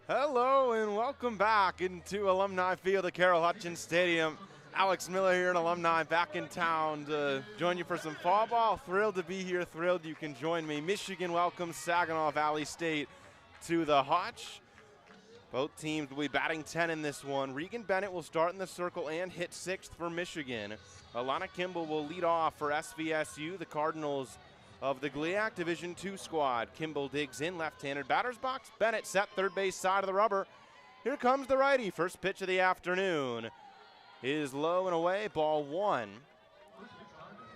Hello and welcome back into Alumni Field at Carol Hutchins Stadium. Alex Miller here in Alumni, back in town to join you for some fall ball. Thrilled to be here, thrilled you can join me. Michigan welcomes Saginaw Valley State to the Hutch. Both teams will be batting 10 in this one. Regan Bennett will start in the circle and hit sixth for Michigan. Aalana Kimble will lead off for SVSU, the Cardinals of the GLIAC Division II squad. Kimble digs in, left-handed batter's box. Bennett set third base side of the rubber. Here comes the righty. First pitch of the afternoon is low and away, ball one.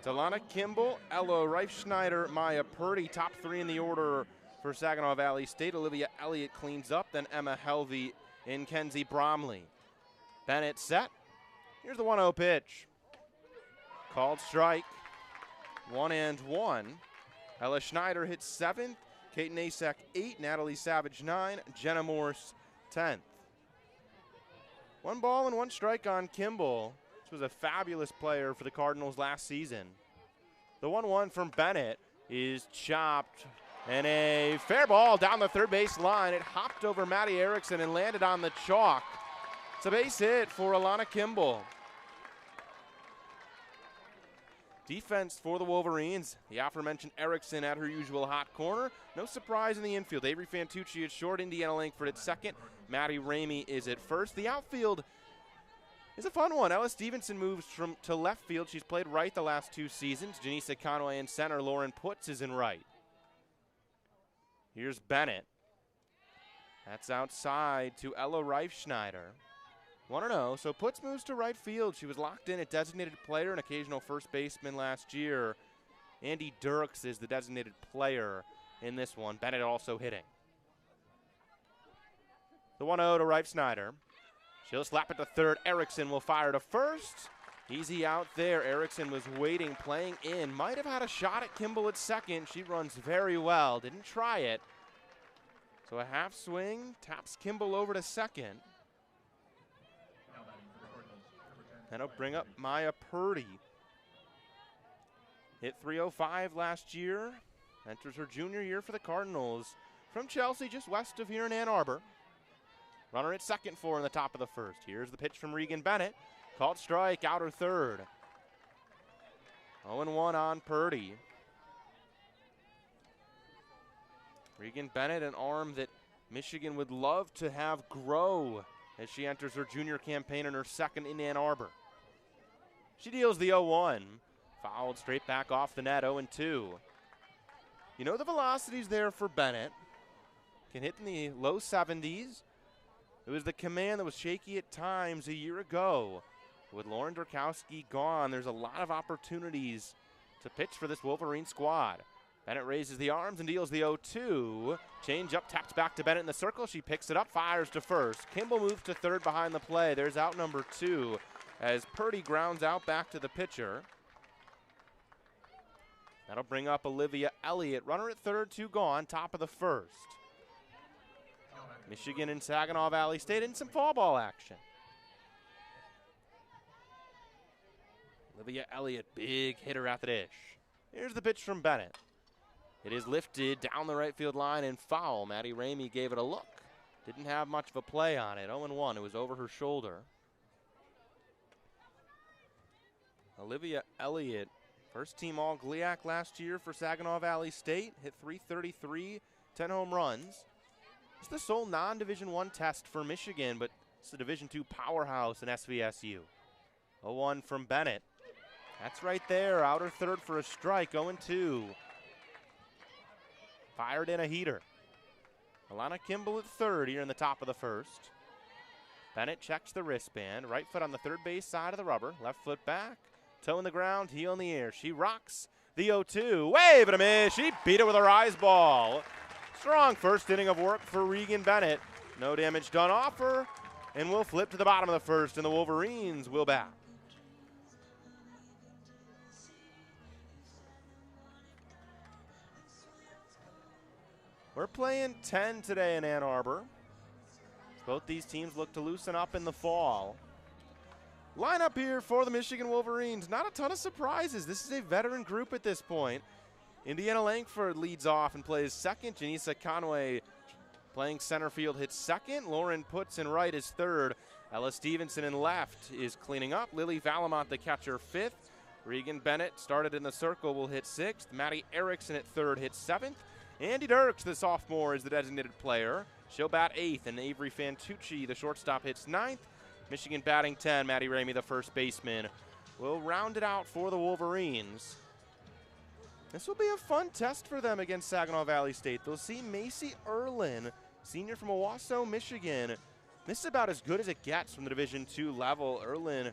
Aalana Kimble, Ella Reifschneider, Maya Purdy, top three in the order for Saginaw Valley State. Olivia Elliott cleans up, then Emma Helvey and Kenzie Bromley. Bennett set. Here's the 1-0 pitch. Called strike. 1-1. Ella Schneider hits seventh. Kate Nasek 8. Natalie Savage 9. Jenna Morse 10th. 1 ball and 1 strike on Kimble. This was a fabulous player for the Cardinals last season. The 1-1 from Bennett is chopped. And a fair ball down the third base line. It hopped over Maddie Erickson and landed on the chalk. It's a base hit for Aalana Kimble. Defense for the Wolverines. The aforementioned Erickson at her usual hot corner. No surprise in the infield. Avery Fantucci at short. Indiana Langford at second. Maddie Ramey is at first. The outfield is a fun one. Ella Stevenson moves to left field. She's played right the last 2 seasons. Janisa Conway in center. Lauren Putz is in right. Here's Bennett. That's outside to Ella Reifschneider. 1-0, so Putz moves to right field. She was locked in at designated player and occasional first baseman last year. Andy Dirks is the designated player in this one. Bennett also hitting. The 1-0 to Reifschneider. She'll slap it to third. Erickson will fire to first. Easy out there. Erickson was waiting, playing in. Might have had a shot at Kimble at second. She runs very well. Didn't try it. So a half swing. Taps Kimble over to second. That'll bring up Maya Purdy. Hit .305 last year. Enters her junior year for the Cardinals. From Chelsea, just west of here in Ann Arbor. Runner at second for in the top of the first. Here's the pitch from Regan Bennett. Called strike, outer third. 0-1 on Purdy. Regan Bennett, an arm that Michigan would love to have grow as she enters her junior campaign in her second in Ann Arbor. She deals the 0-1. Fouled straight back off the net, 0-2. You know the velocity's there for Bennett. Can hit in the low 70s. It was the command that was shaky at times a year ago. With Lauren Derkowski gone, there's a lot of opportunities to pitch for this Wolverine squad. Bennett raises the arms and deals the 0-2. Change up, taps back to Bennett in the circle. She picks it up, fires to first. Kimble moves to third behind the play. There's out number 2 as Purdy grounds out back to the pitcher. That'll bring up Olivia Elliott. Runner at third, 2 gone, top of the first. Michigan and Saginaw Valley State in some fall ball action. Olivia Elliott, big hitter at the dish. Here's the pitch from Bennett. It is lifted down the right field line and foul. Maddie Ramey gave it a look. Didn't have much of a play on it. 0-1. It was over her shoulder. Olivia Elliott, first team all GLIAC last year for Saginaw Valley State. Hit .333, 10 home runs. It's the sole non-Division I test for Michigan, but it's the Division II powerhouse in SVSU. 0-1 from Bennett. That's right there, outer third for a strike, 0-2. Fired in a heater. Aalana Kimble at third here in the top of the first. Bennett checks the wristband. Right foot on the third base side of the rubber. Left foot back. Toe in the ground, heel in the air. She rocks the 0-2. Wave and a miss. She beat it with a rise ball. Strong first inning of work for Regan Bennett. No damage done off her. And we'll flip to the bottom of the first, and the Wolverines will bat. We're playing 10 today in Ann Arbor. Both these teams look to loosen up in the fall. Lineup here for the Michigan Wolverines. Not a ton of surprises. This is a veteran group at this point. Indiana Langford leads off and plays second. Janisa Conway playing center field, hits second. Lauren Putz in right is third. Ella Stevenson in left is cleaning up. Lily Valamont, the catcher, fifth. Regan Bennett started in the circle, will hit sixth. Maddie Erickson at third hits seventh. Andy Dirks, the sophomore, is the designated player. She'll bat eighth, and Avery Fantucci, the shortstop, hits ninth. Michigan batting 10, Maddie Ramey, the first baseman, will round it out for the Wolverines. This will be a fun test for them against Saginaw Valley State. They'll see Macy Ireland, senior from Owasso, Michigan. This is about as good as it gets from the Division II level. Ireland,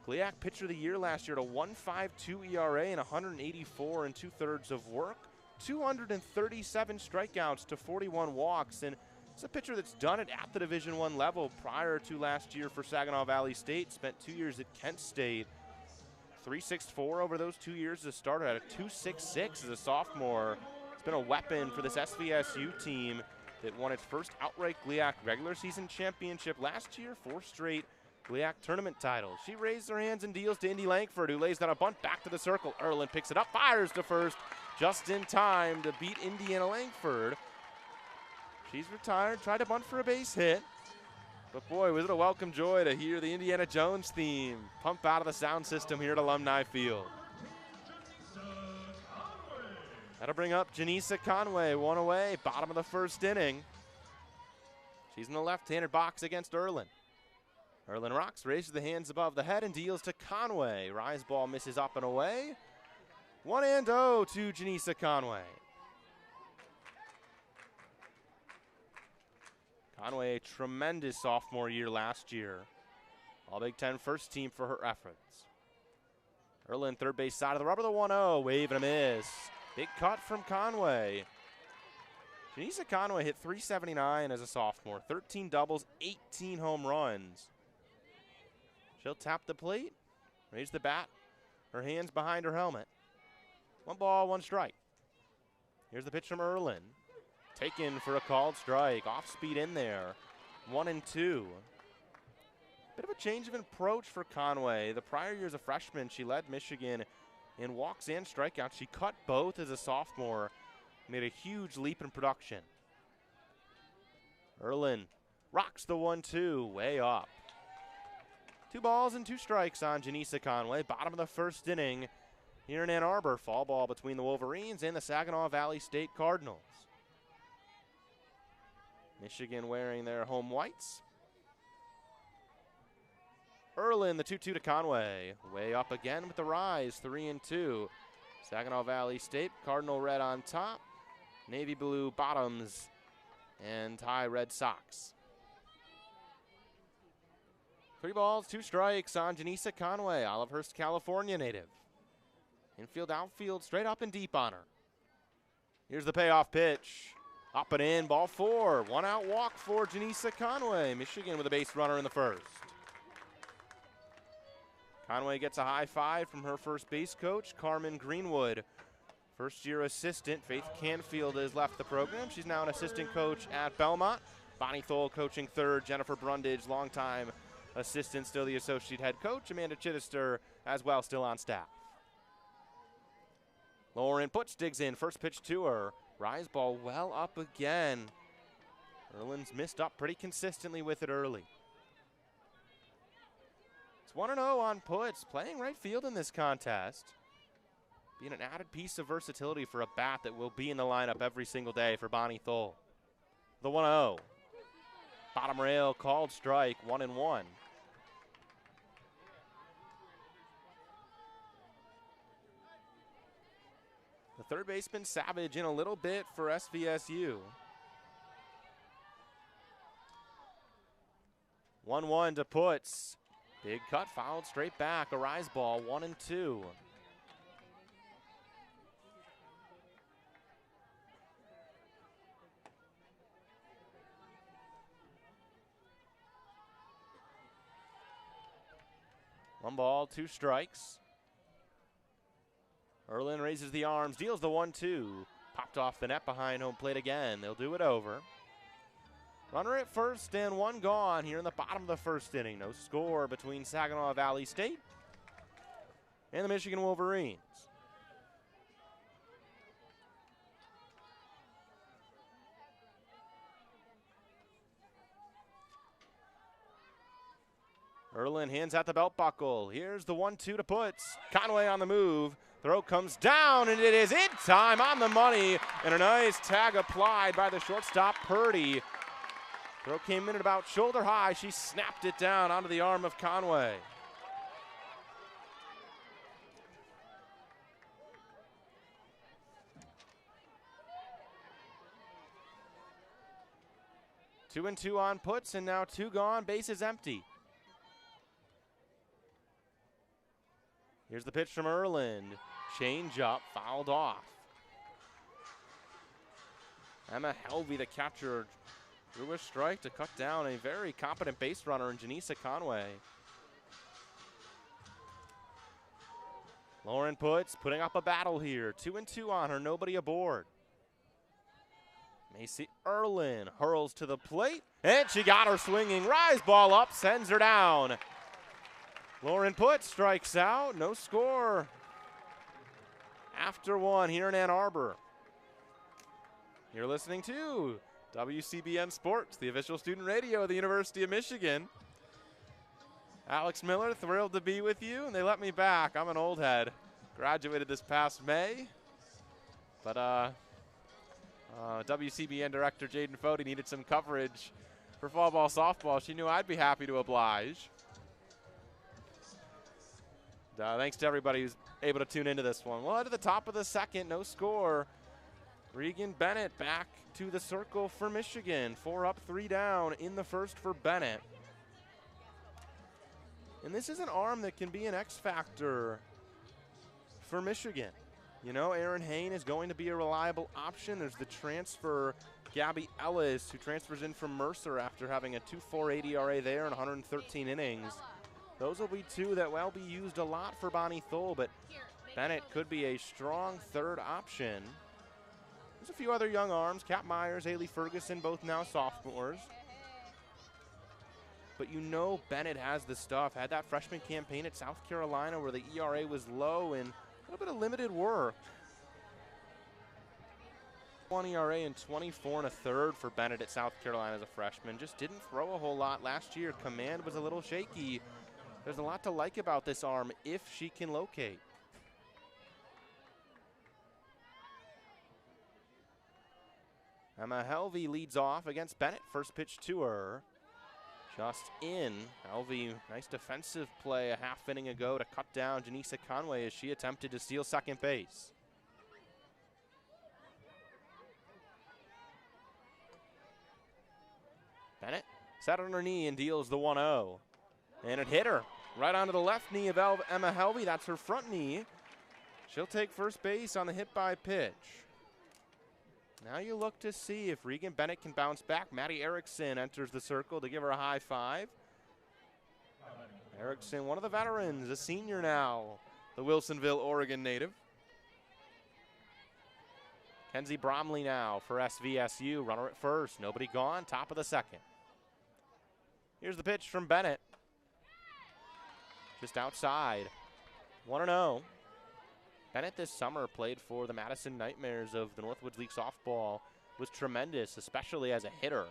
GLIAC Pitcher of the Year last year at a 1.52 ERA and 184 2/3 of work. 237 strikeouts to 41 walks, and it's a pitcher that's done it at the Division I level prior to last year for Saginaw Valley State. Spent 2 years at Kent State. 3.64 over those 2 years as a starter, at a 2.66 as a sophomore. It's been a weapon for this SVSU team that won its first outright GLIAC regular season championship last year, 4 straight GLIAC tournament titles. She raised her hands and deals to Indy Langford, who lays down a bunt back to the circle. Ireland picks it up, fires to first, just in time to beat Indiana Langford. She's retired, tried to bunt for a base hit. But boy, was it a welcome joy to hear the Indiana Jones theme pump out of the sound system here at Alumni Field. That'll bring up Janisa Conway, one away, bottom of the first inning. She's in the left-handed box against Ireland. Ireland rocks, raises the hands above the head and deals to Conway. Rise ball misses up and away. 1-0 to Janisa Conway. Conway, a tremendous sophomore year last year. All Big Ten first team for her efforts. Ireland, third base side of the rubber, the 1-0, wave and a miss. Big cut from Conway. Janisa Conway hit .379 as a sophomore, 13 doubles, 18 home runs. She'll tap the plate, raise the bat, her hands behind her helmet. 1 ball, 1 strike. Here's the pitch from Ireland. Taken for a called strike. Off speed in there. 1-2. Bit of a change of approach for Conway. The prior year as a freshman, she led Michigan in walks and strikeouts. She cut both as a sophomore. Made a huge leap in production. Ireland rocks the 1-2 way up. 2 balls and 2 strikes on Janisa Conway. Bottom of the first inning here in Ann Arbor. Fall ball between the Wolverines and the Saginaw Valley State Cardinals. Michigan wearing their home whites. Ireland, the 2-2 to Conway. Way up again with the rise, 3-2. Saginaw Valley State, Cardinal red on top, navy blue bottoms, and high red socks. 3 balls, 2 strikes on Janisa Conway, Olivehurst, California native. Infield, outfield, straight up and deep on her. Here's the payoff pitch. Up and in, ball 4. 1 out walk for Janisa Conway. Michigan with a base runner in the first. Conway gets a high five from her first base coach, Carmen Greenwood. First-year assistant, Faith Canfield has left the program. She's now an assistant coach at Belmont. Bonnie Thole coaching third. Jennifer Brundage, longtime assistant, still the associate head coach. Amanda Chittister as well, still on staff. Lauren Putz digs in, first pitch to her. Rise ball well up again. Ireland's missed up pretty consistently with it early. It's 1-0 on Putz, playing right field in this contest. Being an added piece of versatility for a bat that will be in the lineup every single day for Bonnie Thole. The 1-0. Bottom rail, called strike, 1-1. The third baseman, Savage, in a little bit for SVSU. 1-1 to Putz. Big cut, fouled straight back. A rise ball, 1-2. One ball, 2 strikes. Ireland raises the arms, deals the 1-2. Popped off the net behind home plate again. They'll do it over. Runner at first and 1 gone here in the bottom of the first inning. No score between Saginaw Valley State and the Michigan Wolverines. Ireland hands out the belt buckle. Here's the 1-2 to Puts. Conway on the move. Throw comes down, and it is in time, on the money, and a nice tag applied by the shortstop, Purdy. Throw came in at about shoulder high. She snapped it down onto the arm of Conway. Two and two on Puts, and now 2 gone, bases empty. Here's the pitch from Ireland. Change up, fouled off. Emma Helvey, the catcher, drew a strike to cut down a very competent base runner in Janisa Conway. Lauren Puts putting up a battle here. 2 and 2 on her, nobody aboard. Macy Ireland hurls to the plate, and she got her swinging. Rise ball up, sends her down. Lauren Puts strikes out, no score. After 1 here in Ann Arbor. You're listening to WCBN Sports, the official student radio of the University of Michigan. Alex Miller, thrilled to be with you, and they let me back. I'm an old head. Graduated this past May, but WCBN director Jaden Fody needed some coverage for fall ball, softball. She knew I'd be happy to oblige. Thanks to everybody who's able to tune into this one. Well, at the top of the second, no score. Regan Bennett back to the circle for Michigan. 4 up, 3 down in the first for Bennett. And this is an arm that can be an X factor for Michigan. You know, Aaron Hain is going to be a reliable option. There's the transfer, Gabby Ellis, who transfers in from Mercer after having a 2.48 ERA there in 113 innings. Those will be 2 that will be used a lot for Bonnie Thole, but Bennett could be a strong third option. There's a few other young arms, Kat Myers, Haley Ferguson, both now sophomores. But you know Bennett has the stuff. Had that freshman campaign at South Carolina where the ERA was low and a little bit of limited work. 1 ERA and 24 1/3 for Bennett at South Carolina as a freshman. Just didn't throw a whole lot last year. Command was a little shaky. There's a lot to like about this arm if she can locate. Emma Helvey leads off against Bennett. First pitch to her. Just in. Helvey, nice defensive play a half inning ago to cut down Janisa Conway as she attempted to steal second base. Bennett sat on her knee and deals the 1-0. And it hit her right onto the left knee of Emma Helvey. That's her front knee. She'll take first base on the hit by pitch. Now you look to see if Regan Bennett can bounce back. Maddie Erickson enters the circle to give her a high five. Erickson, one of the veterans, a senior now, the Wilsonville, Oregon native. Kenzie Bromley now for SVSU, runner at first. Nobody gone, top of the second. Here's the pitch from Bennett. Just outside, 1-0. Bennett this summer played for the Madison Nightmares of the Northwoods League softball. Was tremendous, especially as a hitter.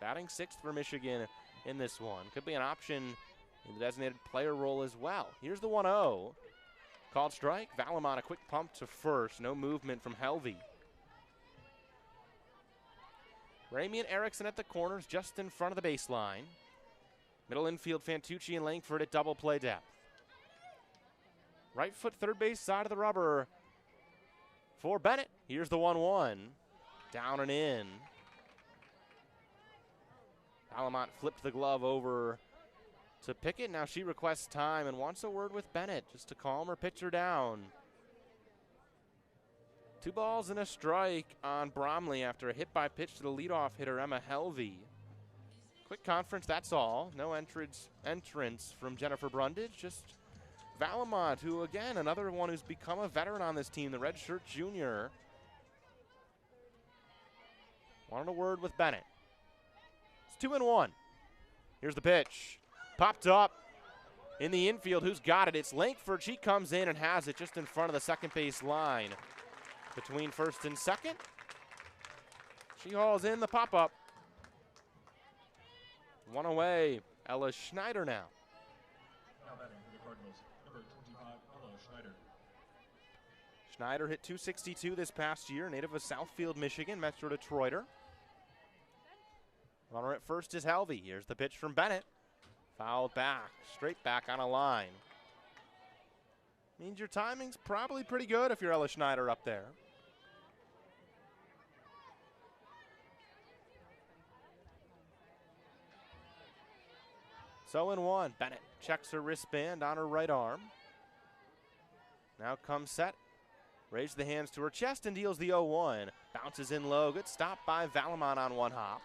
Batting 6th for Michigan in this one. Could be an option in the designated player role as well. Here's the 1-0. Called strike. Valamon, a quick pump to first. No movement from Helvey. Ramey and Erickson at the corners just in front of the baseline. Middle infield, Fantucci and Langford at double play depth. Right foot third base side of the rubber for Bennett. Here's the 1-1. Down and in. Alamont flipped the glove over to Pickett. Now she requests time and wants a word with Bennett just to calm her pitcher down. 2 balls and a strike on Bromley after a hit by pitch to the leadoff hitter Emma Helvey. Quick conference, that's all. No entrance from Jennifer Brundage. Just Valamont, who again, another one who's become a veteran on this team, the redshirt junior. Wanted a word with Bennett. It's 2-1. Here's the pitch. Popped up in the infield. Who's got it? It's Langford. She comes in and has it just in front of the second base line. Between first and second. She hauls in the pop-up. One away. Ella Schneider now. Schneider hit .262 this past year, native of Southfield, Michigan, Metro Detroiter. Runner at first is Helvey. Here's the pitch from Bennett. Fouled back, straight back on a line. Means your timing's probably pretty good if you're Ella Schneider up there. So in one, Bennett checks her wristband on her right arm. Now comes set. Raises the hands to her chest and deals the 0-1. Bounces in low. Good stop by Valamon on one hop.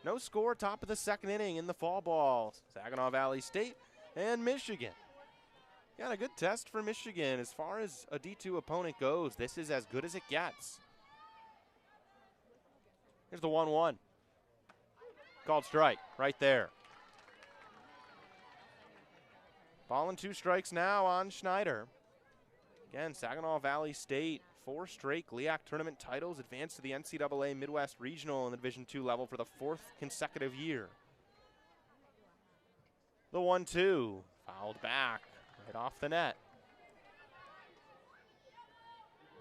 No score, top of the second inning in the fall ball. Saginaw Valley State and Michigan. Got a good test for Michigan as far as a D2 opponent goes. This is as good as it gets. Here's the 1-1. Called strike right there. Ball and 2 strikes now on Schneider. Again, Saginaw Valley State, 4 straight GLIAC Tournament titles, advanced to the NCAA Midwest Regional in the Division II level for the 4th consecutive year. The 1-2, fouled back, right off the net.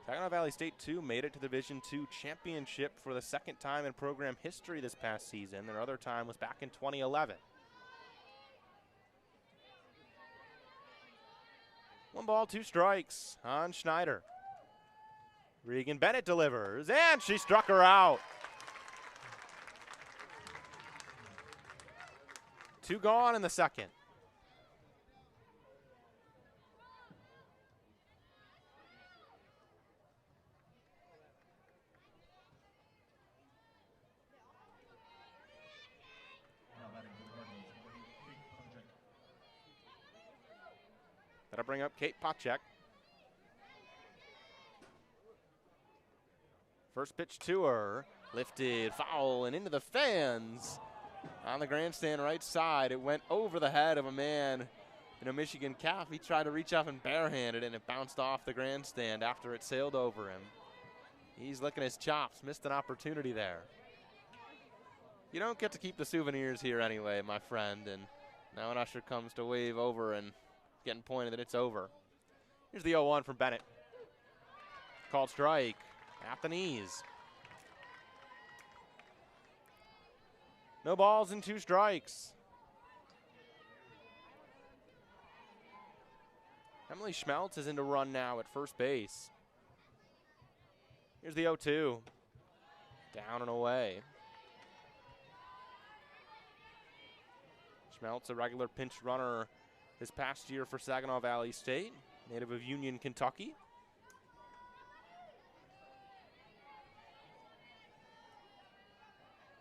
Saginaw Valley State 2 made it to the Division II championship for the 2nd time in program history this past season. Their other time was back in 2011. 1 ball, 2 strikes on Schneider. Regan Bennett delivers, and she struck her out. 2 gone in the second. That'll bring up Kate Pacek. First pitch to her, lifted, foul, and into the fans. On the grandstand right side, it went over the head of a man in a Michigan cap. He tried to reach up and barehanded it, and it bounced off the grandstand after it sailed over him. He's licking his chops, missed an opportunity there. You don't get to keep the souvenirs here anyway, my friend, and now an usher comes to wave over and getting pointed that it's over. Here's the 0-1 from Bennett. Called strike at the knees. No balls and 2 strikes. Emily Schmeltz is into run now at first base. Here's the 0-2. Down and away. Schmeltz, a regular pinch runner this past year for Saginaw Valley State, native of Union, Kentucky.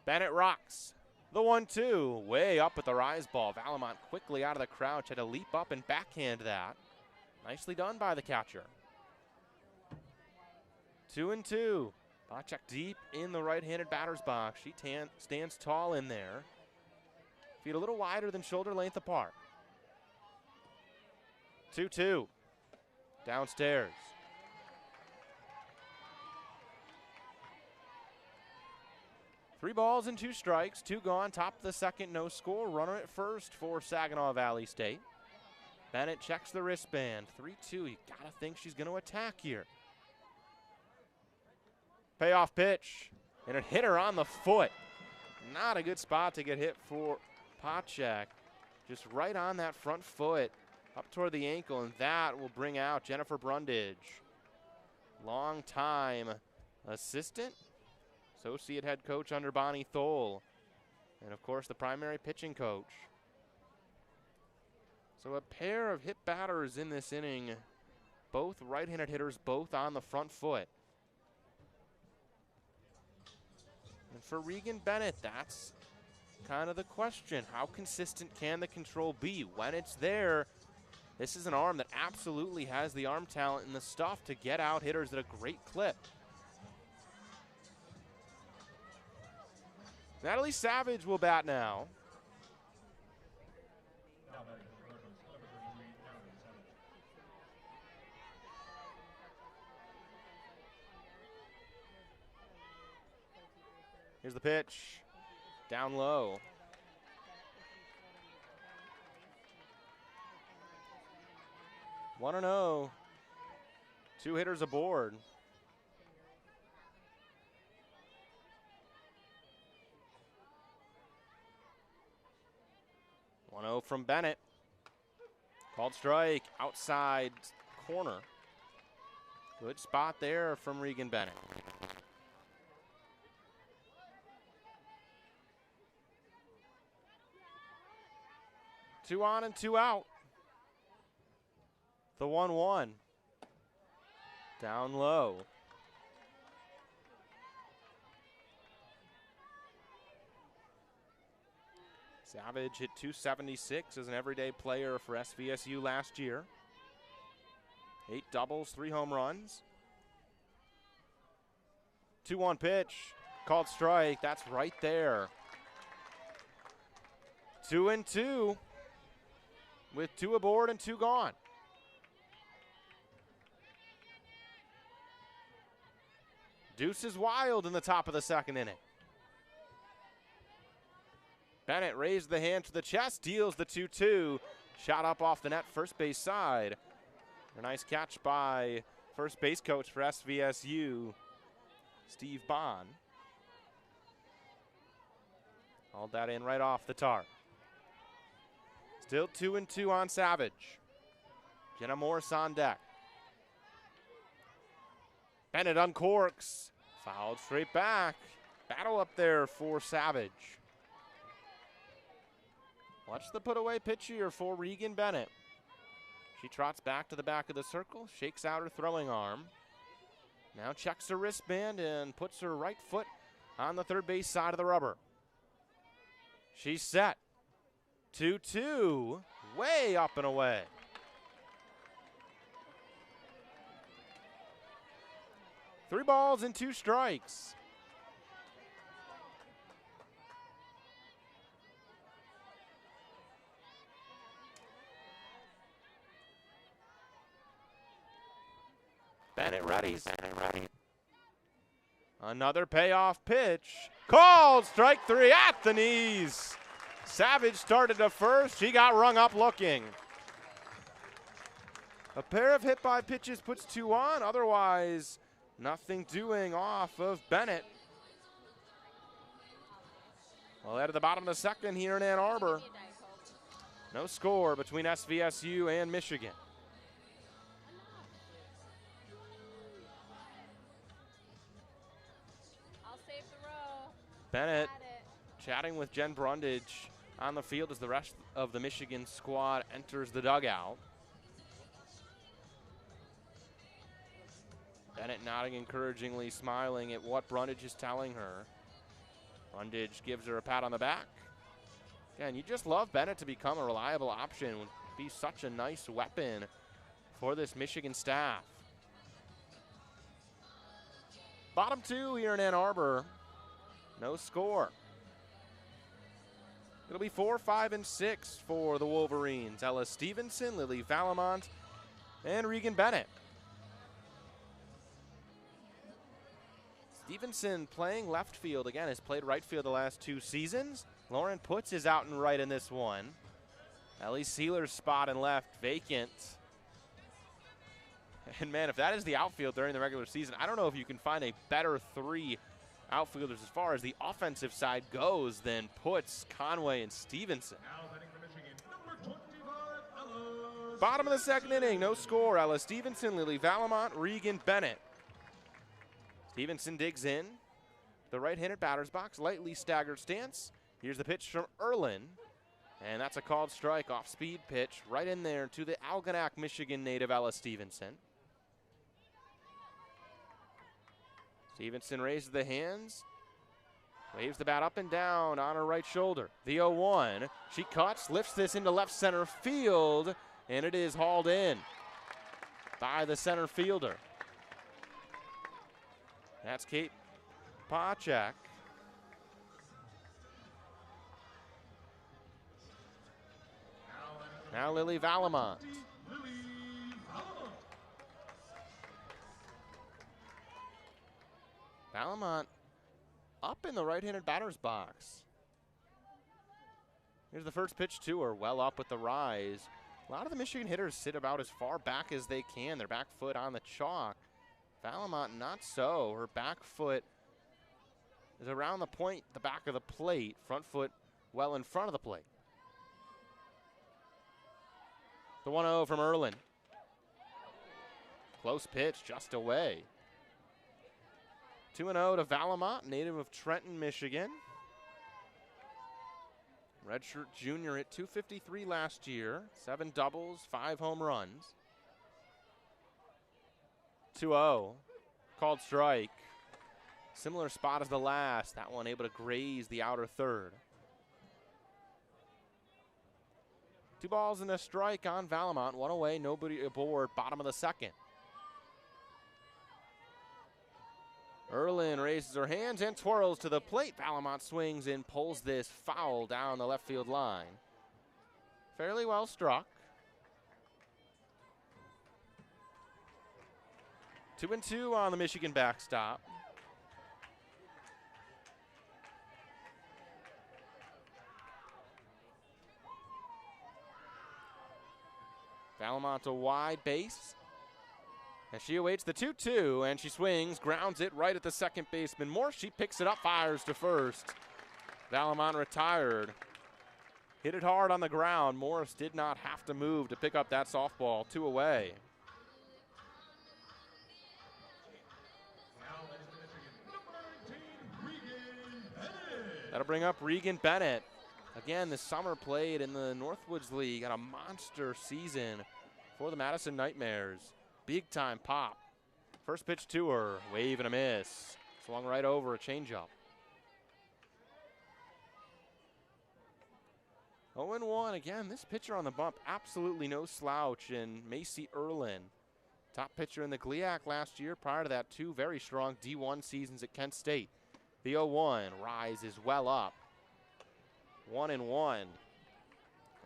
Bennett rocks. The 1-2, way up with the rise ball. Valamont quickly out of the crouch, had to leap up and backhand that. Nicely done by the catcher. 2-2. Pacek deep in the right-handed batter's box. She stands tall in there. Feet a little wider than shoulder length apart. 2-2. Downstairs. Three balls and 2 strikes, 2 gone, top of the second, no score. Runner at first for Saginaw Valley State. Bennett checks the wristband. 3-2, you gotta think she's gonna attack here. Payoff pitch, and it hit her on the foot. Not a good spot to get hit for Pacek. Just right on that front foot, up toward the ankle, and that will bring out Jennifer Brundage. Long time assistant, associate head coach under Bonnie Thole, and of course the primary pitching coach. So a pair of hit batters in this inning, both right-handed hitters, both on the front foot. And for Regan Bennett, that's kind of the question. How consistent can the control be? When it's there, this is an arm that absolutely has the arm talent and the stuff to get out hitters at a great clip. Natalie Savage will bat now. Here's the pitch. Down low. 1-0. 2 hitters aboard. From Bennett. Called strike, outside corner. Good spot there from Regan Bennett. Two on and two out. The 1-1. Down low. Savage hit .276 as an everyday player for SVSU last year. 8 doubles, 3 home runs. 2-1 pitch, called strike. That's right there. 2-2 with 2 aboard and 2 gone. Deuce is wild in the top of the second inning. Bennett raised the hand to the chest, deals the 2-2. Shot up off the net, first base side. A nice catch by first base coach for SVSU, Steve Bond. Hauled that in right off the tarp. Still 2-2 on Savage. Jenna Morris on deck. Bennett uncorks. Fouled straight back. Battle up there for Savage. Watch the put-away pitch here for Regan Bennett. She trots back to the back of the circle, shakes out her throwing arm. Now checks her wristband and puts her right foot on the third base side of the rubber. She's set. 2-2, way up and away. Three balls and 2 strikes. Bennett ready. Another payoff pitch. Called strike 3 at the knees. Savage started to first. She got rung up looking. A pair of hit by pitches puts 2 on. Otherwise, nothing doing off of Bennett. Well, at the bottom of the second here in Ann Arbor. No score between SVSU and Michigan. Bennett chatting with Jen Brundage on the field as the rest of the Michigan squad enters the dugout. Bennett nodding encouragingly, smiling at what Brundage is telling her. Brundage gives her a pat on the back. Again, you just love Bennett to become a reliable option. Would be such a nice weapon for this Michigan staff. Bottom 2 here in Ann Arbor. No score. It'll be 4, 5, and 6 for the Wolverines. Ella Stevenson, Lily Valamont, and Regan Bennett. Stevenson playing left field again, has played right field the last 2 seasons. Lauren Putz is out and right in this one. Ellie Sieler's spot in left vacant. And man, if that is the outfield during the regular season, I don't know if you can find a better 3 outfielders as far as the offensive side goes than Putz, Conway, and Stevenson. Bottom of the second inning, no score. Ella Stevenson, Lily Valamont, Regan Bennett. Stevenson digs in. The right-handed batter's box, lightly staggered stance. Here's the pitch from Erlin. And that's a called strike, off-speed pitch right in there to the Algonac, Michigan native Ella Stevenson. Stevenson raises the hands, waves the bat up and down on her right shoulder. The 0-1, she cuts, lifts this into left center field, and it is hauled in by the center fielder. That's Kate Pachak. Now Lily Valamont. Valamont up in the right-handed batter's box. Here's the first pitch to her, well up with the rise. A lot of the Michigan hitters sit about as far back as they can. Their back foot on the chalk. Valamont not so. Her back foot is around the point, the back of the plate. Front foot well in front of the plate. The 1-0 from Ireland. Close pitch, just away. 2-0 to Valamont, native of Trenton, Michigan. Redshirt junior hit .253 last year. 7 doubles, 5 home runs. 2-0, called strike. Similar spot as the last. That one able to graze the outer third. 2 balls and a strike on Valamont. 1 away, nobody aboard, bottom of the second. Ireland raises her hands and twirls to the plate. Valamont swings and pulls this foul down the left field line. Fairly well struck. 2-2 on the Michigan backstop. Valamont a wide base. And she awaits the 2-2, and she swings, grounds it right at the second baseman. Morse, she picks it up, fires to first. Valamont retired. Hit it hard on the ground. Morris did not have to move to pick up that softball. 2 away. That'll bring up Regan Bennett. Again, this summer played in the Northwoods League, had a monster season for the Madison Nightmares. Big time pop. First pitch to her, wave and a miss. Swung right over, a changeup. 0-1, again, this pitcher on the bump, absolutely no slouch in Macy Ireland. Top pitcher in the GLIAC last year. Prior to that, 2 very strong D1 seasons at Kent State. The 0-1 rises well up. 1-1.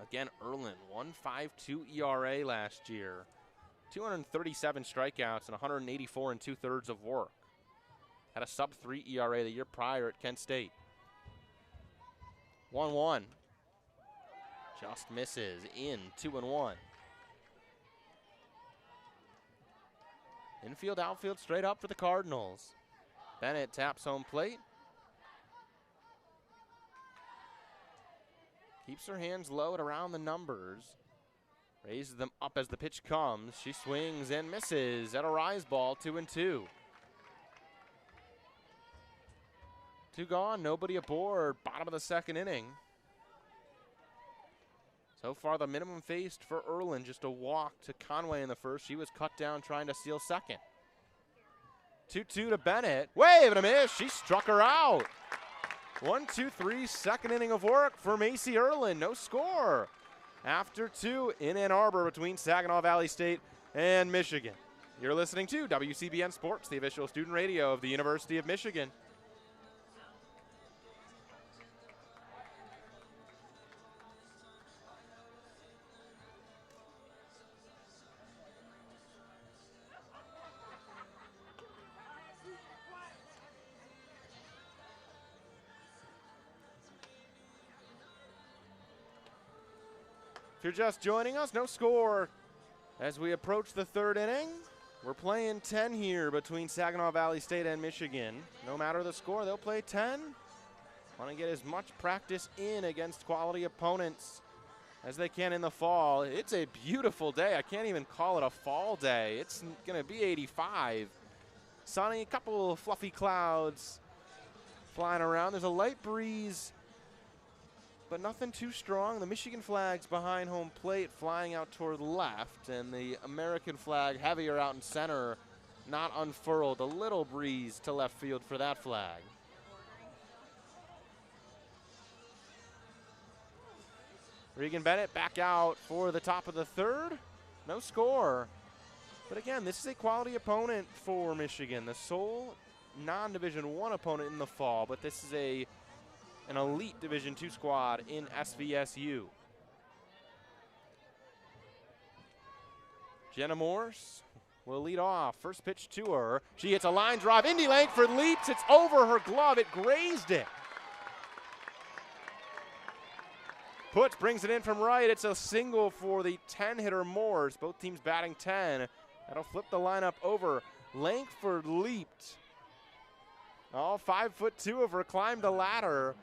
Again, Ireland, 1.52 ERA last year. 237 strikeouts and 184 2/3 of work. Had a sub-3 ERA the year prior at Kent State. 1-1. Just misses in. 2-1. Infield, outfield, straight up for the Cardinals. Bennett taps home plate. Keeps her hands low at around the numbers. Raises them up as the pitch comes. She swings and misses at a rise ball. 2-2. 2 gone, nobody aboard. Bottom of the second inning. So far, the minimum faced for Ireland, just a walk to Conway in the first. She was cut down trying to steal second. 2-2 to Bennett. Wave and a miss. She struck her out. 1-2-3, second inning of work for Macy Ireland. No score. After 2 in Ann Arbor between Saginaw Valley State and Michigan. You're listening to WCBN Sports, the official student radio of the University of Michigan. If you're just joining us, no score as we approach the third inning. We're playing 10 here between Saginaw Valley State and Michigan. No matter the score, they'll play 10. Want to get as much practice in against quality opponents as they can in the fall. It's a beautiful day. I can't even call it a fall day. It's going to be 85. Sunny, a couple of fluffy clouds flying around. There's a light breeze, but nothing too strong. The Michigan flag's behind home plate, flying out toward the left, and the American flag heavier out in center, not unfurled. A little breeze to left field for that flag. Regan Bennett back out for the top of the third. No score. But again, this is a quality opponent for Michigan. The sole non-Division I opponent in the fall, but this is an elite Division II squad in SVSU. Jenna Morse will lead off. First pitch to her. She hits a line drive. Indy Langford leaps. It's over her glove. It grazed it. Putz brings it in from right. It's a single for the 10-hitter Moors. Both teams batting 10. That'll flip the lineup over. Langford leaped. All 5'2" of her climbed the ladder,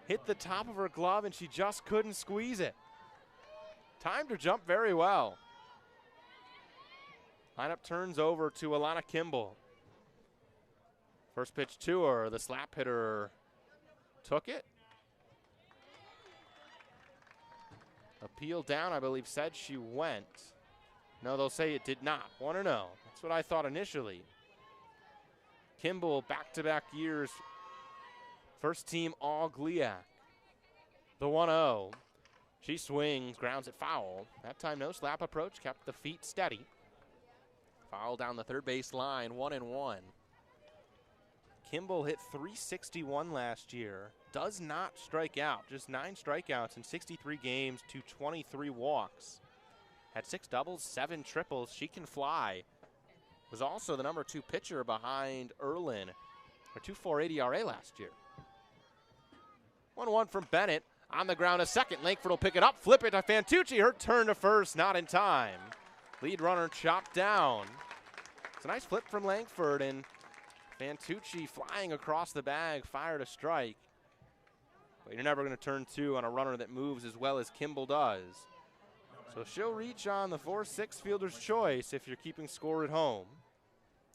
hit the top of her glove, and she just couldn't squeeze it. Timed her jump very well. Lineup turns over to Aalana Kimble. First pitch to her. The slap hitter took it. Appeal down, I believe, said she went. No, they'll say it did not. 1-0. That's what I thought initially. Kimble, back-to-back years, first team all GLIAC. The 1-0. She swings, grounds it foul. That time no slap approach, kept the feet steady. Foul down the third base line, 1-1. Kimble hit .361 last year. Does not strike out. Just 9 strikeouts in 63 games to 23 walks. Had 6 doubles, 7 triples. She can fly. Was also the number 2 pitcher behind Erlin. Her 2.48 ERA last year. 1-1 from Bennett. On the ground a second. Langford will pick it up. Flip it to Fantucci. Her turn to first. Not in time. Lead runner chopped down. It's a nice flip from Langford, and Fantucci flying across the bag, fired a strike. But you're never going to turn 2 on a runner that moves as well as Kimble does. So she'll reach on the 4-6 fielder's choice if you're keeping score at home.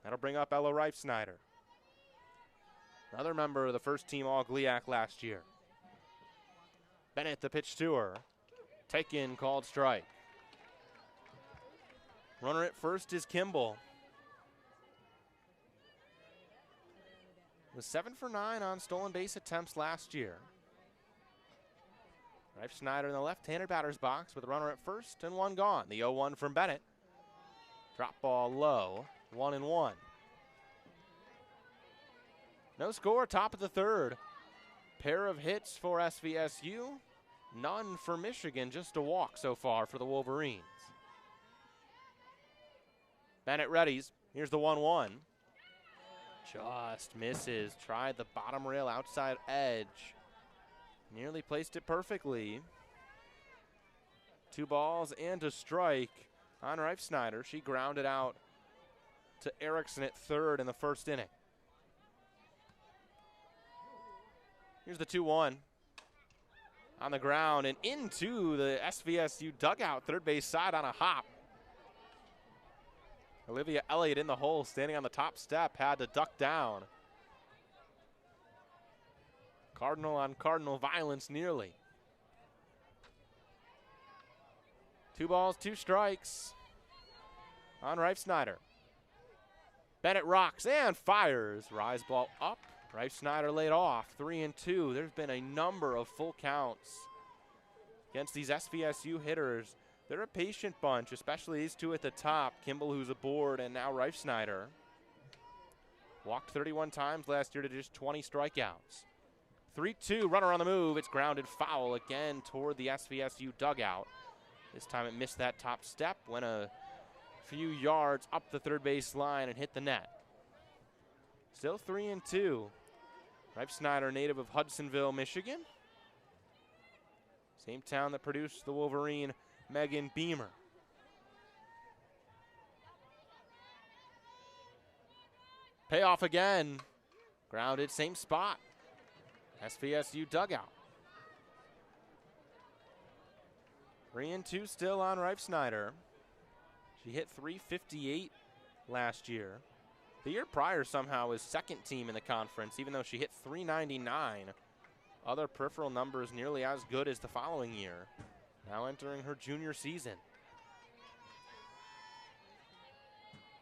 That'll bring up Ella Reifsnyder, another member of the first team all GLIAC last year. Bennett the pitch to her. Taken, called strike. Runner at first is Kimble. Was 7 for 9 on stolen base attempts last year. Reifsnyder in the left-handed batter's box with a runner at first and 1 gone. The 0-1 from Bennett. Drop ball low, 1-1. No score, top of the third. Pair of hits for SVSU. None for Michigan, just a walk so far for the Wolverines. Bennett readies. Here's the 1-1. Just misses. Tried the bottom rail outside edge. Nearly placed it perfectly. 2 balls and a strike on Reifsnyder. She grounded out to Erickson at third in the first inning. Here's the 2-1. On the ground and into the SVSU dugout, third base side on a hop. Olivia Elliott in the hole, standing on the top step, had to duck down. Cardinal on Cardinal violence nearly. 2 balls, 2 strikes on Reifsnyder. Bennett rocks and fires. Rise ball up. Reifsnyder laid off. 3-2. There's been a number of full counts against these SVSU hitters. They're a patient bunch, especially these 2 at the top. Kimble, who's aboard, and now Reifsnyder. Walked 31 times last year to just 20 strikeouts. 3-2, runner on the move. It's grounded foul again toward the SVSU dugout. This time it missed that top step, went a few yards up the third base line and hit the net. Still 3-2. Reifsnyder, native of Hudsonville, Michigan. Same town that produced the Wolverine, Megan Beamer. Payoff again. Grounded, same spot. SVSU dugout. 3-2 still on Reifsnyder. She hit .358 last year. The year prior somehow was second team in the conference, even though she hit .399. Other peripheral numbers nearly as good as the following year. Now entering her junior season.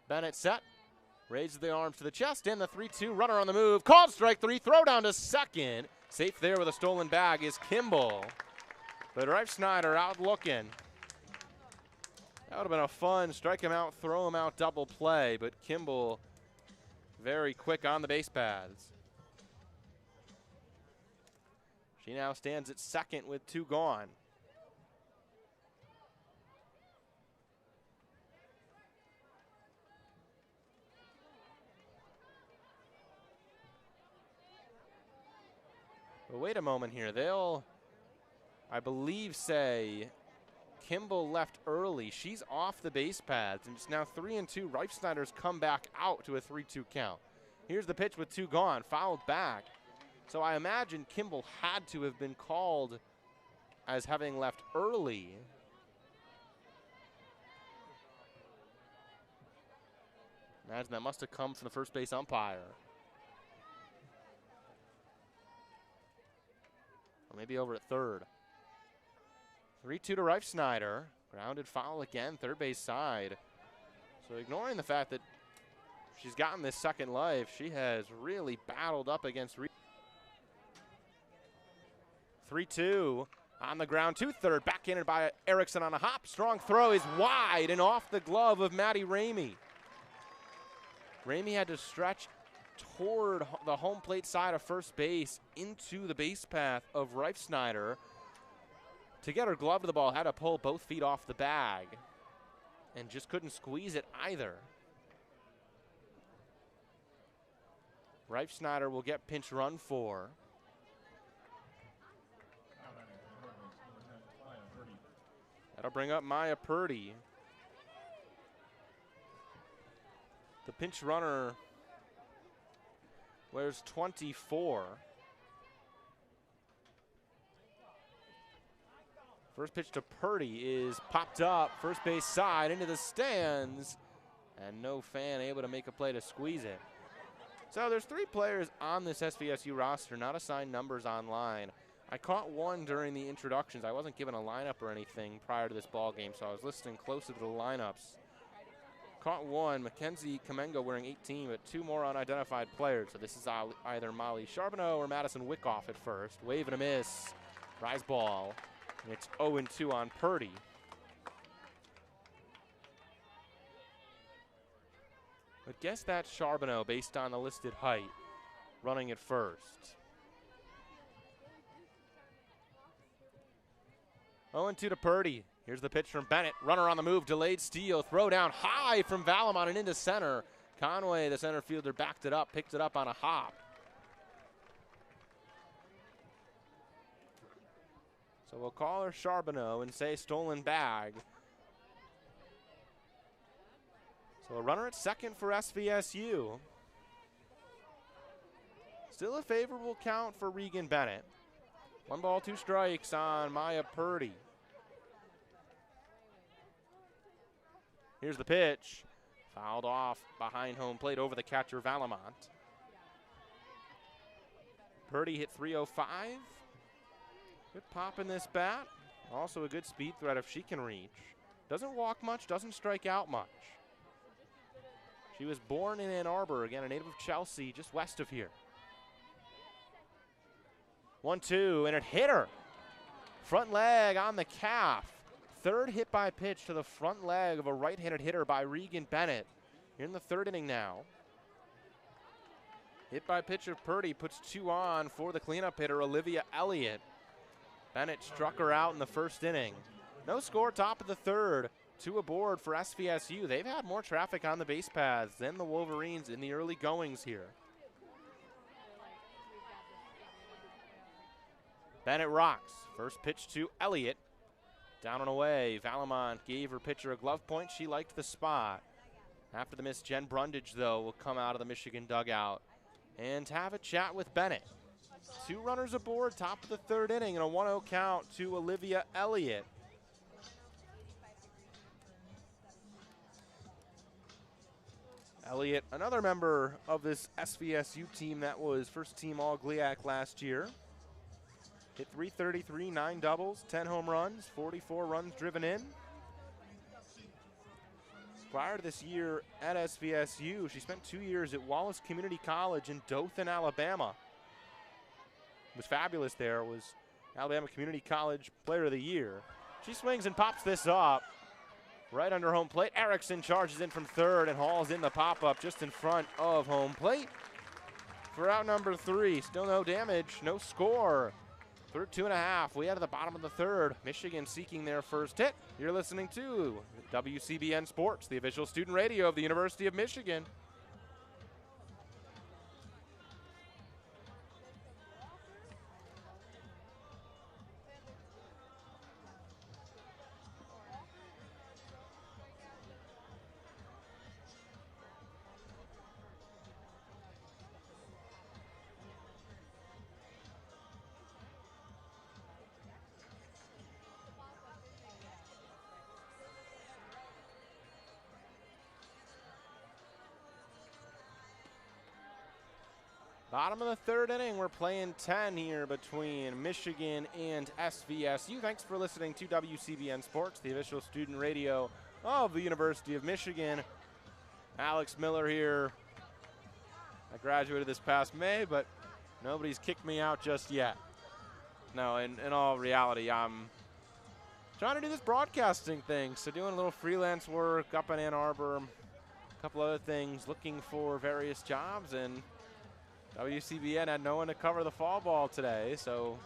Bennett set. Raises the arms to the chest, and the 3-2 runner on the move. Called strike 3, throw down to second. Safe there with a stolen bag is Kimble. But Reifsnyder out looking. That would have been a fun strike him out, throw him out double play, but Kimble very quick on the base paths. She now stands at second with 2 gone. But wait a moment here. They'll I believe, say, Kimble left early. She's off the base paths, and it's now 3-2. Reifsnyder's come back out to a 3-2 count. Here's the pitch with 2 gone, fouled back. So I imagine Kimble had to have been called as having left early. Imagine that must have come from the first base umpire. Or maybe over at third. 3-2 to Reifsnyder. Grounded foul again, third base side. So ignoring the fact that she's gotten this second life, she has really battled up against 3-2 on the ground to third. Backhanded by Erickson on a hop. Strong throw is wide and off the glove of Maddie Ramey. Ramey had to stretch toward the home plate side of first base into the base path of Reifsnyder. To get her glove to the ball, had to pull both feet off the bag and just couldn't squeeze it either. Reifsnyder will get pinch run for. That'll bring up Maya Purdy. The pinch runner wears 24. First pitch to Purdy is popped up, first base side into the stands, and no fan able to make a play to squeeze it. So there's 3 players on this SVSU roster, not assigned numbers online. I caught one during the introductions. I wasn't given a lineup or anything prior to this ball game, so I was listening closer to the lineups. Caught one, Mackenzie Kamengo wearing 18, but 2 more unidentified players. So this is either Molly Charbonneau or Madison Wickoff at first. Wave and a miss, rise ball, and it's 0-2 on Purdy. But guess that's Charbonneau based on the listed height, running at first. 0-2 to Purdy. Here's the pitch from Bennett. Runner on the move, delayed steal, throw down high from Valamon and into center. Conway, the center fielder, backed it up, picked it up on a hop. So we'll call her Charbonneau and say stolen bag. So a runner at second for SVSU. Still a favorable count for Regan Bennett. 1 ball, 2 strikes on Maya Purdy. Here's the pitch. Fouled off behind home plate over the catcher, Valamont. Purdy hit 305. Good pop in this bat. Also a good speed threat if she can reach. Doesn't walk much, doesn't strike out much. She was born in Ann Arbor, again a native of Chelsea, just west of here. 1-2, and it hit her. Front leg on the calf. Third hit by pitch to the front leg of a right-handed hitter by Regan Bennett. Here in the 3rd inning now. Hit by pitch of Purdy puts 2 on for the cleanup hitter, Olivia Elliott. Bennett struck her out in the 1st inning. No score, top of the 3rd. 2 aboard for SVSU. They've had more traffic on the base paths than the Wolverines in the early goings here. Bennett rocks. First pitch to Elliott. Down and away. Valamont gave her pitcher a glove point. She liked the spot. After the miss, Jen Brundage, though, will come out of the Michigan dugout and have a chat with Bennett. 2 runners aboard, top of the 3rd inning, and a 1-0 count to Olivia Elliott. Elliott, another member of this SVSU team that was first team all GLIAC last year. Hit 333, 9 doubles, 10 home runs, 44 runs driven in. Prior to this year at SVSU, she spent 2 years at Wallace Community College in Dothan, Alabama. Was fabulous there, was Alabama Community College Player of the Year. She swings and pops this up right under home plate. Erickson charges in from 3rd and hauls in the pop-up just in front of home plate. For out number 3, still no damage, no score. Through 2.5, we head to the bottom of the 3rd. Michigan seeking their first hit. You're listening to WCBN Sports, the official student radio of the University of Michigan. Bottom of the third inning, we're playing 10 here between Michigan and SVSU. Thanks for listening to WCBN Sports, the official student radio of the University of Michigan. Alex Miller here. I graduated this past May, but nobody's kicked me out just yet. No, in all reality, I'm trying to do this broadcasting thing, so doing a little freelance work up in Ann Arbor, a couple other things, looking for various jobs, and WCBN had no one to cover the fall ball today, so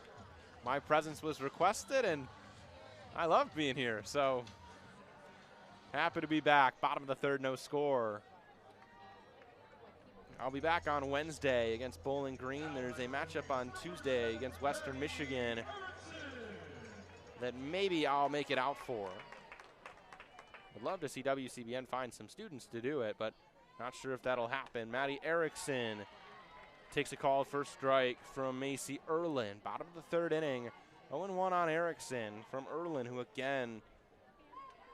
my presence was requested, and I love being here, so happy to be back. Bottom of the third, no score. I'll be back on Wednesday against Bowling Green. There's a matchup on Tuesday against Western Michigan that maybe I'll make it out for. Would love to see WCBN find some students to do it, but not sure if that'll happen. Maddie Erickson takes a call first strike from Macy Ireland. Bottom of the third inning, 0-1 on Erickson from Ireland, who again,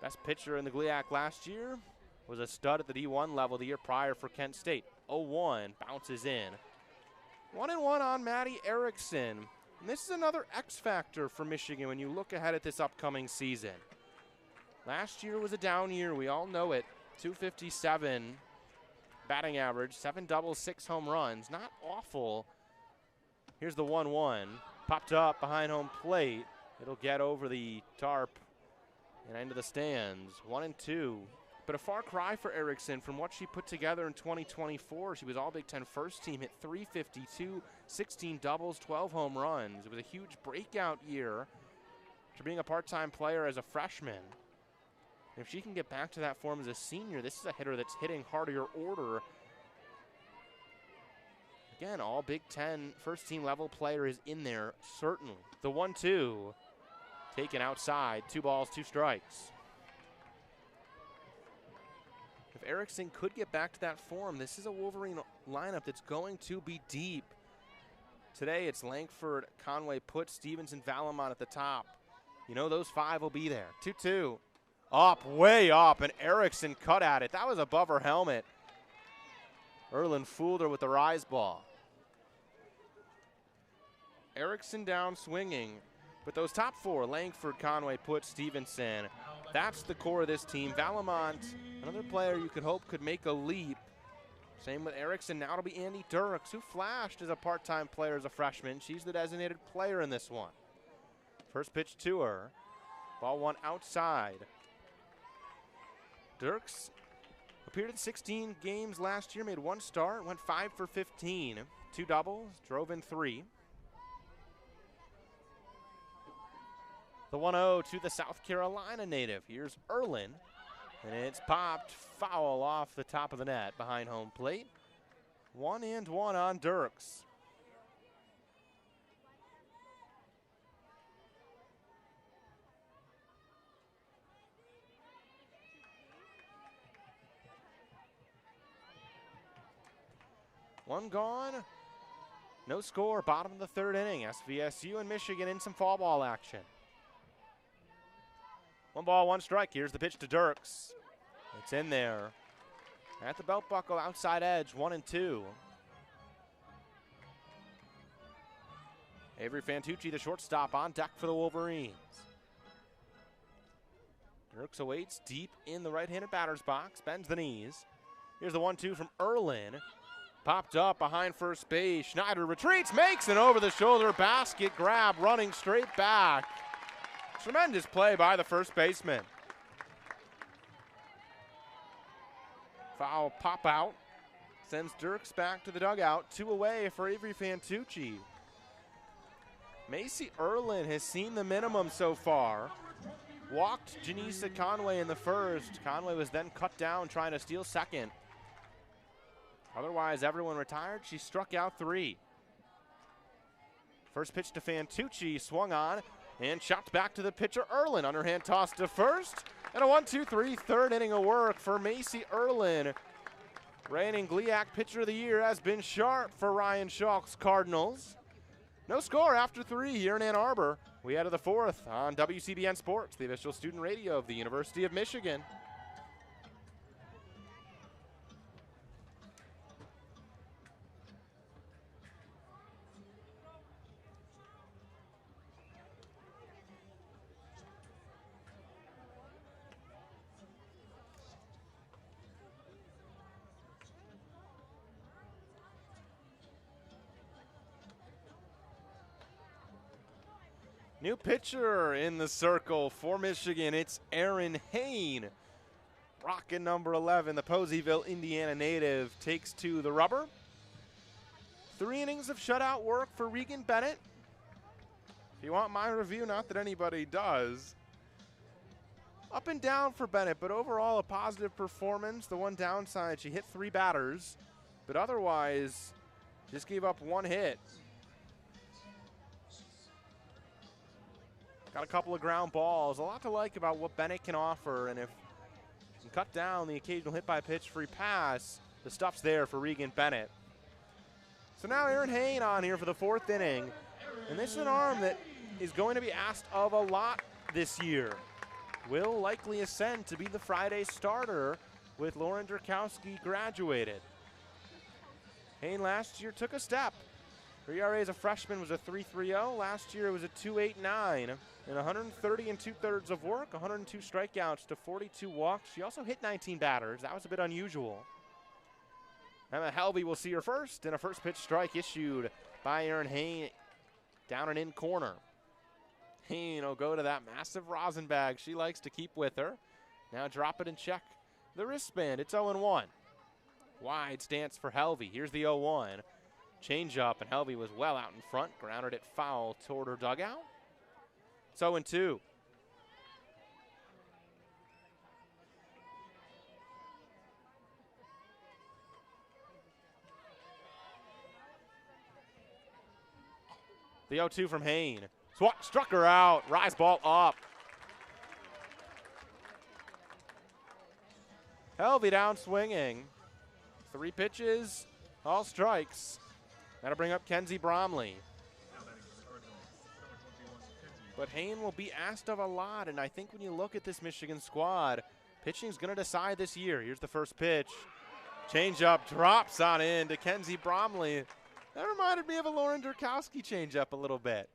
best pitcher in the GLIAC last year, was a stud at the D1 level the year prior for Kent State. 0-1, bounces in. 1-1 on Maddie Erickson. And this is another X factor for Michigan when you look ahead at this upcoming season. Last year was a down year, we all know it. 257 batting average, 7 doubles, 6 home runs. Not awful. Here's the 1-1. Popped up behind home plate. It'll get over the tarp and into the stands. 1-2. But a far cry for Erickson from what she put together in 2024. She was all Big Ten first team, hit 352, 16 doubles, 12 home runs. It was a huge breakout year for being a part-time player as a freshman. If she can get back to that form as a senior, this is a hitter that's hitting harder order. Again, all Big Ten first team level player is in there, certainly. The 1-2, taken outside, 2 balls, 2 strikes. If Erickson could get back to that form, this is a Wolverine lineup that's going to be deep. Today it's Langford, Conway, Put, Stevenson, Valamont at the top. You know those 5 will be there. 2-2. Up, way up, and Erickson cut at it. That was above her helmet. Ireland fooled her with the rise ball. Erickson down swinging. But those top 4, Langford, Conway, Put, Stevenson, that's the core of this team. Valamont, another player you could hope could make a leap. Same with Erickson. Now it'll be Andy Dirks, who flashed as a part-time player as a freshman. She's the designated player in this one. First pitch to her. Ball 1 outside. Dirks appeared in 16 games last year, made 1 start, went 5 for 15. 2 doubles, drove in 3. The 1-0 to the South Carolina native. Here's Ireland, and it's popped foul off the top of the net behind home plate. 1-1 on Dirks. One gone, no score, bottom of the third inning. SVSU and Michigan in some fall ball action. 1 ball, 1 strike. Here's the pitch to Dirks. It's in there. At the belt buckle, outside edge, 1-2. Avery Fantucci, the shortstop, on deck for the Wolverines. Dirks awaits deep in the right-handed batter's box, bends the knees. Here's the 1-2 from Ireland. Popped up behind first base. Schneider retreats, makes an over-the-shoulder basket grab, running straight back. Tremendous play by the first baseman. Foul pop out. Sends Dirks back to the dugout. 2 away for Avery Fantucci. Macy Ireland has seen the minimum so far. Walked Janisa Conway in the first. Conway was then cut down trying to steal second. Otherwise, everyone retired. She struck out 3. First pitch to Fantucci, swung on and chopped back to the pitcher, Ireland. Underhand toss to first. And a 1-2-3 third inning of work for Macy Ireland. Reigning GLIAC Pitcher of the Year has been sharp for Ryan Schalk's Cardinals. No score after 3 here in Ann Arbor. We head to the 4th on WCBN Sports, the official student radio of the University of Michigan. New pitcher in the circle for Michigan. It's Aaron Hain. Rockin' number 11, the Poseyville, Indiana native, takes to the rubber. 3 innings of shutout work for Regan Bennett. If you want my review, not that anybody does. Up and down for Bennett, but overall a positive performance. The one downside, she hit 3 batters, but otherwise just gave up 1 hit. Got a couple of ground balls. A lot to like about what Bennett can offer, and if you can cut down the occasional hit by pitch free pass, the stuff's there for Regan Bennett. So now Aaron Hain on here for the 4th inning, and this is an arm that is going to be asked of a lot this year. Will likely ascend to be the Friday starter with Lauren Derkowski graduated. Hain last year took a step. Her ERA as a freshman was a 3.30. Last year it was a 2.89. In 130 2/3 of work, 102 strikeouts to 42 walks. She also hit 19 batters. That was a bit unusual. Emma Helby will see her first, and a first pitch strike issued by Aaron Hain down and in corner. Hain will go to that massive rosin bag she likes to keep with her. Now drop it and check the wristband. It's 0-1. Wide stance for Helby. Here's the 0-1. Change up, and Helby was well out in front. Grounded it foul toward her dugout. It's 0-2. The 0-2 from Hain. Struck her out. Rise ball up. Helby down swinging. 3 pitches, all strikes. That'll bring up Kenzie Bromley. But Hain will be asked of a lot, and I think when you look at this Michigan squad, pitching's going to decide this year. Here's the first pitch. Changeup drops on in to Kenzie Bromley. That reminded me of a Lauren Derkowski changeup a little bit.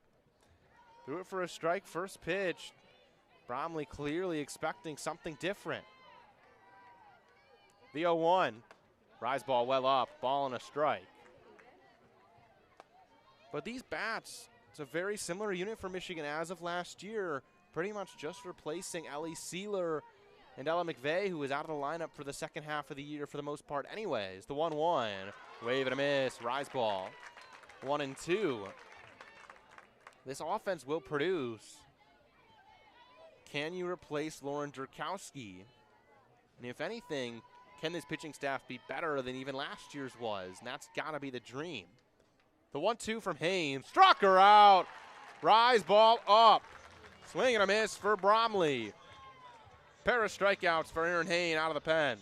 Threw it for a strike, first pitch. Bromley clearly expecting something different. The 0-1. Rise ball well up, ball and a strike. But these bats, it's a very similar unit for Michigan as of last year, pretty much just replacing Ellie Sieler and Ella McVey, who was out of the lineup for the second half of the year for the most part anyways. The 1-1, wave and a miss, rise ball. 1-2. This offense will produce. Can you replace Lauren Derkowski? And if anything, can this pitching staff be better than even last year's was? And that's got to be the dream. The 1-2 from Hain. Struck her out. Rise ball up. Swing and a miss for Bromley. Pair of strikeouts for Aaron Hain out of the pen.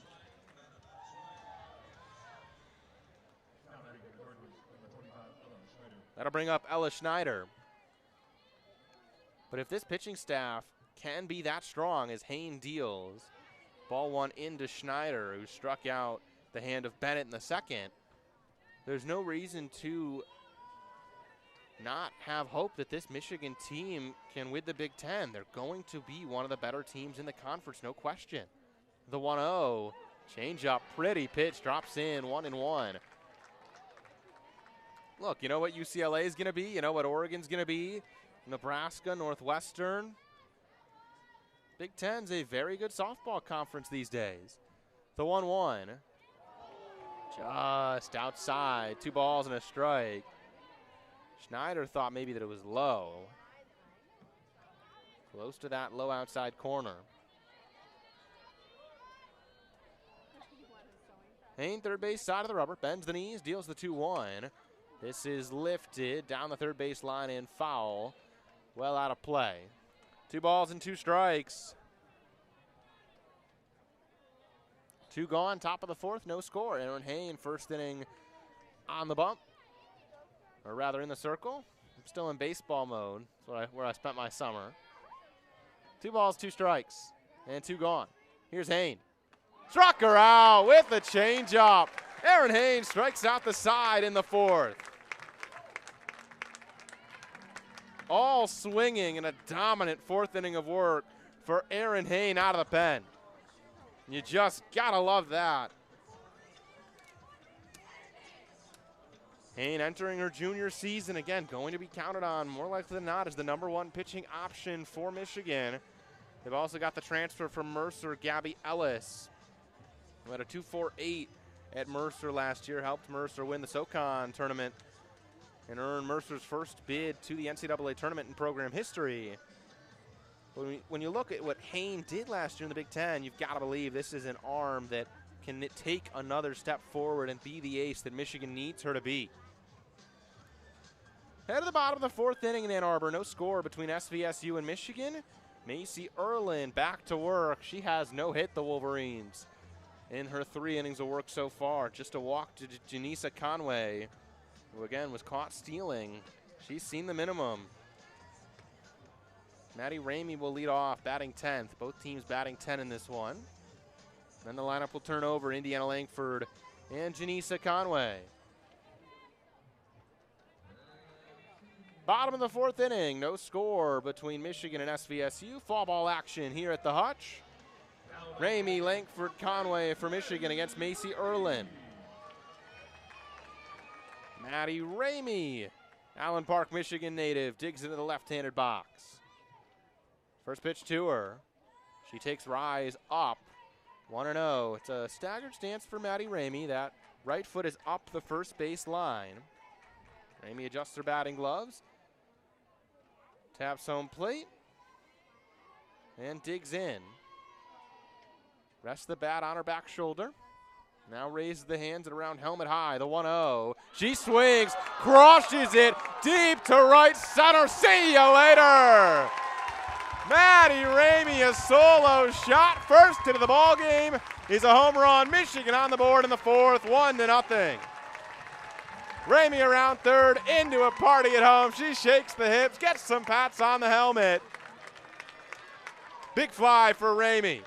That'll bring up Ella Schneider. But if this pitching staff can be that strong as Hain deals, ball 1 into Schneider, who struck out the hand of Bennett in the second, there's no reason to not have hope that this Michigan team can win the Big Ten. They're going to be one of the better teams in the conference, no question. The 1-0, change up, pretty pitch, drops in, 1-1. Look, you know what UCLA is going to be? You know what Oregon's going to be? Nebraska, Northwestern. Big Ten's a very good softball conference these days. The 1-1, just outside, 2 balls and a strike. Schneider thought maybe that it was low. Close to that low outside corner. Hain, third base side of the rubber, bends the knees, deals the 2-1. This is lifted down the third base line and foul. Well out of play. 2 balls and 2 strikes. 2 gone, top of the 4th, no score. Aaron Hain, first inning on the bump. Or rather in the circle. I'm still in baseball mode. That's where I spent my summer. 2 balls, 2 strikes, and 2 gone. Here's Hain. Struck her out with a changeup. Aaron Hain strikes out the side in the 4th. All swinging in a dominant 4th inning of work for Aaron Hain out of the pen. You just gotta love that. Hayne entering her junior season, again, going to be counted on more likely than not as the #1 pitching option for Michigan. They've also got the transfer from Mercer, Gabby Ellis, who had a 2.48 at Mercer last year, helped Mercer win the SoCon tournament and earn Mercer's first bid to the NCAA tournament in program history. When you look at what Hayne did last year in the Big Ten, you've got to believe this is an arm that can take another step forward and be the ace that Michigan needs her to be. Head to the bottom of the 4th inning in Ann Arbor. No score between SVSU and Michigan. Macy Ireland back to work. She has no hit the Wolverines in her 3 innings of work so far. Just a walk to Janisa Conway, who again was caught stealing. She's seen the minimum. Maddie Ramey will lead off, batting 10th. Both teams batting 10 in this one. Then the lineup will turn over. Indiana Langford and Janisa Conway. Bottom of the 4th inning, no score between Michigan and SVSU. Fall ball action here at the Hutch. Ramey, Langford, Conway for Michigan against Macy Ireland. Maddie Ramey, Allen Park, Michigan native, digs into the left-handed box. First pitch to her. She takes rise up. 1-0. It's a staggered stance for Maddie Ramey. That right foot is up the first base line. Ramey adjusts her batting gloves. Taps home plate. And digs in. Rests the bat on her back shoulder. Now raises the hands at around helmet high. The 1-0. She swings, crushes it deep to right center. See you later. Maddie Ramey, a solo shot. First hit of the ball game is a home run. Michigan on the board in the 4th, 1-0. Ramey around third, into a party at home. She shakes the hips, gets some pats on the helmet. Big fly for Ramey.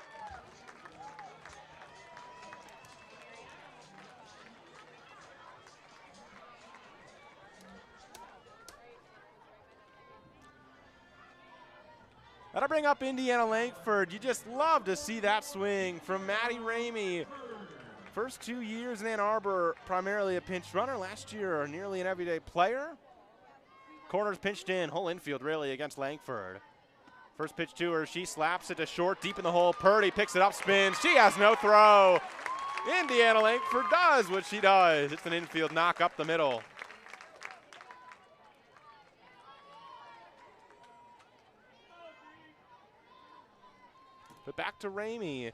That'll bring up Indiana Langford. You just love to see that swing from Maddie Ramey. First 2 years in Ann Arbor, primarily a pinch runner. Last year, nearly an everyday player. Corners pinched in, whole infield really against Langford. First pitch to her, she slaps it to short, deep in the hole. Purdy picks it up, spins. She has no throw. Indiana Langford does what she does. It's an infield knock up the middle. But back to Ramey.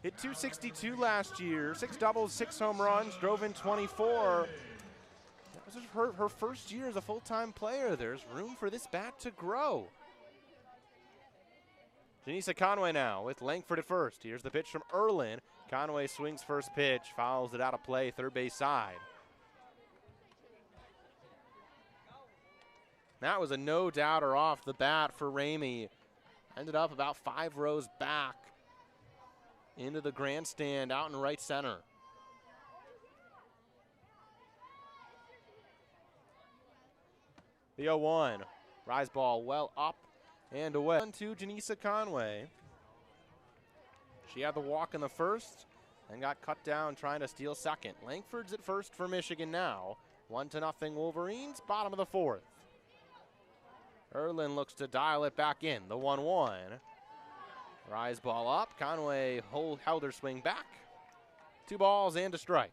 Hit .262 last year, 6 doubles, 6 home runs, drove in 24. That was her first year as a full-time player. There's room for this bat to grow. Janisa Conway now with Langford at first. Here's the pitch from Ireland. Conway swings first pitch, fouls it out of play, third base side. That was a no-doubter off the bat for Ramey. Ended up about 5 rows back into the grandstand out in right center. The 0-1. Rise ball well up and away. 1-2 Janisa Conway. She had the walk in the first and got cut down trying to steal second. Langford's at first for Michigan now. 1-0 Wolverines, bottom of the 4th. Ireland looks to dial it back in. The 1-1. Rise ball up. Conway held her swing back. 2 balls and a strike.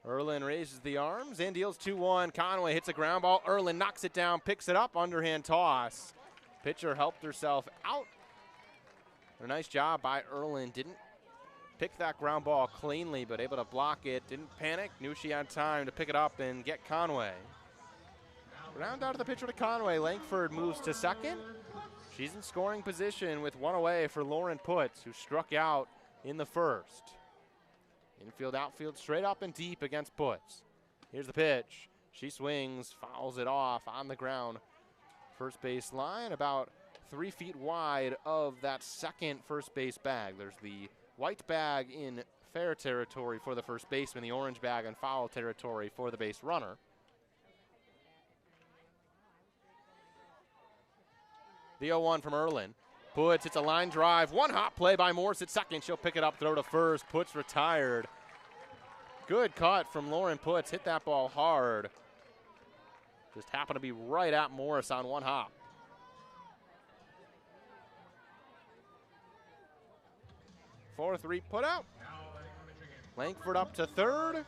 Ireland raises the arms and deals 2-1. Conway hits a ground ball. Ireland knocks it down, picks it up, underhand toss. Pitcher helped herself out. A nice job by Ireland. Didn't pick that ground ball cleanly, but able to block it. Didn't panic. Knew she had time to pick it up and get Conway. Round out of the pitcher to Conway. Langford moves to second. She's in scoring position with 1 away for Lauren Putz, who struck out in the first. Infield, outfield, straight up and deep against Putz. Here's the pitch. She swings, fouls it off on the ground. First base line, about 3 feet wide of that second first base bag. There's the white bag in fair territory for the first baseman, the orange bag in foul territory for the base runner. The 0-1 from Ireland. Puts, it's a line drive. One hop play by Morse at second. She'll pick it up, throw to first. Puts retired. Good cut from Lauren Puts. Hit that ball hard. Just happened to be right at Morris on one hop. 4-3 put out. Langford up to third.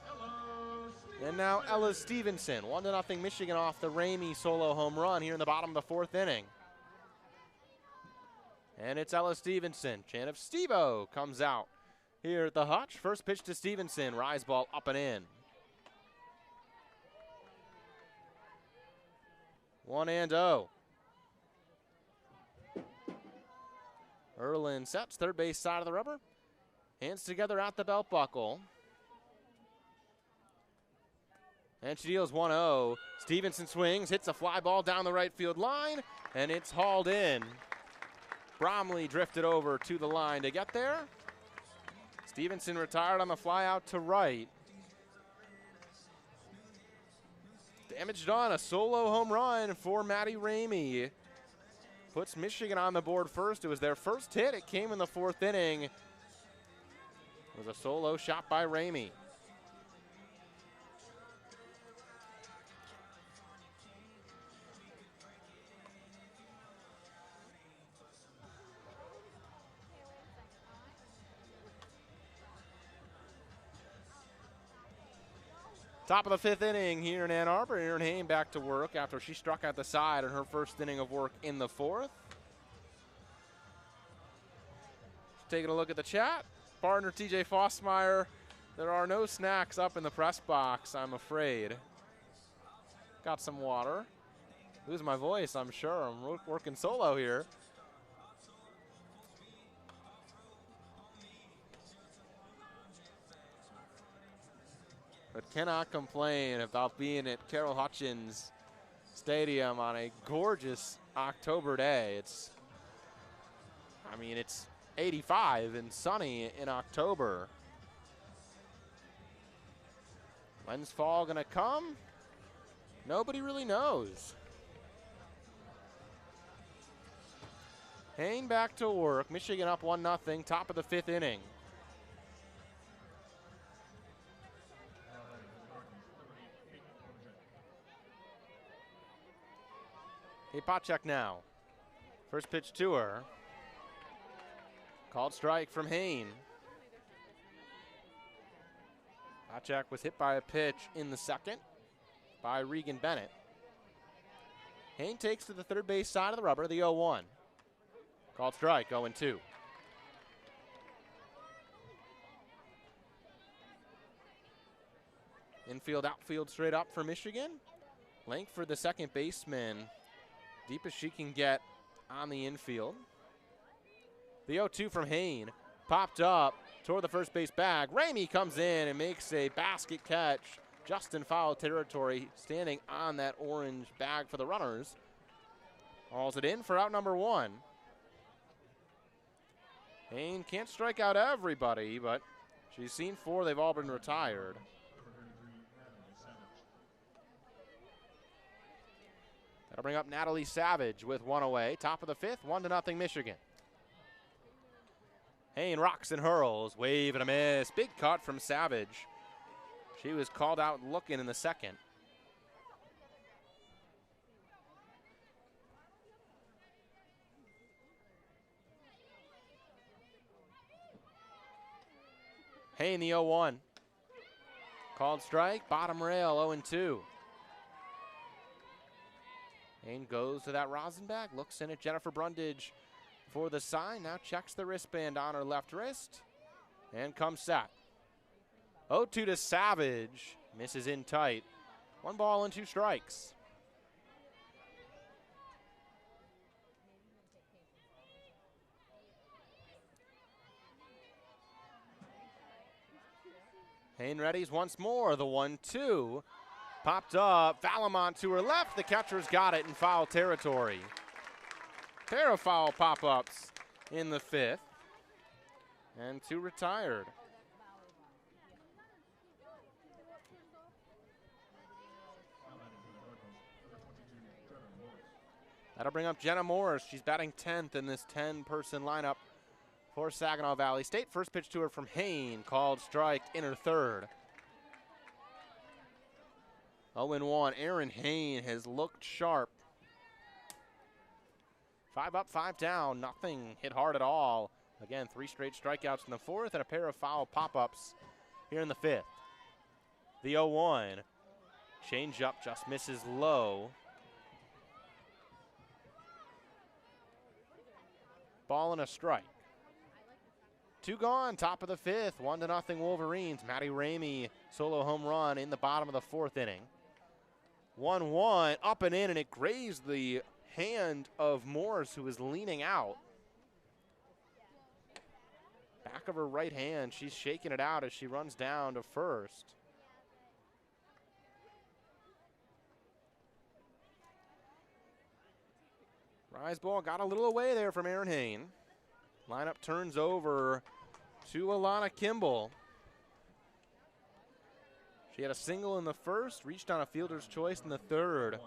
And now Ella Stevenson. 1-0 Michigan off the Ramey solo home run here in the bottom of the fourth inning. And it's Ella Stevenson. Chant of Steve-O comes out here at the Hutch. First pitch to Stevenson. Rise ball up and in. 1-0. Erlin sets third base side of the rubber. Hands together at the belt buckle. And she deals 1-0. Stevenson swings, hits a fly ball down the right field line, and it's hauled in. Bromley drifted over to the line to get there. Stevenson retired on the fly out to right. Damage done, a solo home run for Maddie Ramey. Puts Michigan on the board first. It was their first hit. It came in the fourth inning. It was a solo shot by Ramey. Top of the fifth inning here in Ann Arbor. Erin Hain back to work after she struck out the side in her first inning of work in the fourth. Taking a look at the chat. Partner TJ Fossmeyer, there are no snacks up in the press box, I'm afraid. Got some water. Lose my voice, I'm sure. I'm working solo here. But cannot complain about being at Carol Hutchins Stadium on a gorgeous October day. It's 85 and sunny in October. When's fall gonna come? Nobody really knows. Hain back to work. Michigan up 1-0, top of the fifth inning. Hey, pot check now. First pitch to her. Called strike from Hain. Potchak was hit by a pitch in the second by Regan Bennett. Hain takes to the third base side of the rubber, the 0-1. Called strike, 0-2. Infield, outfield, straight up for Michigan. Langford, the second baseman, deep as she can get on the infield. The 0-2 from Hain, popped up toward the first base bag. Ramey comes in and makes a basket catch just in foul territory, standing on that orange bag for the runners. Hauls it in for out number one. Hain can't strike out everybody, but she's seen four. They've all been retired. That'll bring up Natalie Savage with one away. Top of the fifth, 1-0 Michigan. Hain rocks and hurls, wave and a miss. Big cut from Savage. She was called out looking in the second. Hain, the 0-1. Called strike, bottom rail, 0-2. Hain goes to that Rosenbach, looks in at Jennifer Brundage for the sign. Now checks the wristband on her left wrist and comes set. 0-2 to Savage. Misses in tight. 1 ball and 2 strikes. Hain readies once more. The 1-2. Popped up. Valamont to her left. The catcher's got it in foul territory. Pair of foul pop-ups in the fifth. And 2 retired. That'll bring up Jenna Morris. She's batting 10th in this 10-person lineup for Saginaw Valley State. First pitch to her from Hain, called strike in her third. 0-1, Erin Hain has looked sharp. 5 up, 5 down, nothing hit hard at all. Again, 3 straight strikeouts in the fourth and a pair of foul pop-ups here in the fifth. The 0-1, change-up just misses low. Ball and a strike. 2 gone, top of the fifth, 1-0 Wolverines. Maddie Ramey, solo home run in the bottom of the fourth inning. 1-1, up and in, and it grazed the hand of Morris, who was leaning out. Back of her right hand, she's shaking it out as she runs down to first. Rise ball got a little away there from Erin Hain. Lineup turns over to Aalana Kimble. She had a single in the first, reached on a fielder's choice in the third.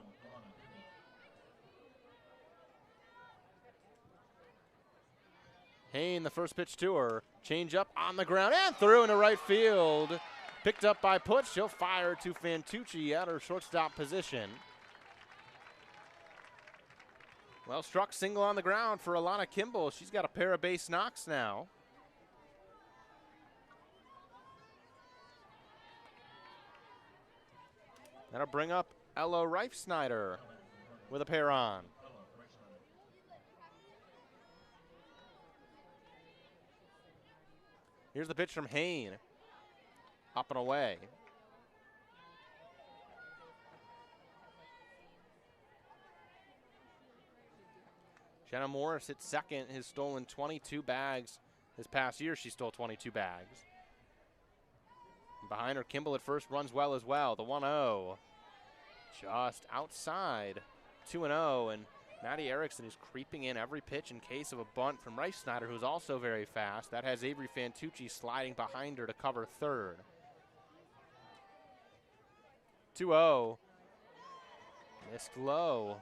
Hain, the first pitch to her. Change up on the ground and through into right field. Picked up by Putz. She'll fire to Fantucci at her shortstop position. Well struck single on the ground for Aalana Kimble. She's got a pair of base knocks now. That'll bring up Ella Reifsnyder with a pair on. Here's the pitch from Hain. Up and away. Jenna Morris hit second, has stolen 22 bags. This past year, she stole 22 bags. Behind her, Kimble at first runs well as well. The 1-0 just outside. 2-0, and Maddie Erickson is creeping in every pitch in case of a bunt from Reifsnyder, who's also very fast. That has Avery Fantucci sliding behind her to cover third. 2-0. Missed low,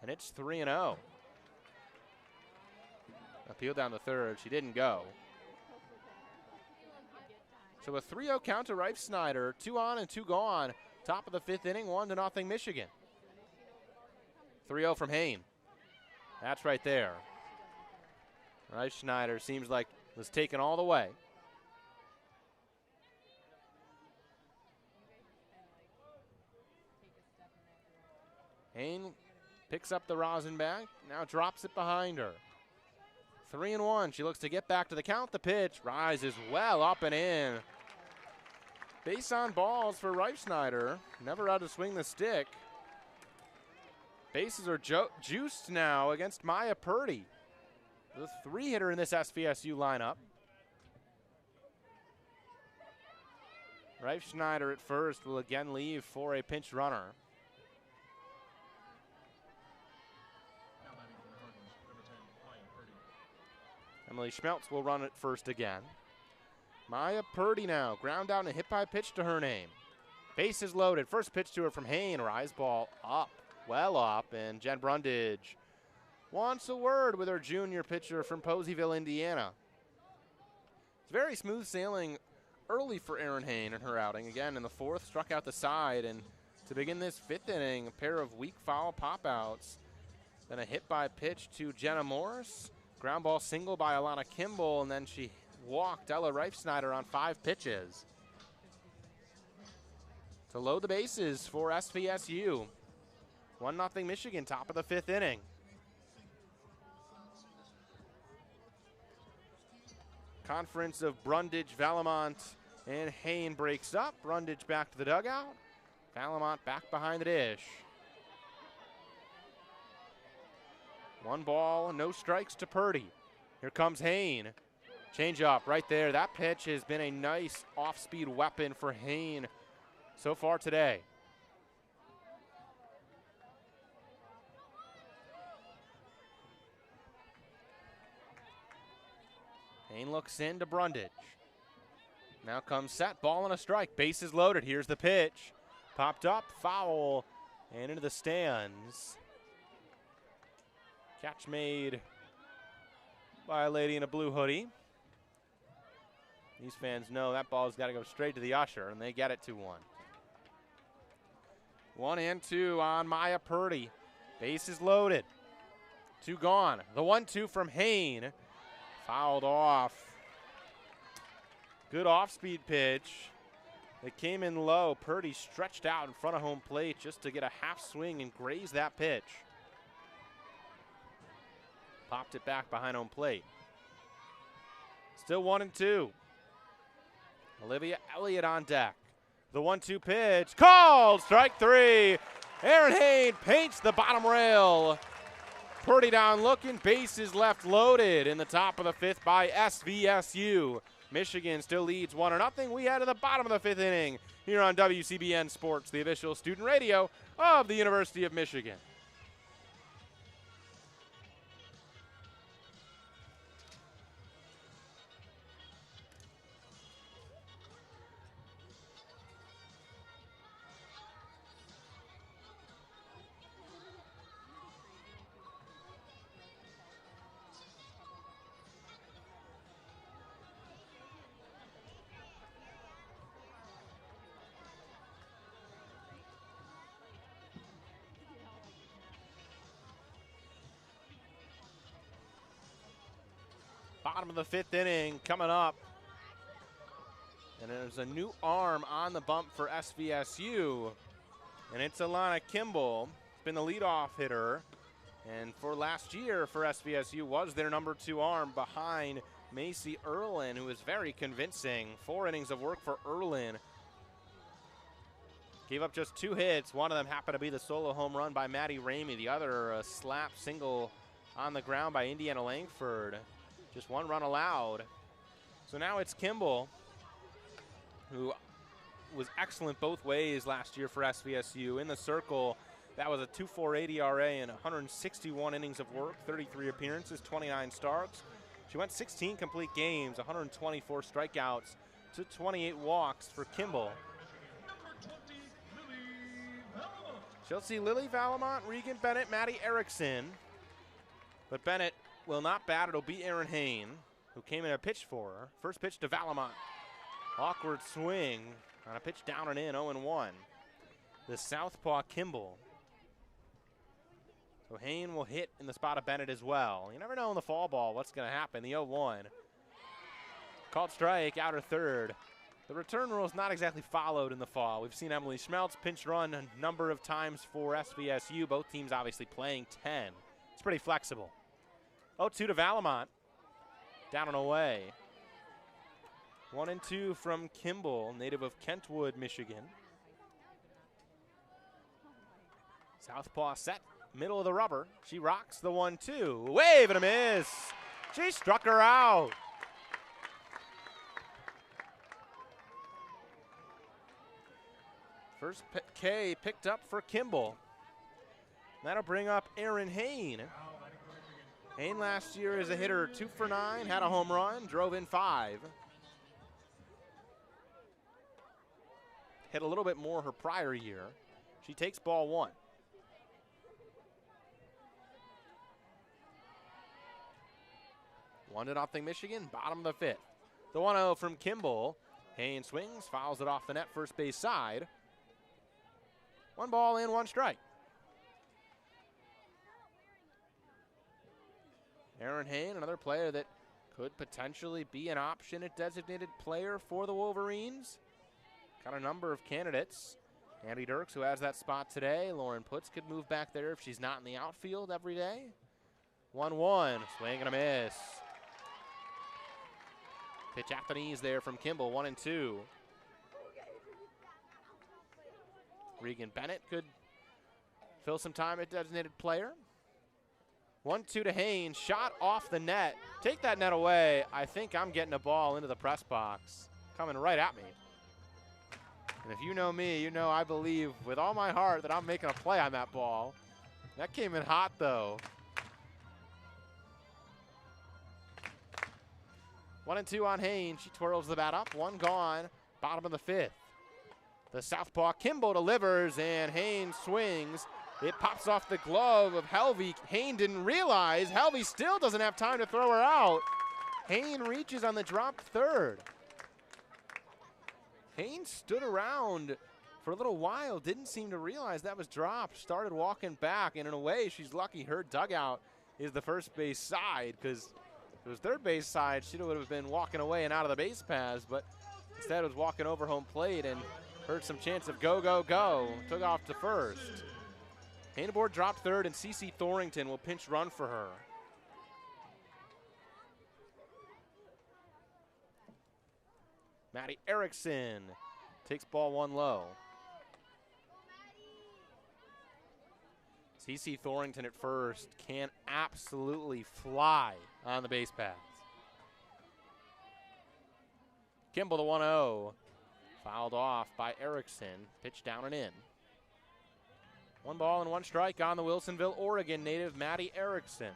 and it's 3-0. Appeal down the third. She didn't go. So a 3-0 count to Reifsnyder. 2 on and 2 gone. Top of the fifth inning, 1-0 Michigan. 3-0 from Hain. That's right there. Reifsnyder seems like was taken all the way. Hain picks up the rosin bag, now drops it behind her. 3-1, she looks to get back to the count. The pitch rises well up and in. Base on balls for Reifsnyder. Never out to swing the stick. Bases are juiced now against Maya Purdy, the 3-hitter in this SVSU lineup. Reifsnyder at first will again leave for a pinch runner. Emily Schmeltz will run it first again. Maya Purdy now, ground out and a hit by pitch to her name. Bases loaded, first pitch to her from Hain, rise ball up, well up, and Jen Brundage wants a word with her junior pitcher from Poseyville, Indiana. It's very smooth sailing early for Erin Hain in her outing. Again, in the fourth, struck out the side, and to begin this fifth inning, a pair of weak foul pop-outs. Then a hit by pitch to Jenna Morris. Ground ball single by Aalana Kimble, and then she walked Ella Reifsnyder on 5 pitches. To load the bases for SVSU. 1-0 Michigan, top of the fifth inning. Conference of Brundage, Valamont, and Hain breaks up. Brundage back to the dugout. Valamont back behind the dish. 1 ball, no strikes to Purdy. Here comes Hain. Change up right there. That pitch has been a nice off-speed weapon for Hain so far today. Hain looks in to Brundage. Now comes set, ball and a strike. Bases loaded. Here's the pitch. Popped up, foul, and into the stands. Catch made by a lady in a blue hoodie. These fans know that ball's got to go straight to the usher, and they get it 2-1. 1-2 on Maya Purdy. Bases loaded. 2 gone. The 1-2 from Hain. Fouled off. Good off-speed pitch. It came in low. Purdy stretched out in front of home plate just to get a half swing and graze that pitch. Popped it back behind home plate. Still 1-2. Olivia Elliott on deck. The 1-2 pitch. Called! Strike 3. Aaron Hain paints the bottom rail. Purdy down looking. Bases left loaded in the top of the 5th by SVSU. Michigan still leads 1-0. We head to the bottom of the 5th inning here on WCBN Sports, the official student radio of the University of Michigan. Bottom of the 5th inning coming up. And there's a new arm on the bump for SVSU. And it's Aalana Kimble. Been the leadoff hitter. And for last year for SVSU was their number 2 arm behind Macy Ireland, who is very convincing. 4 innings of work for Ireland. Gave up just 2 hits. One of them happened to be the solo home run by Maddie Ramey. The other a slap single on the ground by Indiana Langford. Just 1 run allowed. So now it's Kimble, who was excellent both ways last year for SVSU. In the circle, that was a 2.48 ERA and 161 innings of work, 33 appearances, 29 starts. She went 16 complete games, 124 strikeouts to 28 walks for Kimble. She'll see Lily Valamont, Regan Bennett, Maddie Erickson. But Bennett will not bat. It'll be Aaron Hain, who came in a pitch for her. First pitch to Valamont. Awkward swing on a pitch down and in, 0-1. The southpaw Kimble. So Hain will hit in the spot of Bennett as well. You never know in the fall ball what's going to happen. The 0-1. Called strike, outer third. The return rule is not exactly followed in the fall. We've seen Emily Schmeltz pinch run a number of times for SVSU. Both teams obviously playing 10. It's pretty flexible. 0-2 to Valamont. Down and away. 1-2 from Kimble, native of Kentwood, Michigan. Southpaw set, middle of the rubber. She rocks the 1-2. Wave and a miss. She struck her out. First K picked up for Kimble. That'll bring up Aaron Hain. Hain last year as a hitter, 2 for 9, had a home run, drove in 5. Hit a little bit more her prior year. She takes ball 1. 1-0 Michigan, bottom of the 5th. The 1-0 from Kimble. Hain swings, fouls it off the net, first base side. 1 ball and 1 strike. Aaron Hain, another player that could potentially be an option at designated player for the Wolverines. Got a number of candidates. Andy Dirks, who has that spot today. Lauren Putz could move back there if she's not in the outfield every day. 1-1, swing and a miss. Pitch at the knees there from Kimble, 1-2. Regan Bennett could fill some time at designated player. 1-2 to Hain, shot off the net. Take that net away. I think I'm getting a ball into the press box. Coming right at me. And if you know me, you know I believe with all my heart that I'm making a play on that ball. That came in hot though. 1-2 on Hain. She twirls the bat up. 1 gone. Bottom of the 5th. The southpaw Kimble delivers and Hain swings It pops off the glove of Helvey. Hain didn't realize. Helvey still doesn't have time to throw her out. Hain reaches on the dropped third. Hain stood around for a little while, didn't seem to realize that was dropped, started walking back, and in a way, she's lucky her dugout is the first base side, because if it was third base side, she would have been walking away and out of the base paths, but instead was walking over home plate and heard some chants of go, go, go, took off to first. Hain aboard dropped third, and CeCe Thorington will pinch run for her. Maddie Erickson takes ball one low. CeCe Thorington at first can absolutely fly on the base paths. Kimble to 1-0. Fouled off by Erickson. Pitch down and in. 1 ball and 1 strike on the Wilsonville, Oregon native Maddie Erickson.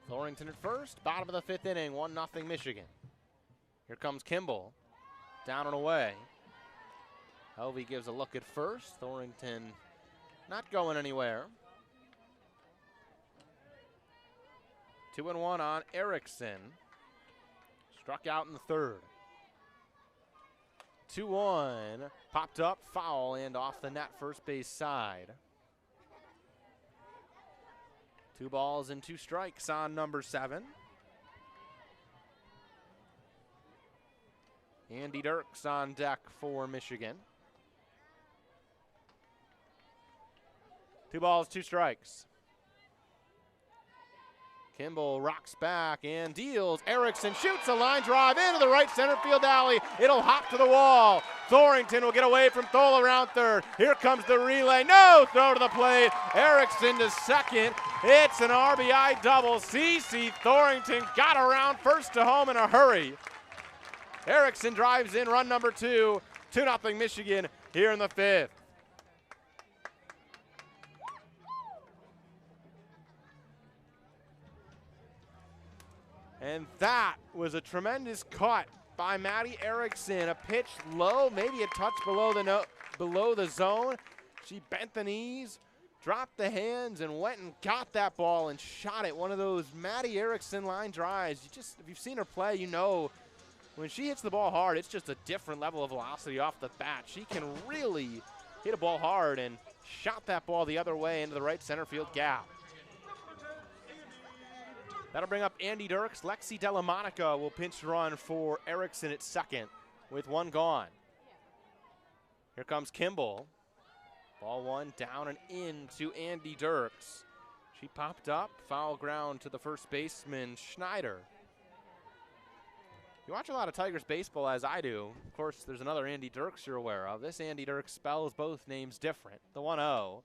Thorington at first, bottom of the 5th inning, 1-0 Michigan. Here comes Kimble, down and away. Helvey gives a look at first. Thorington not going anywhere. 2-1 on Erickson. Struck out in the 3rd. 2-1, popped up, foul, and off the net first base side. 2 balls and 2 strikes on number 7. Andy Dirks on deck for Michigan. 2 balls, 2 strikes. Kimble rocks back and deals. Erickson shoots a line drive into the right center field alley. It'll hop to the wall. Thorington will get away from Thole around third. Here comes the relay. No throw to the plate. Erickson to second. It's an RBI double. CeCe Thorington got around first to home in a hurry. Erickson drives in run number 2. 2-0 Michigan here in the 5th. And that was a tremendous cut by Maddie Erickson. A pitch low, maybe a touch below the zone. She bent the knees, dropped the hands, and went and got that ball and shot it. One of those Maddie Erickson line drives. If you've seen her play, you know when she hits the ball hard, it's just a different level of velocity off the bat. She can really hit a ball hard and shot that ball the other way into the right center field gap. That'll bring up Andy Dirks. Lexi Delamonica will pinch run for Erickson at second with 1 gone. Here comes Kimble. Ball 1 down and in to Andy Dirks. She popped up, foul ground to the first baseman, Schneider. You watch a lot of Tigers baseball, as I do. Of course, there's another Andy Dirks you're aware of. This Andy Dirks spells both names different. The 1-0.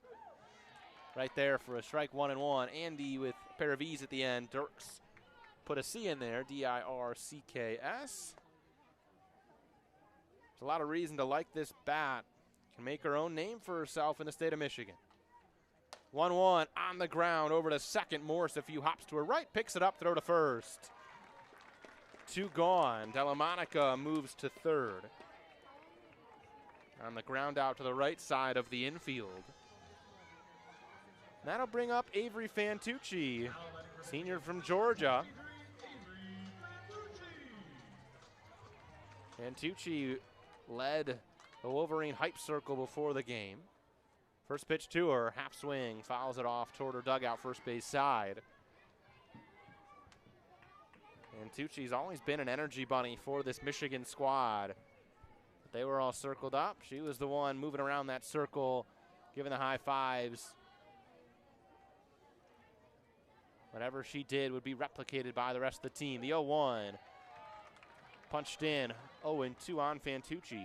Right there for a strike 1-1. Andy with a pair of E's at the end. Dirks put a C in there, D-I-R-C-K-S. There's a lot of reason to like this bat. Can make her own name for herself in the state of Michigan. 1-1 on the ground over to second. Morse a few hops to her right, picks it up, throw to first. 2 gone. Delamonica moves to third. On the ground out to the right side of the infield. That'll bring up Avery Fantucci, senior from Georgia. Fantucci led the Wolverine hype circle before the game. First pitch to her, half swing, fouls it off toward her dugout, first base side. Fantucci's always been an energy bunny for this Michigan squad. They were all circled up. She was the one moving around that circle, giving the high fives. Whatever she did would be replicated by the rest of the team. The 0-1 punched in, 0-2 on Fantucci.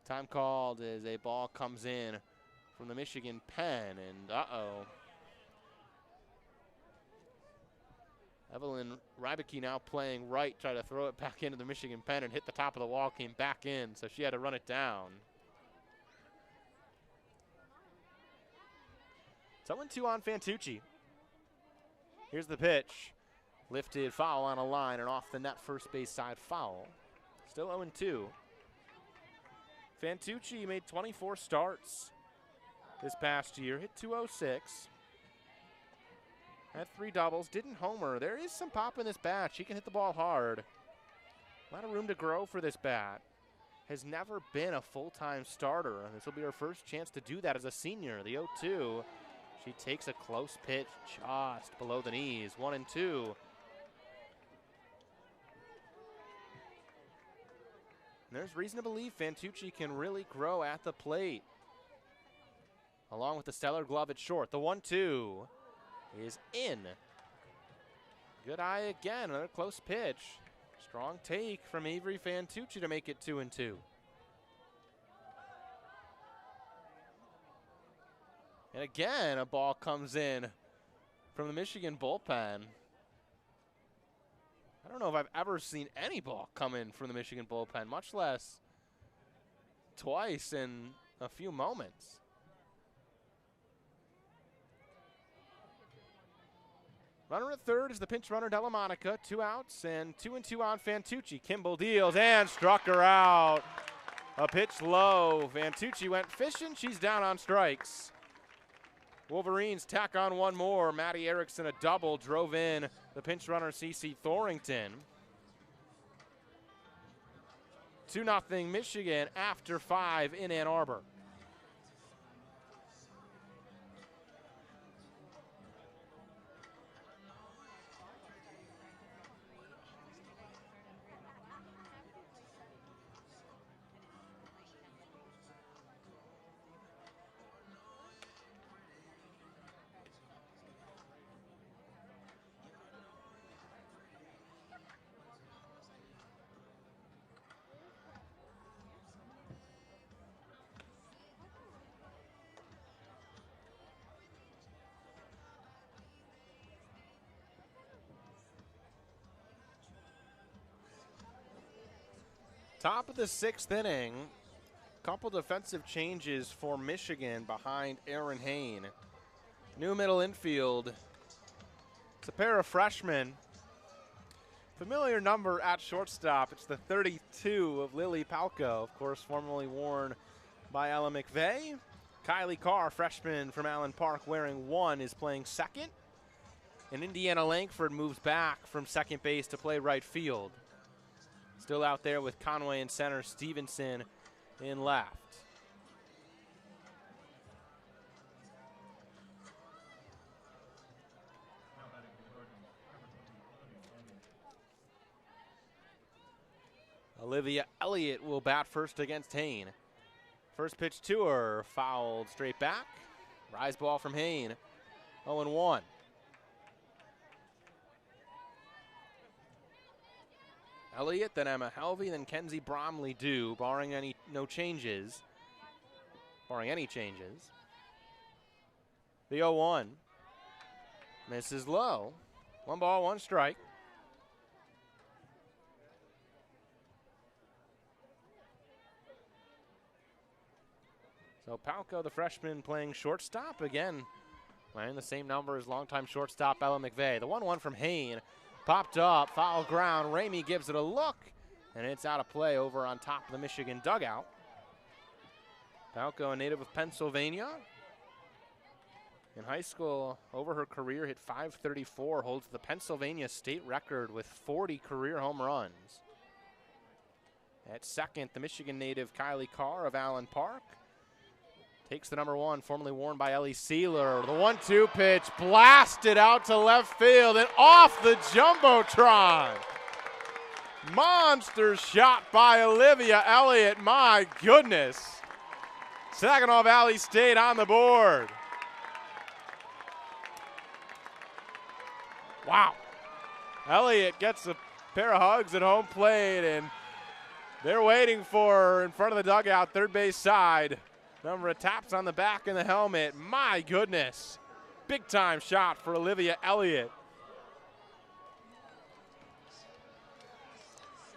Time called as a ball comes in from the Michigan pen, and Evelyn Rybicki now playing right, tried to throw it back into the Michigan pen and hit the top of the wall, came back in, so she had to run it down. 0-2 on Fantucci. Here's the pitch. Lifted foul on a line and off the net first base side foul. Still 0-2. Fantucci made 24 starts this past year. Hit .206. Had 3 doubles. Didn't homer. There is some pop in this bat. She can hit the ball hard. A lot of room to grow for this bat. Has never been a full-time starter. This will be her first chance to do that as a senior. The 0-2. She takes a close pitch just below the knees. 1-2. There's reason to believe Fantucci can really grow at the plate. Along with the stellar glove at short. The 1-2 is in. Good eye again. Another close pitch. Strong take from Avery Fantucci to make it 2-2. And again, a ball comes in from the Michigan bullpen. I don't know if I've ever seen any ball come in from the Michigan bullpen, much less twice in a few moments. Runner at third is the pinch runner, Delamanica. 2 outs and 2-2 on Fantucci. Kimble deals and struck her out. A pitch low. Fantucci went fishing. She's down on strikes. Wolverines tack on one more. Maddie Erickson, a double, drove in the pinch runner, CeCe Thorington. 2-0 Michigan after 5 in Ann Arbor. Top of the 6th inning. Couple defensive changes for Michigan behind Aaron Hain. New middle infield. It's a pair of freshmen. Familiar number at shortstop. It's the 32 of Lily Palko, of course, formerly worn by Ella McVey. Kylie Carr, freshman from Allen Park, wearing 1, is playing second. And Indiana Langford moves back from second base to play right field. Still out there with Conway in center, Stevenson in left. Olivia Elliott will bat first against Hain. First pitch to her, fouled straight back. Rise ball from Hain, 0-1. Elliott, then Emma Helvey, then Kenzie Bromley due, barring any changes. The 0-1 misses low. 1 ball, 1 strike. So Palko, the freshman, playing shortstop again, wearing the same number as longtime shortstop Ella McVey. The 1-1 from Hain. Popped up, foul ground. Ramey gives it a look, and it's out of play over on top of the Michigan dugout. Palko, a native of Pennsylvania. In high school, over her career, hit .534, holds the Pennsylvania state record with 40 career home runs. At second, the Michigan native Kylie Carr of Allen Park. Takes the number 1, formerly worn by Ellie Sieler. The 1-2 pitch blasted out to left field and off the Jumbotron. Monster shot by Olivia Elliott. My goodness. Saginaw Valley State on the board. Wow. Elliott gets a pair of hugs at home plate, and they're waiting for her in front of the dugout, third base side. Number of taps on the back and the helmet. My goodness. Big time shot for Olivia Elliott.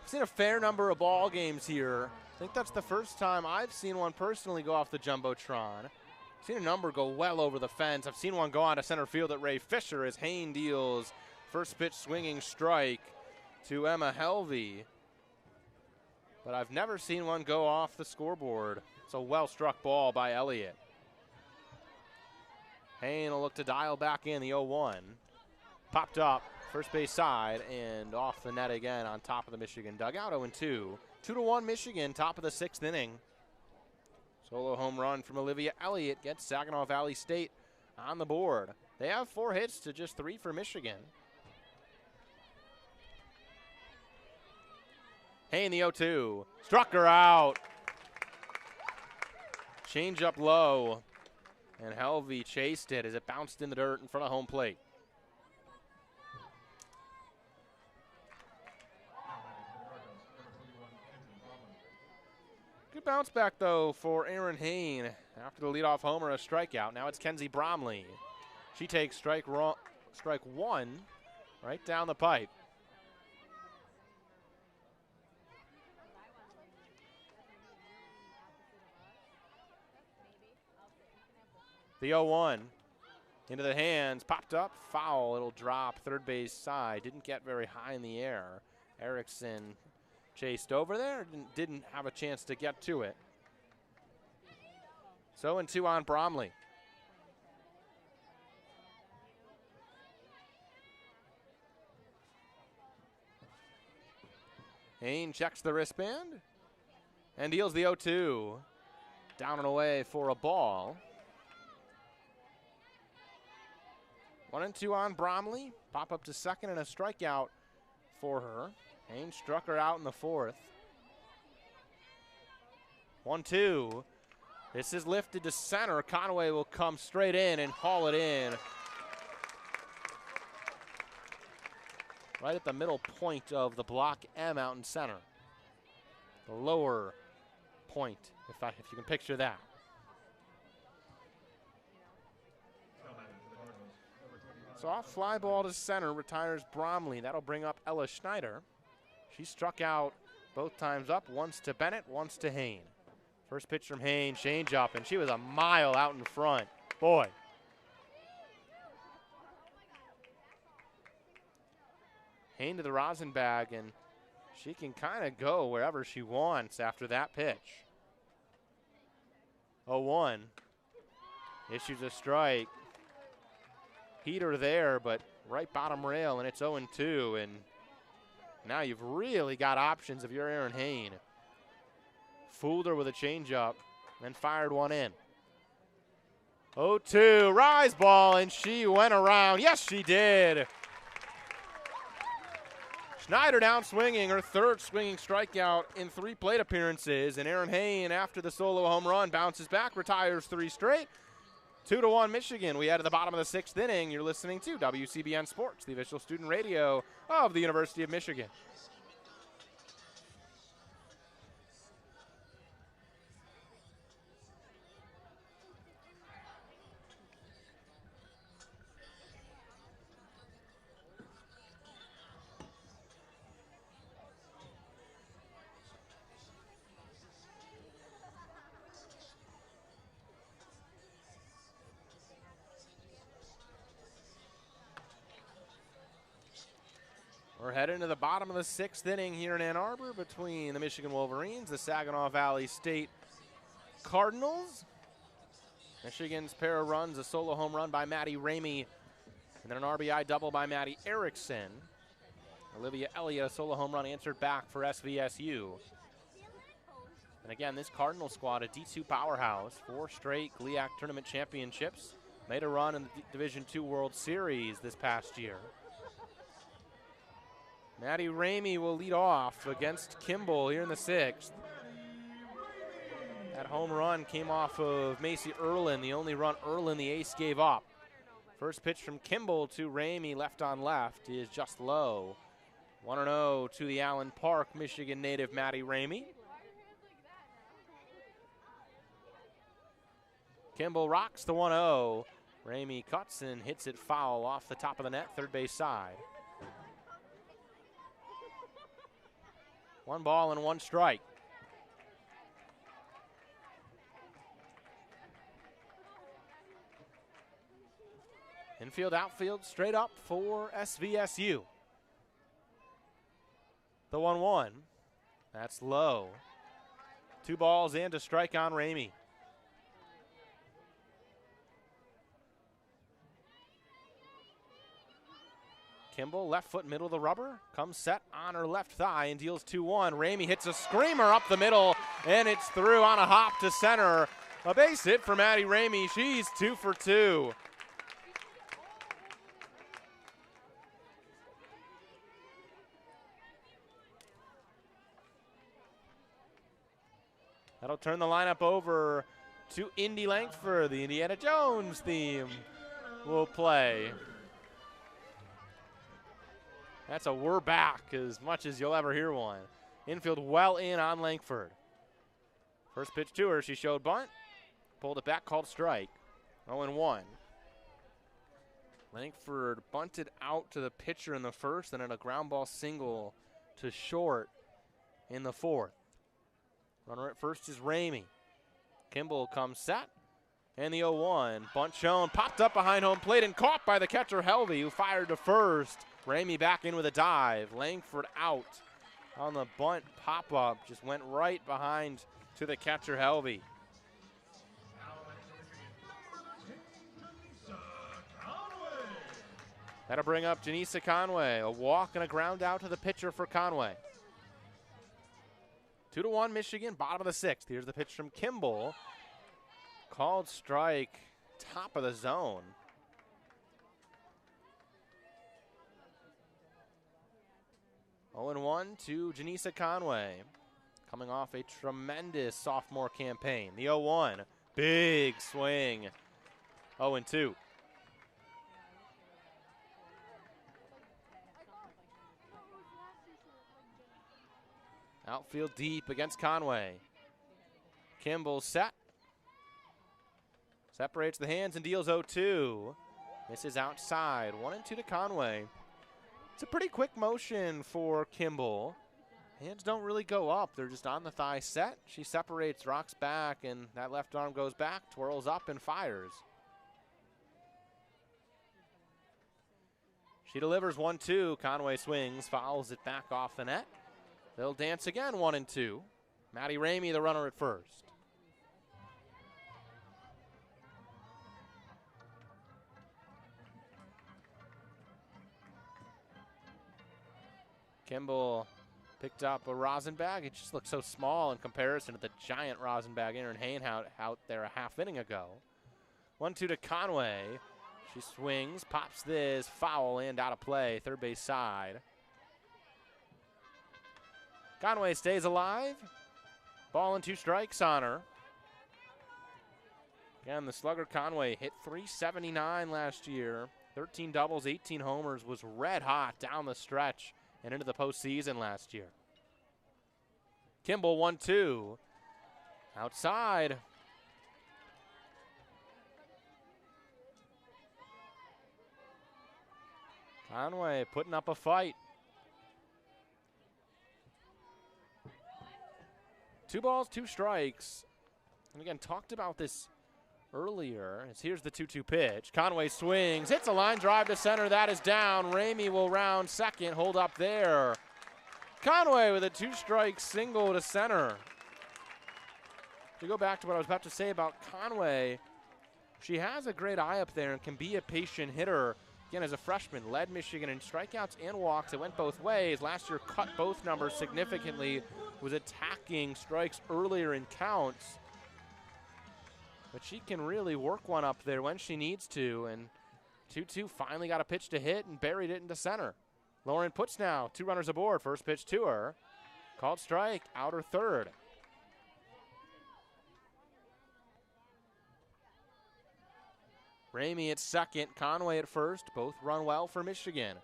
I've seen a fair number of ball games here. I think that's the first time I've seen one personally go off the Jumbotron. I've seen a number go well over the fence. I've seen one go on to center field at Ray Fisher as Hain deals first pitch swinging strike to Emma Helvey. but I've never seen one go off the scoreboard. It's a well-struck ball by Elliott. Hayne will look to dial back in the 0-1. Popped up, first base side, and off the net again on top of the Michigan dugout. 0-2. 2-1 Michigan, top of the 6th inning. Solo home run from Olivia Elliott gets Saginaw Valley State on the board. They have 4 hits to just 3 for Michigan. Hayne the 0-2. Struck her out. Change up low. And Helvey chased it as it bounced in the dirt in front of home plate. Good bounce back, though, for Erin Hayne. After the leadoff homer, a strikeout. Now it's Kenzie Bromley. She takes strike 1 right down the pipe. The 0-1 into the hands, popped up, foul. It'll drop third base side. Didn't get very high in the air. Erickson chased over there, didn't have a chance to get to it. So 0-2 on Bromley. Hayne checks the wristband and deals the 0-2. Down and away for a ball. 1-2 on Bromley. Pop up to second and a strikeout for her. Hayne struck her out in the 4th. 1-2. This is lifted to center. Conway will come straight in and haul it in. Right at the middle point of the block M out in center. The lower point, if you can picture that. So off fly ball to center, retires Bromley. That'll bring up Ella Schneider. She struck out both times up, once to Bennett, once to Hayne. First pitch from Hayne, change up, and she was a mile out in front. Boy. Hayne to the rosin bag, and she can kind of go wherever she wants after that pitch. 0-1. Issues a strike. Heater there, but right bottom rail, and it's 0-2, and now you've really got options if you're Erin Hayne. Fooled her with a changeup, then fired one in. 0-2, rise ball, and she went around. Yes, she did. Schneider down swinging, her 3rd swinging strikeout in 3 plate appearances, and Erin Hayne, after the solo home run, bounces back, retires 3 straight. 2-1 Michigan. We head to the bottom of the 6th inning. You're listening to WCBN Sports, the official student radio of the University of Michigan. We're heading to the bottom of the 6th inning here in Ann Arbor between the Michigan Wolverines, the Saginaw Valley State Cardinals. Michigan's pair of runs, a solo home run by Maddie Ramey, and then an RBI double by Maddie Erickson. Olivia Elliott, a solo home run answered back for SVSU. And again, this Cardinal squad, a D2 powerhouse, 4 straight GLIAC Tournament championships. Made a run in the Division II World Series this past year. Maddie Ramey will lead off against Kimble here in the 6th. That home run came off of Macy Ireland, the only run Ireland, the ace, gave up. First pitch from Kimble to Ramey, left on left, is just low. 1-0 to the Allen Park, Michigan native Maddie Ramey. Kimble rocks the 1-0. Ramey cuts and hits it foul off the top of the net, third base side. 1 ball and 1 strike. Infield, outfield, straight up for SVSU. The 1-1. That's low. 2 balls in to strike on Ramey. Kimble, left foot, middle of the rubber, comes set on her left thigh and deals 2-1. Ramey hits a screamer up the middle, and it's through on a hop to center. A base hit for Maddie Ramey. She's 2 for 2. That'll turn the lineup over to Indy Langford. The Indiana Jones theme will play. That's a "we're back" as much as you'll ever hear one. Infield well in on Langford. First pitch to her, she showed bunt. Pulled it back, called strike. 0-1. Langford bunted out to the pitcher in the first, and then a ground ball single to short in the fourth. Runner at first is Ramey. Kimble comes set, and the 0-1. Bunt shown, popped up behind home plate and caught by the catcher Helvey, who fired to first. Ramey back in with a dive. Langford out on the bunt pop-up. Just went right behind to the catcher Helvey. That'll bring up Janisa Conway. A walk and a ground out to the pitcher for Conway. 2-1 Michigan, bottom of the 6th. Here's the pitch from Kimble. Called strike, top of the zone. Oh, 0-1 to Janisa Conway, coming off a tremendous sophomore campaign. The 0-1, big swing. 0-2. Outfield deep against Conway. Kimble set. Separates the hands and deals 0-2. Misses outside. 1-2 to Conway. It's a pretty quick motion for Kimble. Hands don't really go up. They're just on the thigh set. She separates, rocks back, and that left arm goes back, twirls up, and fires. She delivers 1-2. Conway swings, fouls it back off the net. They'll dance again, 1-2. Maddie Ramey, the runner at first. Kimble picked up a rosin bag. It just looks so small in comparison to the giant rosin bag Aaron Hain out there a half inning ago. 1-2 to Conway. She swings, pops this, foul and out of play, third base side. Conway stays alive. Ball and 2 strikes on her. Again, the slugger Conway hit .379 last year. 13 doubles, 18 homers, was red hot down the stretch and into the postseason last year. Kimble 1-2. Outside. Conway putting up a fight. 2 balls, 2 strikes. And again, talked about this earlier. As here's the 2-2 pitch. Conway swings, hits a line drive to center. That is down. Ramey will round second. Hold up there. Conway with a 2-strike single to center. To go back to what I was about to say about Conway, she has a great eye up there and can be a patient hitter. Again, as a freshman, led Michigan in strikeouts and walks. It went both ways. Last year cut both numbers significantly. Was attacking strikes earlier in counts. But she can really work one up there when she needs to. And 2-2 finally got a pitch to hit and buried it into center. Lauren puts now 2 runners aboard. First pitch to her. Called strike, outer third. Ramey at second, Conway at first. Both run well for Michigan.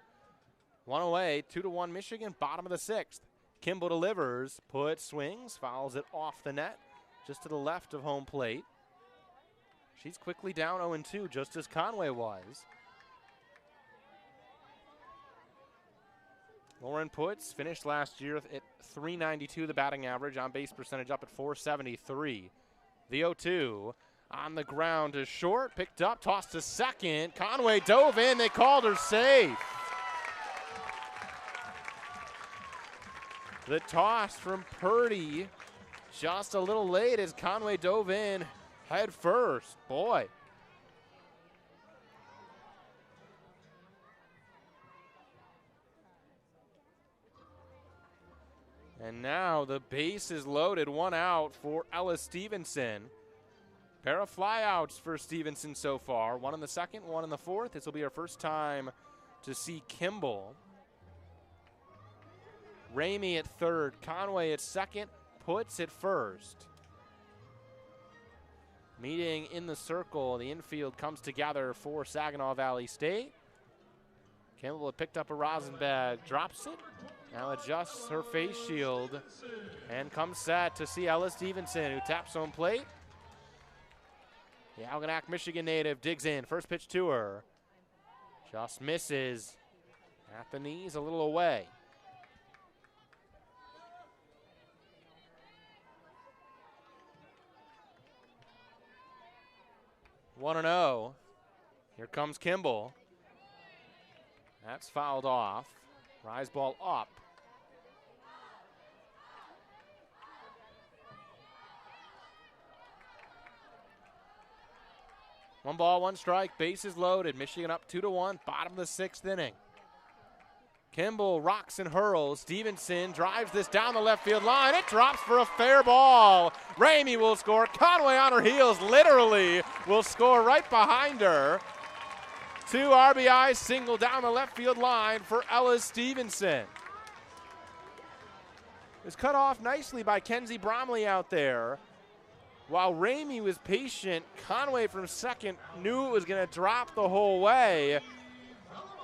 1 away, 2-1 Michigan, bottom of the 6th. Kimble delivers, puts, swings, fouls it off the net, just to the left of home plate. She's quickly down 0-2, just as Conway was. Lauren puts, finished last year at .392, the batting average, on base percentage up at .473. The 0-2 on the ground is short, picked up, tossed to second. Conway dove in, they called her safe. The toss from Purdy, just a little late as Conway dove in head first. Boy. And now the base is loaded, 1 out for Ella Stevenson. Pair of flyouts for Stevenson so far, 1 in the second, 1 in the fourth. This will be her first time to see Kimble. Ramey at third, Conway at second, Puts at first. Meeting in the circle, the infield comes together for Saginaw Valley State. Kimble had picked up a rosin bag, drops it. Now adjusts her face shield and comes set to see Ella Stevenson, who taps home plate. The Algonac, Michigan native digs in. First pitch to her. Just misses at the knees, a little away. One and 0. Here comes Kimble. That's fouled off. Rise ball up. One ball, 1 strike, bases loaded. Michigan up 2-1, bottom of the 6th inning. Kimble rocks and hurls. Stevenson drives this down the left field line. It drops for a fair ball. Ramey will score. Conway on her heels, literally, will score right behind her. 2 RBI single down the left field line for Ella Stevenson. It was cut off nicely by Kenzie Bromley out there. While Ramey was patient, Conway from second knew it was going to drop the whole way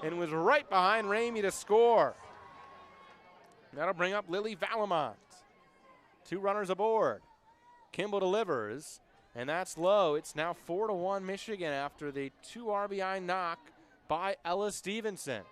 and was right behind Ramey to score. That'll bring up Lily Valamont. 2 runners aboard. Kimble delivers. And that's low. It's now 4-1 Michigan after the 2 RBI knock by Ella Stevenson.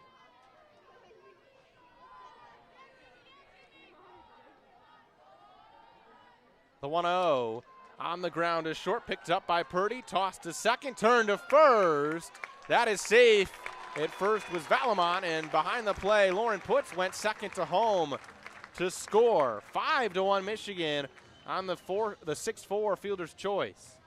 The 1-0 on the ground is short, picked up by Purdy, tossed to second, turn to first. That is safe. At first was Valamont, and behind the play, Lauren Puts went second to home to score. 5-1 Michigan on the 6-4 fielder's choice.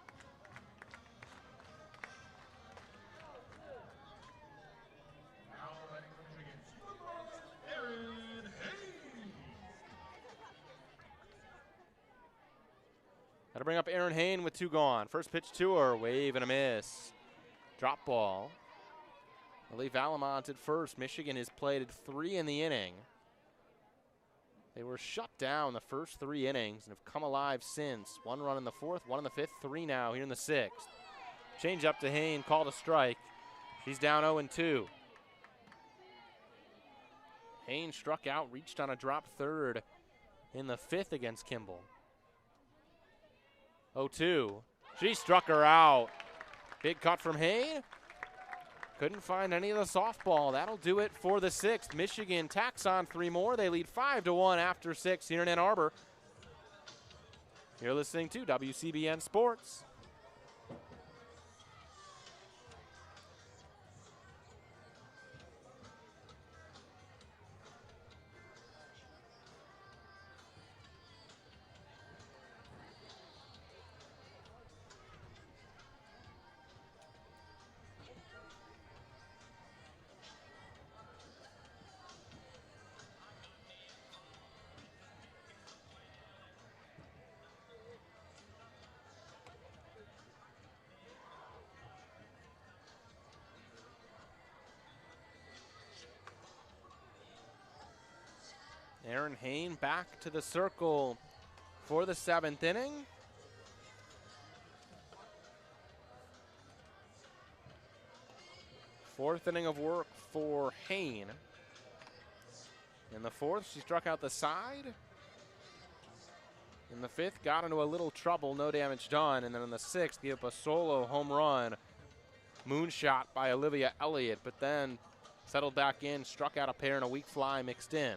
That'll bring up Erin Hain with 2 gone. First pitch to her, wave and a miss. Drop ball. Lily Valamont at first. Michigan has played 3 in the inning. They were shut down the first 3 innings and have come alive since. 1 run in the 4th, 1 in the 5th, 3 now here in the 6th. Change up to Hain, called a strike. She's down 0-2. Hain struck out, reached on a drop third in the 5th against Kimble. 0-2. She struck her out. Big cut from Hain. Couldn't find any of the softball. That'll do it for the 6th. Michigan tacks on 3 more. They lead 5-1 after 6 here in Ann Arbor. You're listening to WCBN Sports. Erin Hain back to the circle for the 7th inning. Fourth inning of work for Hain. In the 4th, she struck out the side. In the 5th, got into a little trouble, no damage done. And then in the 6th, gave up a solo home run. Moonshot by Olivia Elliott, but then settled back in, struck out a pair and a weak fly mixed in.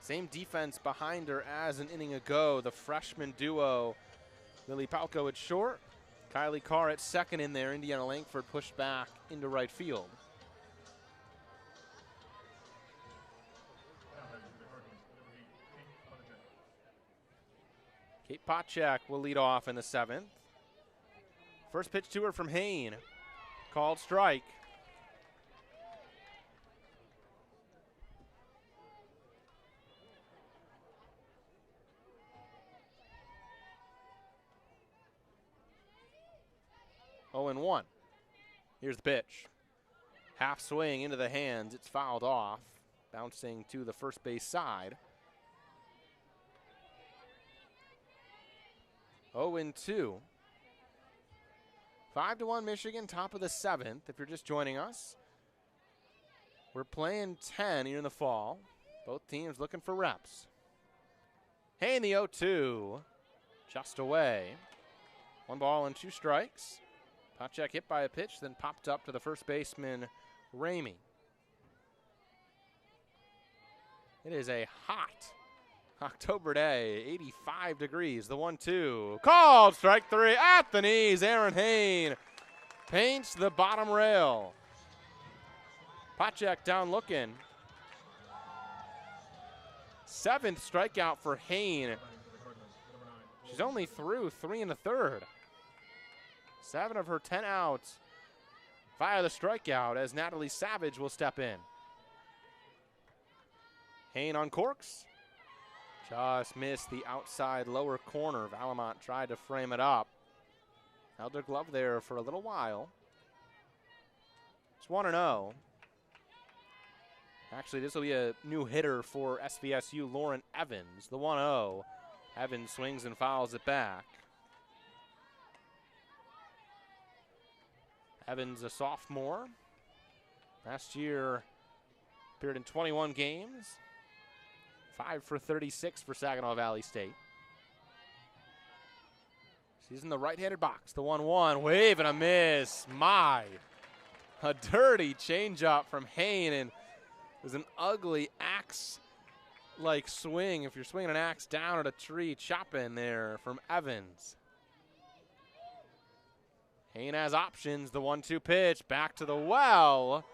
Same defense behind her as an inning ago. The freshman duo, Lily Palko at short, Kylie Carr at second in there. Indiana Langford pushed back into right field. Potchak will lead off in the 7th. First pitch to her from Hain. Called strike. Oh, and 1. Here's the pitch. Half swing into the hands. It's fouled off. Bouncing to the first base side. 0-2. 5-1 Michigan, top of the 7th. If you're just joining us, we're playing 10 here in the fall. Both teams looking for reps. Hain the 0-2. Just away. 1 ball and 2 strikes. Potchak hit by a pitch, then popped up to the first baseman, Ramey. It is a hot October day, 85 degrees. The 1-2. Called strike 3 at the knees. Aaron Hain paints the bottom rail. Potchak down looking. 7th strikeout for Hain. She's only through 3 1/3. 7 of her 10 outs via the strikeout as Natalie Savage will step in. Hain uncorks. Just missed the outside lower corner. Valamont tried to frame it up. Held her glove there for a little while. It's 1-0. Actually, this will be a new hitter for SVSU, Lauren Evans. The 1-0. Evans swings and fouls it back. Evans, a sophomore. Last year, appeared in 21 games. 5 for 36 for Saginaw Valley State. She's in the right-handed box. The 1-1, wave and a miss. My, a dirty changeup from Hain, and it was an ugly axe-like swing. If you're swinging an axe down at a tree, chopping there from Evans. Hain has options. The 1-2 pitch back to the well.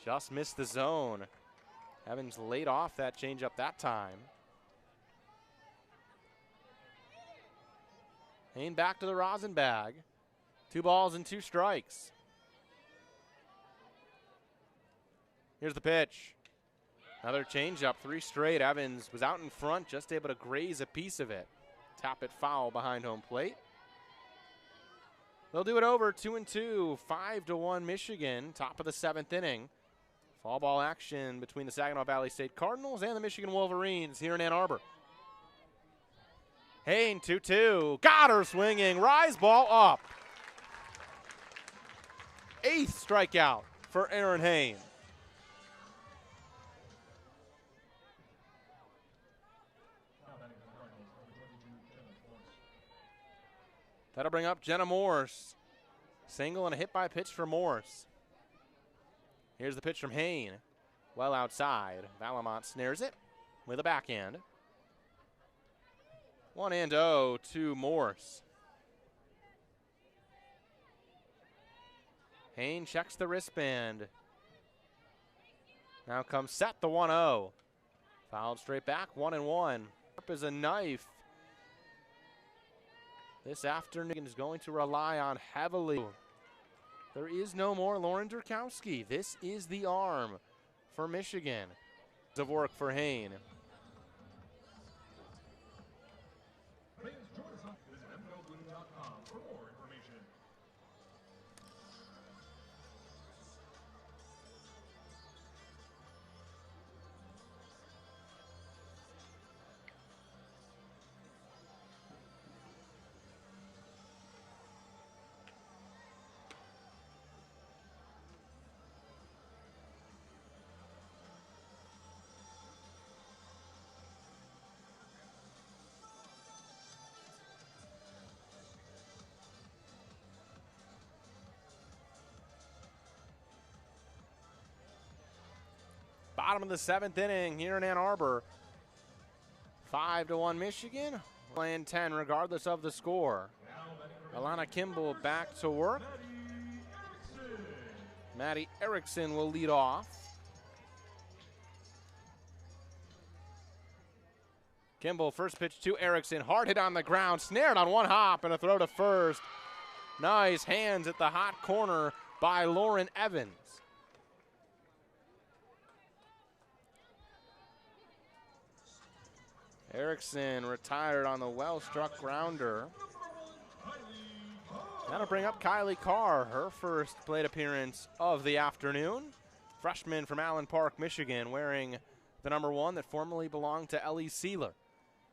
Just missed the zone. Evans laid off that changeup that time. Hain back to the rosin bag. 2 balls and 2 strikes. Here's the pitch. Another changeup, 3 straight. Evans was out in front, just able to graze a piece of it. Tap it foul behind home plate. They'll do it over, 2-2, 5-1 Michigan, top of the 7th inning. Fall ball action between the Saginaw Valley State Cardinals and the Michigan Wolverines here in Ann Arbor. Hain, 2-2, got her swinging, rise ball up. 8th strikeout for Aaron Hain. That'll bring up Jenna Morse. Single and a hit by pitch for Morse. Here's the pitch from Hain. Well outside. Valamont snares it with a backhand. 1-0 to Morse. Hain checks the wristband. Now comes set, the 1-0. Fouled straight back, 1-1. Up as a knife. This afternoon is going to rely on heavily. There is no more Lauren Derkowski. This is the arm for Michigan. Of work for Hain. Bottom of the 7th inning here in Ann Arbor. 5-1 Michigan. Playing 10 regardless of the score. Aalana Kimble back to work. Maddie Erickson will lead off. Kimble, first pitch to Erickson, hard hit on the ground, snared on one hop, and a throw to first. Nice hands at the hot corner by Lauren Evans. Erickson retired on the well-struck grounder. That'll bring up Kylie Carr, her first plate appearance of the afternoon. Freshman from Allen Park, Michigan, wearing the number 1 that formerly belonged to Ellie Sieler.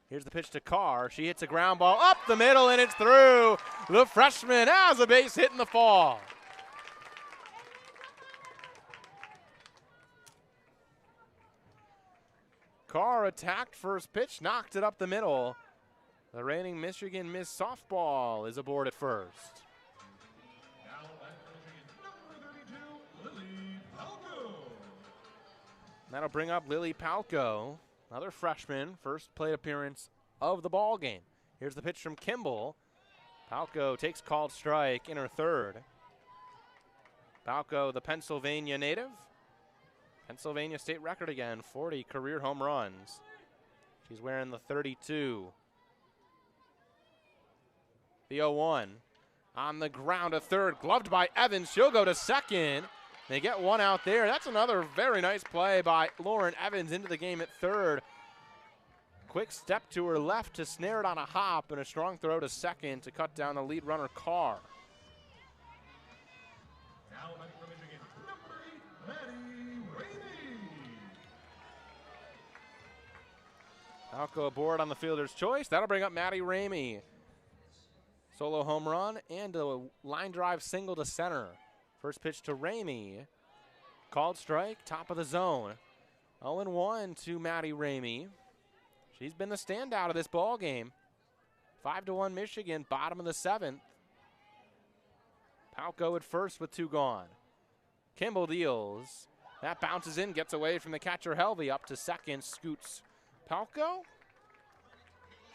Here's the pitch to Carr. She hits a ground ball up the middle, and it's through. The freshman has a base hit in the fall. Carr attacked first pitch, knocked it up the middle. The reigning Michigan Miss Softball is aboard at first. That'll bring up Lily Palco, another freshman, first plate appearance of the ball game. Here's the pitch from Kimble. Palco takes called strike in her third. Palco, the Pennsylvania native. Pennsylvania state record again, 40 career home runs. She's wearing the 32. The 0-1 on the ground, a third, gloved by Evans. She'll go to second. They get one out there. That's another very nice play by Lauren Evans into the game at third. Quick step to her left to snare it on a hop, and a strong throw to second to cut down the lead runner, Carr. Palco aboard on the fielder's choice. That'll bring up Maddie Ramey. Solo home run and a line drive single to center. First pitch to Ramey. Called strike, top of the zone. 0-1 to Maddie Ramey. She's been the standout of this ball game. 5-1 Michigan, bottom of the 7th. Palco at first with 2 gone. Kimble deals. That bounces in, gets away from the catcher Helvey, up to second, scoots Palco.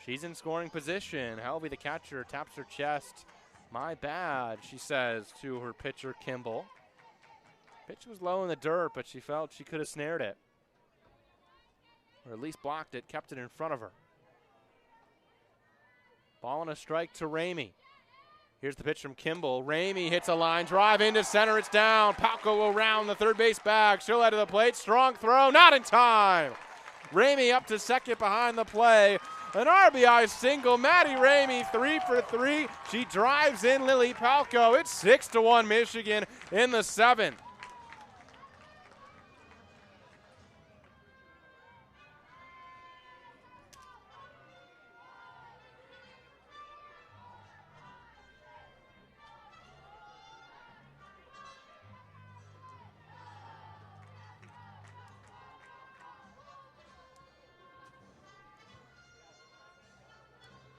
She's in scoring position. Helvey, the catcher, taps her chest. My bad, she says to her pitcher, Kimble. Pitch was low in the dirt, but she felt she could have snared it. Or at least blocked it, kept it in front of her. Ball and a strike to Ramey. Here's the pitch from Kimble. Ramey hits a line drive into center. It's down. Palco will round the third base bag. She'll head to the plate. Strong throw. Not in time. Ramey up to second behind the play. An RBI single. Maddie Ramey 3 for 3. She drives in Lily Palco. It's 6-1 Michigan in the 7th.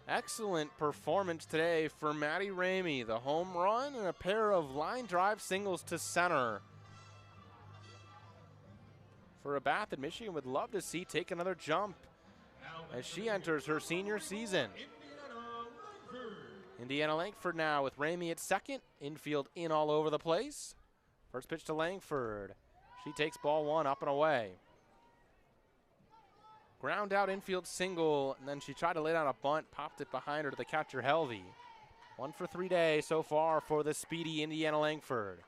Excellent performance today for Maddie Ramey. The home run and a pair of line drive singles to center. For a bat that Michigan would love to see take another jump as she enters her senior season. Indiana Langford now with Ramey at second. Infield in all over the place. First pitch to Langford. She takes ball 1 up and away. Ground out infield single, and then she tried to lay down a bunt, popped it behind her to the catcher Helvey. 1 for 3 days so far for the speedy Indiana Langford.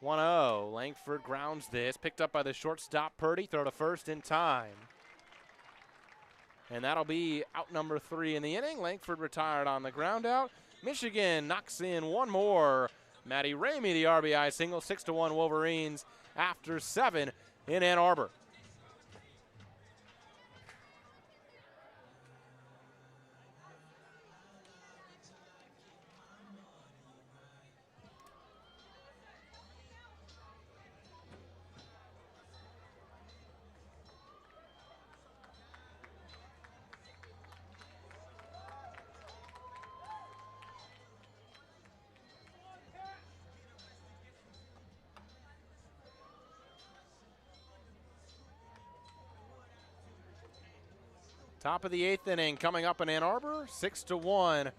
1-0. Langford grounds this, picked up by the shortstop Purdy, throw to first in time. And that'll be out number 3 in the inning. Langford retired on the ground out. Michigan knocks in one more. Maddie Ramey, the RBI single, 6-1 Wolverines after 7 in Ann Arbor. Top of the 8th inning coming up in Ann Arbor, 6-1.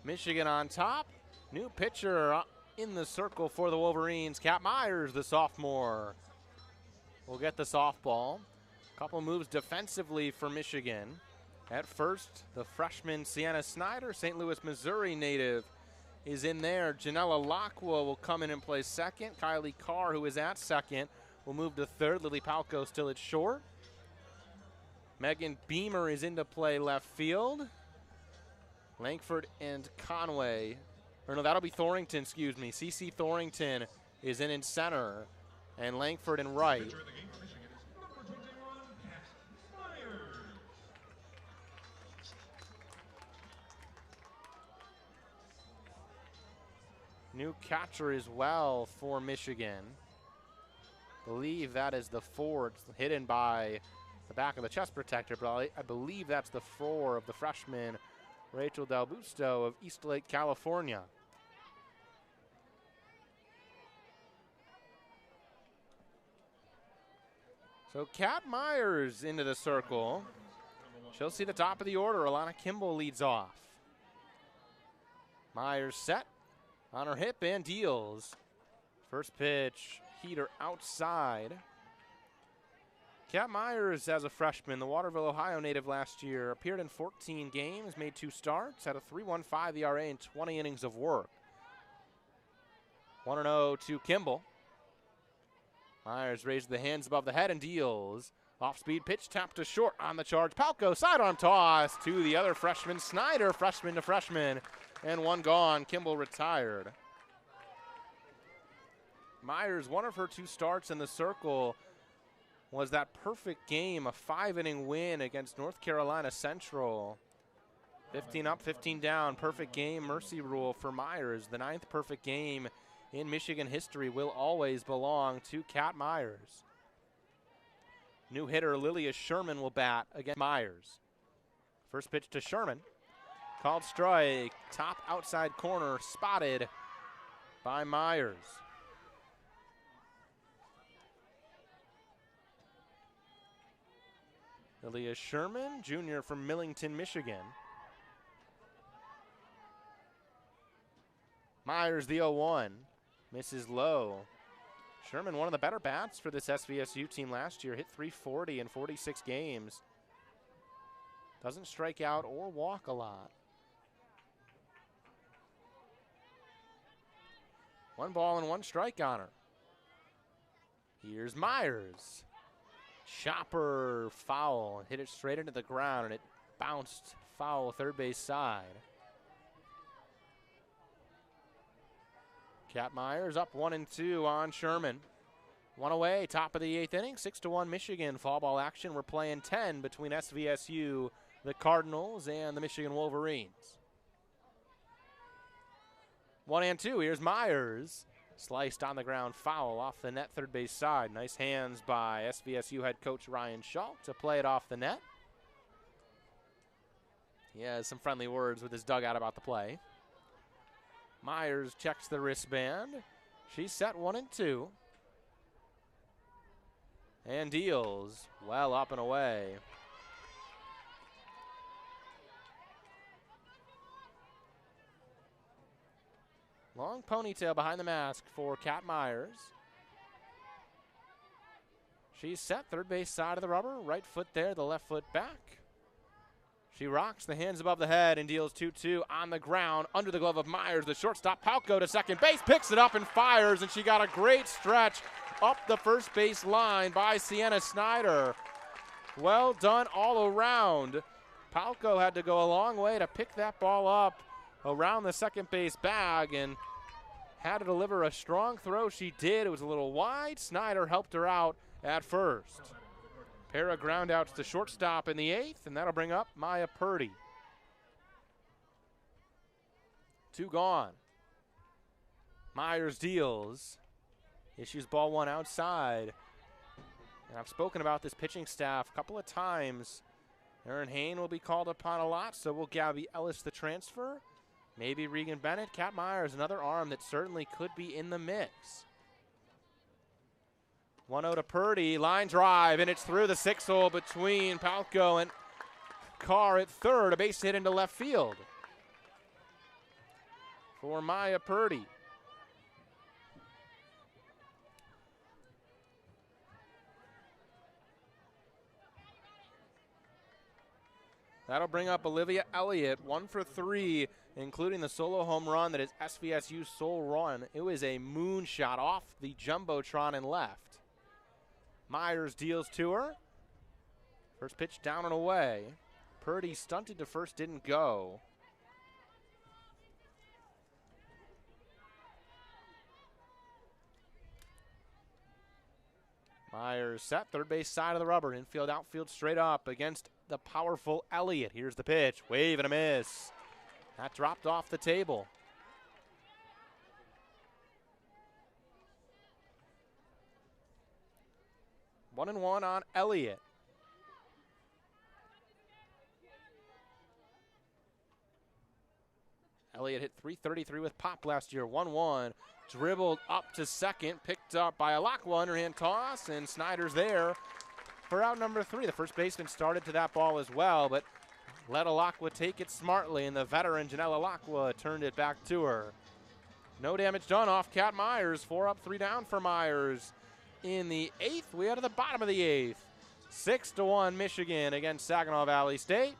Michigan on top. New pitcher in the circle for the Wolverines. Kat Myers, the sophomore, will get the softball. Couple moves defensively for Michigan. At first, the freshman Sienna Snyder, St. Louis, Missouri native, is in there. Janella Lacqua will come in and play second. Kylie Carr, who is at second, will move to third. Lily Palco still at short. Megan Beamer is in to play left field. Langford and Conway, or no, that'll be Thorrington, excuse me. CC Thorrington is in center, and Langford in right. New catcher as well for Michigan. Believe that is the 4. It's hidden by the back of the chest protector, but I believe that's the 4 of the freshman Rachel Del Busto of Eastlake, California. So Kat Myers into the circle. She'll see the top of the order. Aalana Kimble leads off. Myers set on her hip and deals. First pitch, heater outside. Kat Myers, as a freshman, the Waterville, Ohio native last year, appeared in 14 games, made 2 starts, had a 3.15 ERA and 20 innings of work. 1-0 to Kimble. Myers raises the hands above the head and deals. Off-speed pitch, tapped to short on the charge. Palco, sidearm toss to the other freshman, Snyder, freshman to freshman, and 1 gone. Kimble retired. Myers, one of her 2 starts in the circle was that perfect game, a 5-inning win against North Carolina Central. 15 up, 15 down, perfect game, mercy rule for Myers. The 9th perfect game in Michigan history will always belong to Kat Myers. New hitter Lilia Sherman will bat against Myers. First pitch to Sherman. Called strike, top outside corner, spotted by Myers. Lilia Sherman, junior from Millington, Michigan. Myers, the 0-1, misses low. Sherman, one of the better bats for this SVSU team last year, hit .340 in 46 games. Doesn't strike out or walk a lot. 1 ball and 1 strike on her. Here's Myers. Chopper foul, hit it straight into the ground, and it bounced foul third base side. Kat Myers up 1-2 on Sherman. 1 away, top of the 8th inning, 6-1 Michigan. Fall ball action. We're playing 10 between SVSU, the Cardinals, and the Michigan Wolverines. 1-2, here's Myers. Sliced on the ground, foul off the net, third base side. Nice hands by SVSU head coach Ryan Schultz to play it off the net. He has some friendly words with his dugout about the play. Myers checks the wristband. She's set 1-2. And deals well up and away. Long ponytail behind the mask for Kat Myers. She's set, third base side of the rubber. Right foot there, the left foot back. She rocks the hands above the head and deals 2-2 on the ground under the glove of Myers. The shortstop, Palco, to second base, picks it up and fires, and she got a great stretch up the first base line by Sienna Snyder. Well done all around. Palco had to go a long way to pick that ball up around the second base bag and had to deliver a strong throw. She did. It was a little wide. Snyder helped her out at first. Pair of ground outs to shortstop in the 8th, and that'll bring up Maya Purdy. 2 gone. Myers deals. Issues ball 1 outside. And I've spoken about this pitching staff a couple of times. Erin Hain will be called upon a lot, so will Gabby Ellis, the transfer. Maybe Regan Bennett. Kat Myers, another arm that certainly could be in the mix. 1-0 to Purdy, line drive, and it's through the 6-hole between Palco and Carr at third. A base hit into left field for Maya Purdy. That'll bring up Olivia Elliott, 1 for 3, including the solo home run that is SVSU's sole run. It was a moonshot off the Jumbotron and left. Myers deals to her. First pitch down and away. Purdy stunted to first, didn't go. Myers set, third base side of the rubber. Infield, outfield, straight up against the powerful Elliott. Here's the pitch, wave and a miss. That dropped off the table. One and one on Elliott. Elliott hit .333 with pop last year, 1-1. Dribbled up to second, picked up by Alakwa, underhand toss, and Snyder's there for out number 3. The first baseman started to that ball as well, but let Alakwa take it smartly, and the veteran Janelle Alakwa turned it back to her. No damage done off Kat Myers. 4 up, 3 down for Myers. In the 8th, we are to the bottom of the 8th. 6-1 Michigan against Saginaw Valley State.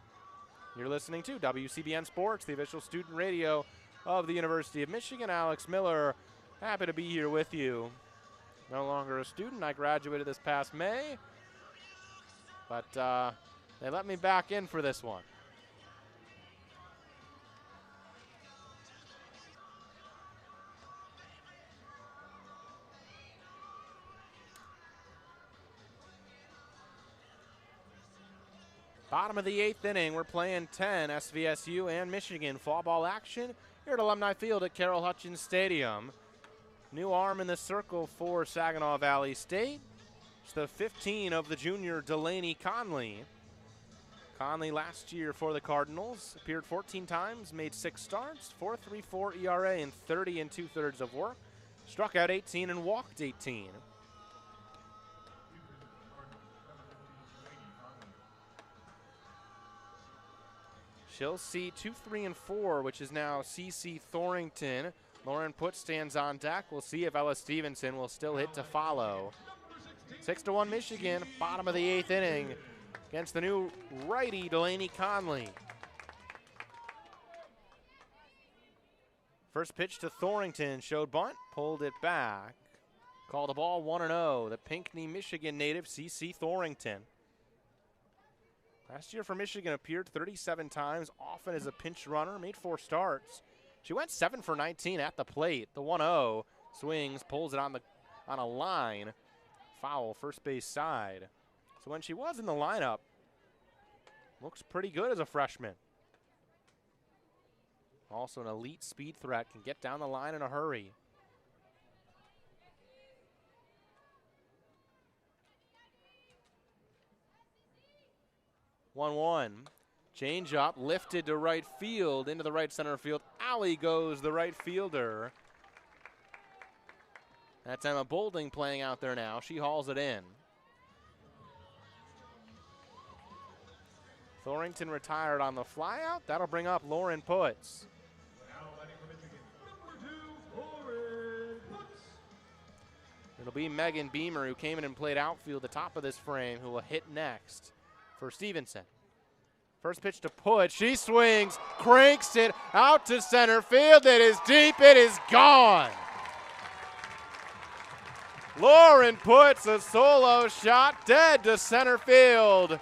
You're listening to WCBN Sports, the official student radio of the University of Michigan. Alex Miller, happy to be here with you. No longer a student. I graduated this past May, but they let me back in for this one. Bottom of the 8th inning, we're playing 10, SVSU and Michigan. Fall ball action here at Alumni Field at Carol Hutchins Stadium. New arm in the circle for Saginaw Valley State. It's the 15 of the junior Delaney Conley. Conley last year for the Cardinals, appeared 14 times, made 6 starts, 4.34 ERA and 30 2/3 of work. Struck out 18 and walked 18. She'll see 2, 3, and 4, which is now CC Thorington. Lauren Put stands on deck. We'll see if Ella Stevenson will still hit to follow. 6-1 Michigan, bottom of the 8th inning against the new righty Delaney Conley. First pitch to Thorington, showed bunt, pulled it back. Called a ball 1-0, the Pinckney, Michigan native CC Thorington. Last year for Michigan, appeared 37 times, often as a pinch runner, made 4 starts. She went 7 for 19 at the plate. The 1-0 swings, pulls it on a line. Foul, first base side. So when she was in the lineup, looks pretty good as a freshman. Also an elite speed threat, can get down the line in a hurry. One. Change up, lifted to right field, into the right center field. Alley goes the right fielder. That's Emma Boulding playing out there now. She hauls it in. Thorington retired on the flyout. That'll bring up Lauren Putz. It'll be Megan Beamer, who came in and played outfield the top of this frame, who will hit next for Stevenson. First pitch to Putz. She swings, cranks it out to center field. It is deep. It is gone. Lauren Putz, a solo shot, dead to center field.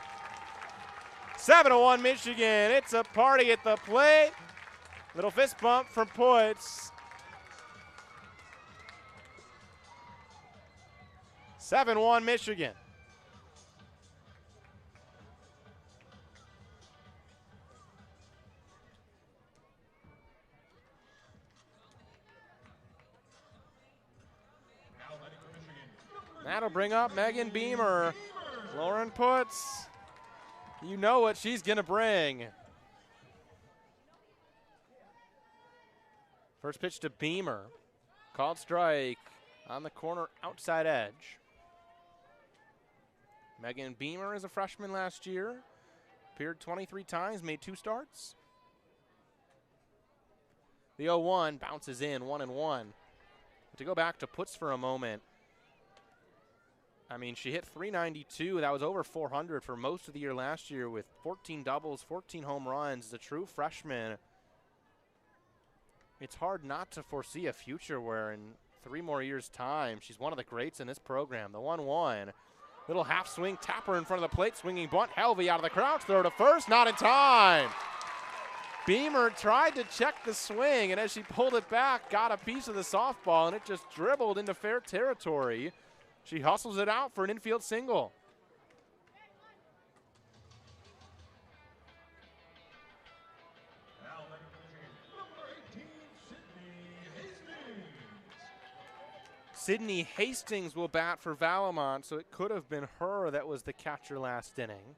7-1 Michigan. It's a party at the plate. Little fist bump from Putz. 7-1 Michigan. That'll bring up Megan Beamer. Lauren Putz, you know what she's going to bring. First pitch to Beamer. Called strike on the corner outside edge. Megan Beamer is a freshman last year. Appeared 23 times, made 2 starts. The 0-1 bounces in, 1-1. But to go back to Putz for a moment, I mean, she hit .392. That was over .400 for most of the year last year with 14 doubles, 14 home runs. As a true freshman, it's hard not to foresee a future where in 3 more years' time, she's one of the greats in this program. The 1-1. Little half swing, tapper in front of the plate, swinging bunt. Helvey out of the crouch, throw to first, not in time. Beamer tried to check the swing, and as she pulled it back, got a piece of the softball, and it just dribbled into fair territory. She hustles it out for an infield single. Sydney Hastings will bat for Valamont, so it could have been her that was the catcher last inning.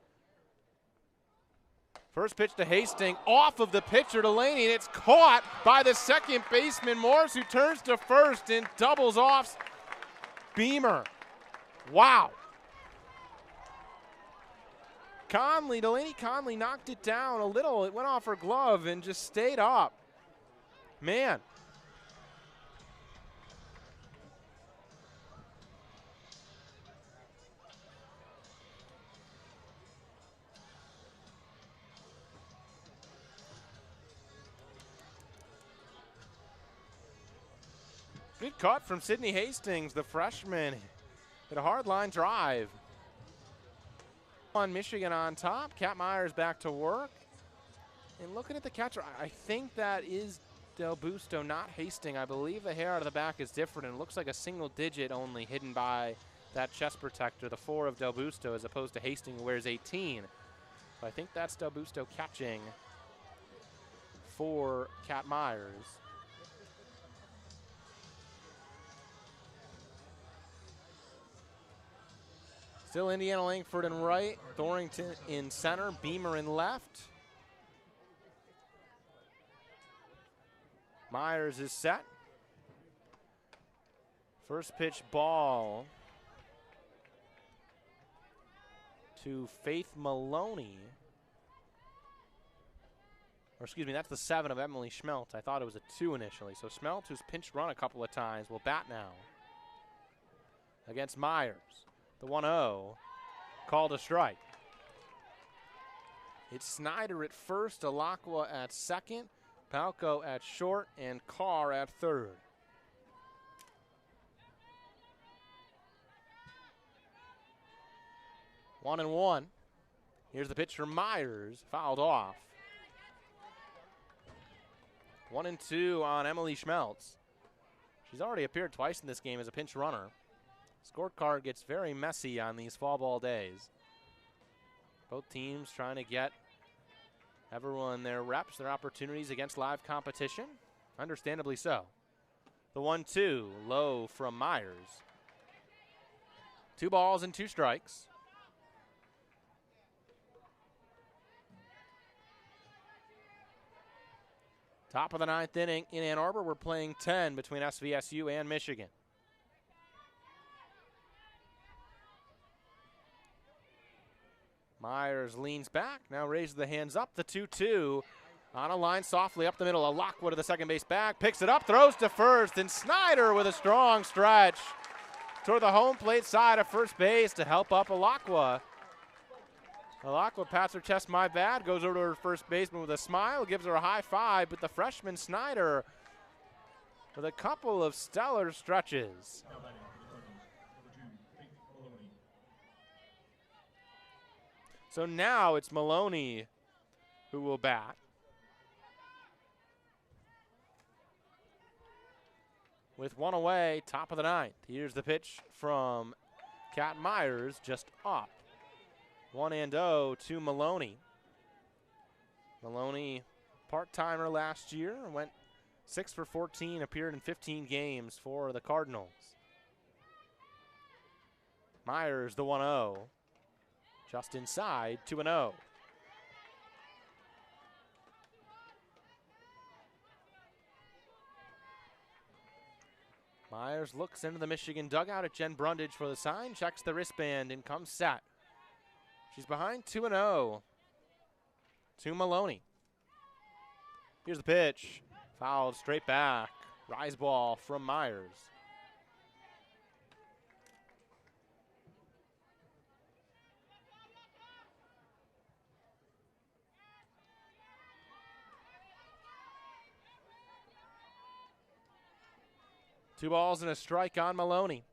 First pitch to Hastings, off of the pitcher Delaney, and it's caught by the second baseman Morris, who turns to first and doubles off Beamer. Wow. Delaney Conley knocked it down a little. It went off her glove and just stayed up. Man. Good cut from Sydney Hastings, the freshman. Hit a hard line drive. On Michigan on top. Kat Myers back to work. And looking at the catcher, I think that is Del Busto, not Hastings. I believe the hair out of the back is different, and it looks like a single digit only hidden by that chest protector, the 4 of Del Busto, as opposed to Hastings, who wears 18. So I think that's Del Busto catching for Kat Myers. Still Indiana Langford in right, Thornton in center, Beamer in left. Myers is set. First pitch ball to Faith Maloney. Or excuse me, that's the 7 of Emily Schmeltz. I thought it was a 2 initially. So Schmeltz, who's pinch run a couple of times, will bat now against Myers. The 1-0, called a strike. It's Snyder at first, Alakwa at second, Palco at short, and Carr at third. One and one. Here's the pitch for Myers, fouled off. 1-2 on Emily Schmeltz. She's already appeared twice in this game as a pinch runner. Scorecard gets very messy on these fall ball days. Both teams trying to get everyone their reps, their opportunities against live competition. Understandably so. The 1-2, low from Myers. 2 balls and 2 strikes. Top of the 9th inning in Ann Arbor. We're playing 10 between SVSU and Michigan. Myers leans back, now raises the hands up, the 2-2. On a line softly up the middle, Alakwa to the second base back, picks it up, throws to first, and Snyder with a strong stretch toward the home plate side of first base to help up Alakwa. Alakwa pats her chest, my bad, goes over to her first baseman with a smile, gives her a high five, but the freshman Snyder with a couple of stellar stretches. So now it's Maloney who will bat. With 1 away, top of the 9th. Here's the pitch from Kat Myers, just up. 1-0 to Maloney. Maloney, part-timer last year, went 6 for 14, appeared in 15 games for the Cardinals. Myers, the 1-0. Just inside, 2-0. Myers looks into the Michigan dugout at Jen Brundage for the sign, checks the wristband, and comes set. She's behind 2-0 to Maloney. Here's the pitch. Fouled straight back. Rise ball from Myers. 2 balls and a strike on Maloney.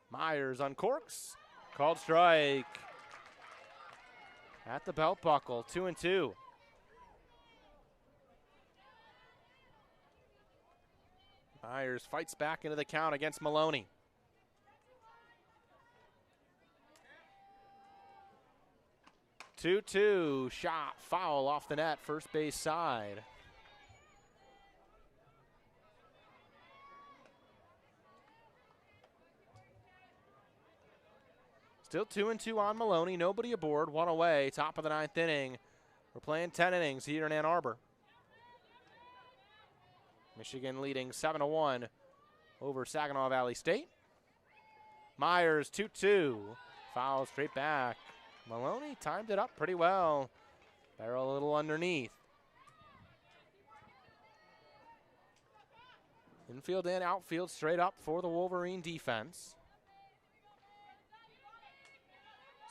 Myers uncorks. Called strike. At the belt buckle, 2-2. Myers fights back into the count against Maloney. Two-two, shot, foul off the net, first base side. Still 2-2 on Maloney, nobody aboard, 1 away, top of the 9th inning. We're playing 10 innings here in Ann Arbor. Michigan leading 7-1 over Saginaw Valley State. Myers 2-2, foul straight back. Maloney timed it up pretty well. Barrel a little underneath. Infield and outfield straight up for the Wolverine defense.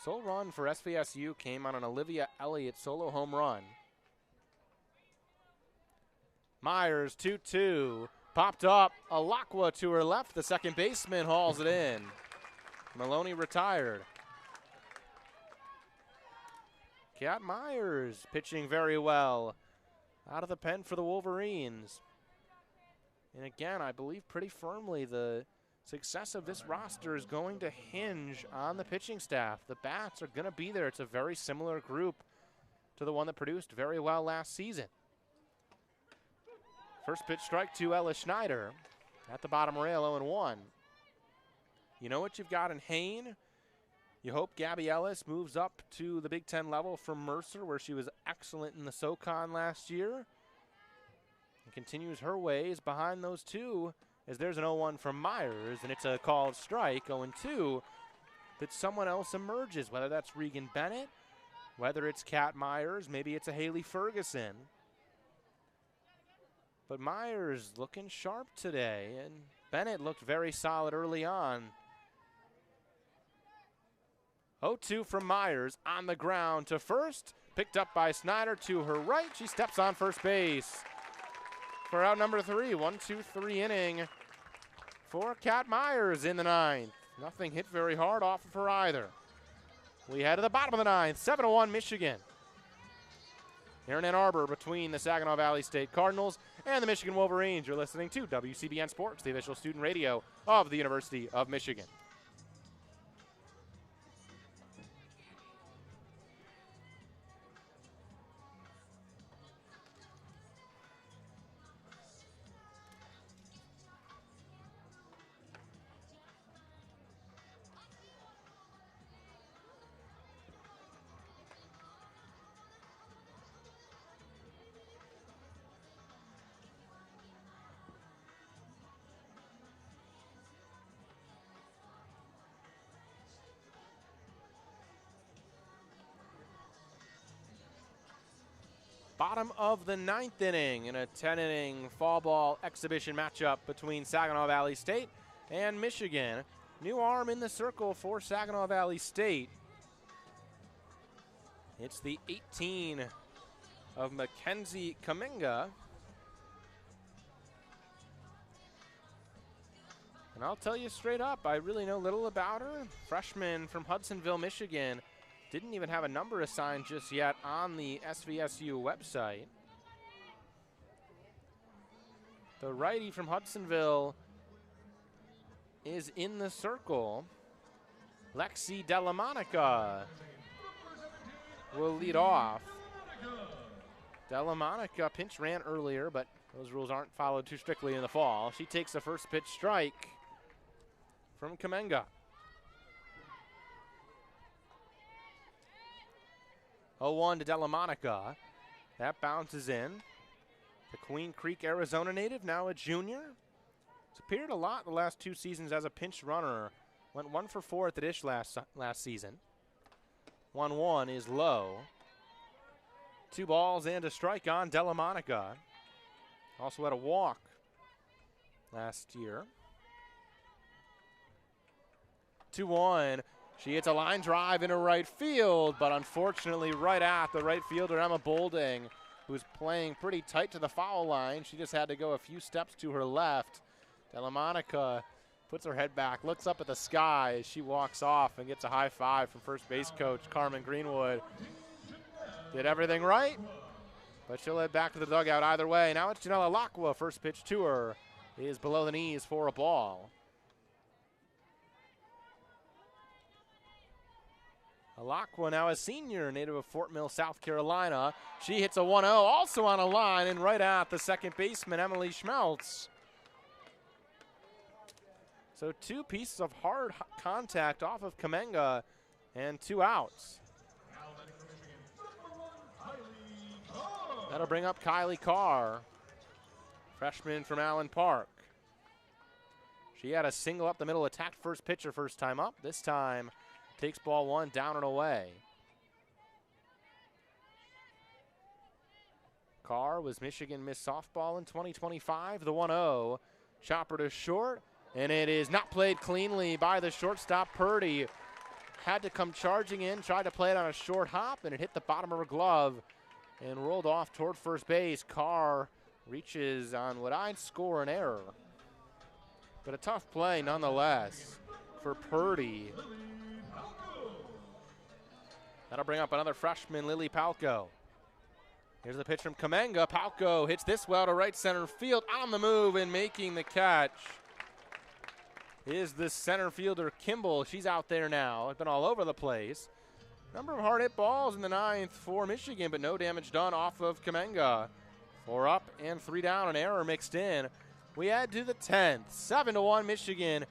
Sole run for SVSU came on an Olivia Elliott solo home run. Myers 2-2, popped up. Alakwa to her left. The second baseman hauls it in. Maloney retired. Kat Myers pitching very well out of the pen for the Wolverines. And again, I believe pretty firmly the success of this roster is going to hinge on the pitching staff. The bats are going to be there. It's a very similar group to the one that produced very well last season. First pitch strike to Ella Schneider at the bottom rail, 0-1. You know what you've got in Hain? You hope Gabby Ellis moves up to the Big Ten level from Mercer, where she was excellent in the SoCon last year, and continues her ways behind those two, as there's an 0-1 from Myers, and it's a called strike, 0-2, that someone else emerges, whether that's Regan Bennett, whether it's Kat Myers, maybe it's a Haley Ferguson. But Myers looking sharp today, and Bennett looked very solid early on. 0-2 from Myers on the ground to first. Picked up by Snyder to her right. She steps on first base for out number 3. 1-2-3 inning for Kat Myers in the 9th. Nothing hit very hard off of her either. We head to the bottom of the 9th. 7-1 Michigan. Here in Ann Arbor between the Saginaw Valley State Cardinals and the Michigan Wolverines. You're listening to WCBN Sports, the official student radio of the University of Michigan. Bottom of the 9th inning in a 10-inning fall ball exhibition matchup between Saginaw Valley State and Michigan. New arm in the circle for Saginaw Valley State. It's the 18 of Mackenzie Kaminga. And I'll tell you straight up, I really know little about her. Freshman from Hudsonville, Michigan. Didn't even have a number assigned just yet on the SVSU website. The righty from Hudsonville is in the circle. Lexi Delamonica will lead off. Delamonica pinch ran earlier, but those rules aren't followed too strictly in the fall. She takes the first pitch strike from Kamenga. 0-1 to Delamonica. That bounces in. The Queen Creek, Arizona native, now a junior. It's appeared a lot the last 2 seasons as a pinch runner. Went 1 for 4 at the dish last season. 1-1 is low. 2 balls and a strike on Delamonica. Also had a walk last year. 2-1. She hits a line drive into right field, but unfortunately right at the right fielder, Emma Bolding, who's playing pretty tight to the foul line. She just had to go a few steps to her left Delamanica puts her head back, looks up at the sky as she walks off and gets a high five from first base coach Carmen Greenwood. Did everything right, but she'll head back to the dugout either way. Now it's Janella Lacqua. First pitch to her is below the knees for a ball. Lacqua, now a senior, native of Fort Mill, South Carolina. She hits a 1-0, also on a line, and right at the second baseman, Emily Schmeltz. So 2 pieces of hard contact off of Kamenga and 2 outs. That'll bring up Kylie Carr, freshman from Allen Park. She had a single up the middle, attacked first pitcher first time up. This time takes ball 1 down and away. Carr was Michigan Miss Softball in 2025. The 1-0, chopper to short, and it is not played cleanly by the shortstop Purdy. Had to come charging in, tried to play it on a short hop, and it hit the bottom of her glove and rolled off toward first base. Carr reaches on what I'd score an error, but a tough play nonetheless for Purdy. That'll bring up another freshman, Lily Palco. Here's the pitch from Kamenga. Palco hits this well to right center field. On the move and making the catch is the center fielder, Kimble. She's out there now. It's been all over the place. Number of hard hit balls in the 9th for Michigan, but no damage done off of Kamenga. 4 up and 3 down, an error mixed in. We add to the 10th. 7-1 Michigan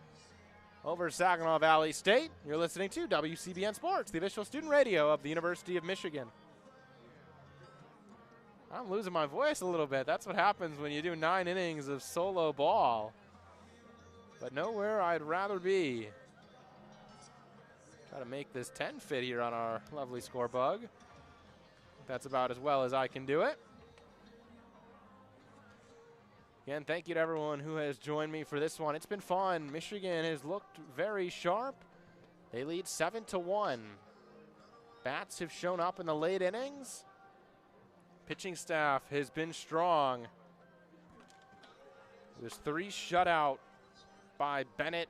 over Saginaw Valley State. You're listening to WCBN Sports, the official student radio of the University of Michigan. I'm losing my voice a little bit. That's what happens when you do 9 innings of solo ball. But nowhere I'd rather be. Try to make this 10 fit here on our lovely score bug. That's about as well as I can do it. Again, thank you to everyone who has joined me for this one. It's been fun. Michigan has looked very sharp. They lead 7-1. Bats have shown up in the late innings. Pitching staff has been strong. There's 3 shutout by Bennett.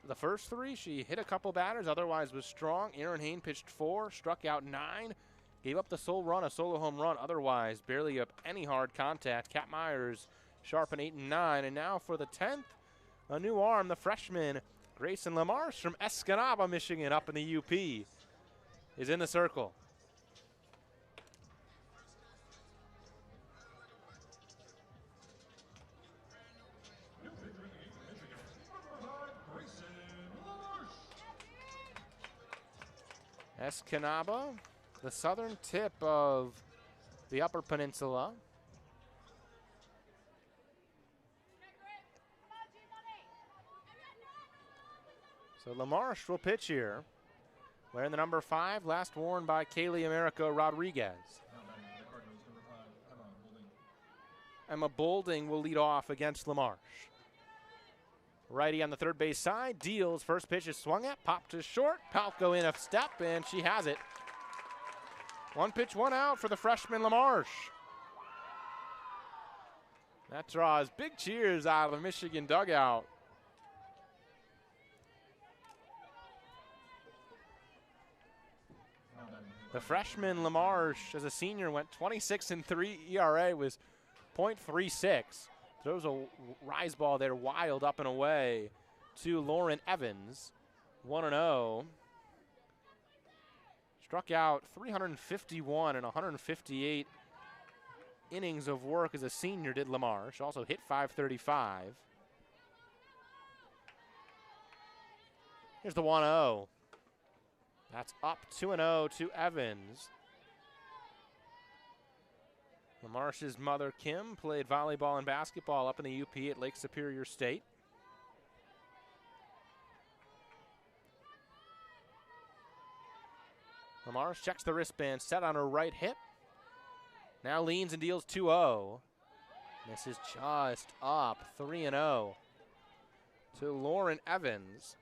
The first 3, she hit a couple batters, otherwise was strong. Aaron Hain pitched 4, struck out 9, gave up the sole run, a solo home run, otherwise barely up any hard contact. Kat Myers sharp in 8 and 9, and now for the 10th, a new arm, the freshman Grayson Lamarche from Escanaba, Michigan, up in the UP, is in the circle. Escanaba, the southern tip of the Upper Peninsula. So Lamarche will pitch here, wearing the number 5, last worn by Kaylee America Rodriguez. Emma Boulding will lead off against Lamarche. Righty on the third base side, deals. First pitch is swung at, popped to short. Palco in a step, and she has it. 1 pitch, 1 out for the freshman Lamarche. That draws big cheers out of the Michigan dugout. The freshman Lamarche, as a senior, went 26-3. ERA was .36. Throws a rise ball there, wild up and away to Lauren Evans. 1-0. Struck out 351 and 158 innings of work as a senior, did Lamarche. Also hit .535. Here's the 1-0. That's up 2-0 to Evans. Lamarche's mother, Kim, played volleyball and basketball up in the UP at Lake Superior State. Lamarche checks the wristband, set on her right hip. Now leans and deals 2-0. This is just up 3-0 to Lauren Evans.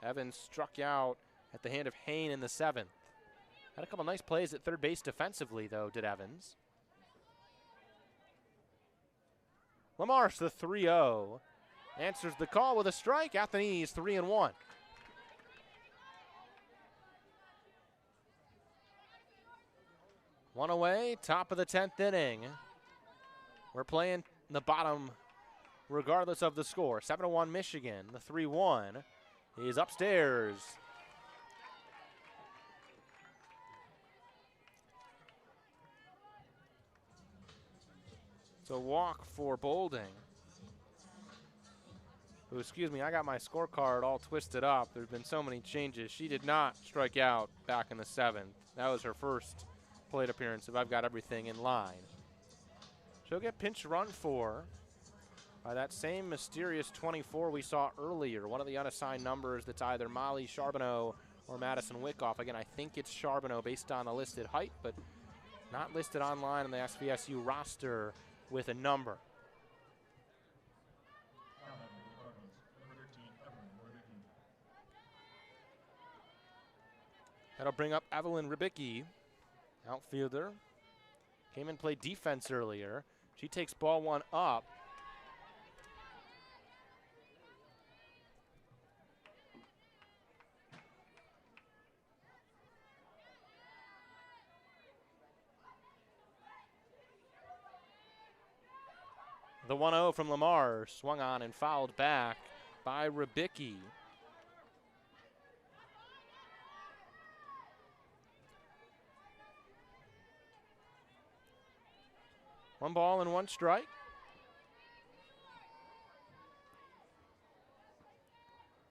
Evans struck out at the hand of Hain in the 7th. Had a couple nice plays at third base defensively, though, did Evans. LaMarche, the 3-0, answers the call with a strike. Athens 3-1. One away, top of the 10th inning. We're playing the bottom regardless of the score. 7-1 Michigan. The 3-1 is upstairs. It's a walk for Bolding. Oh, excuse me, I got my scorecard all twisted up. There's been so many changes. She did not strike out back in the 7th. That was her first plate appearance if I've got everything in line. She'll get pinch run for by that same mysterious 24 we saw earlier. One of the unassigned numbers that's either Molly Charbonneau or Madison Wickoff. Again, I think it's Charbonneau based on the listed height, but not listed online on the SVSU roster with a number. That'll bring up Evelyn Ribicki, outfielder. Came and played defense earlier. She takes ball 1 up. The 1-0 from Lamar, swung on and fouled back by Ribicki. One ball and one strike.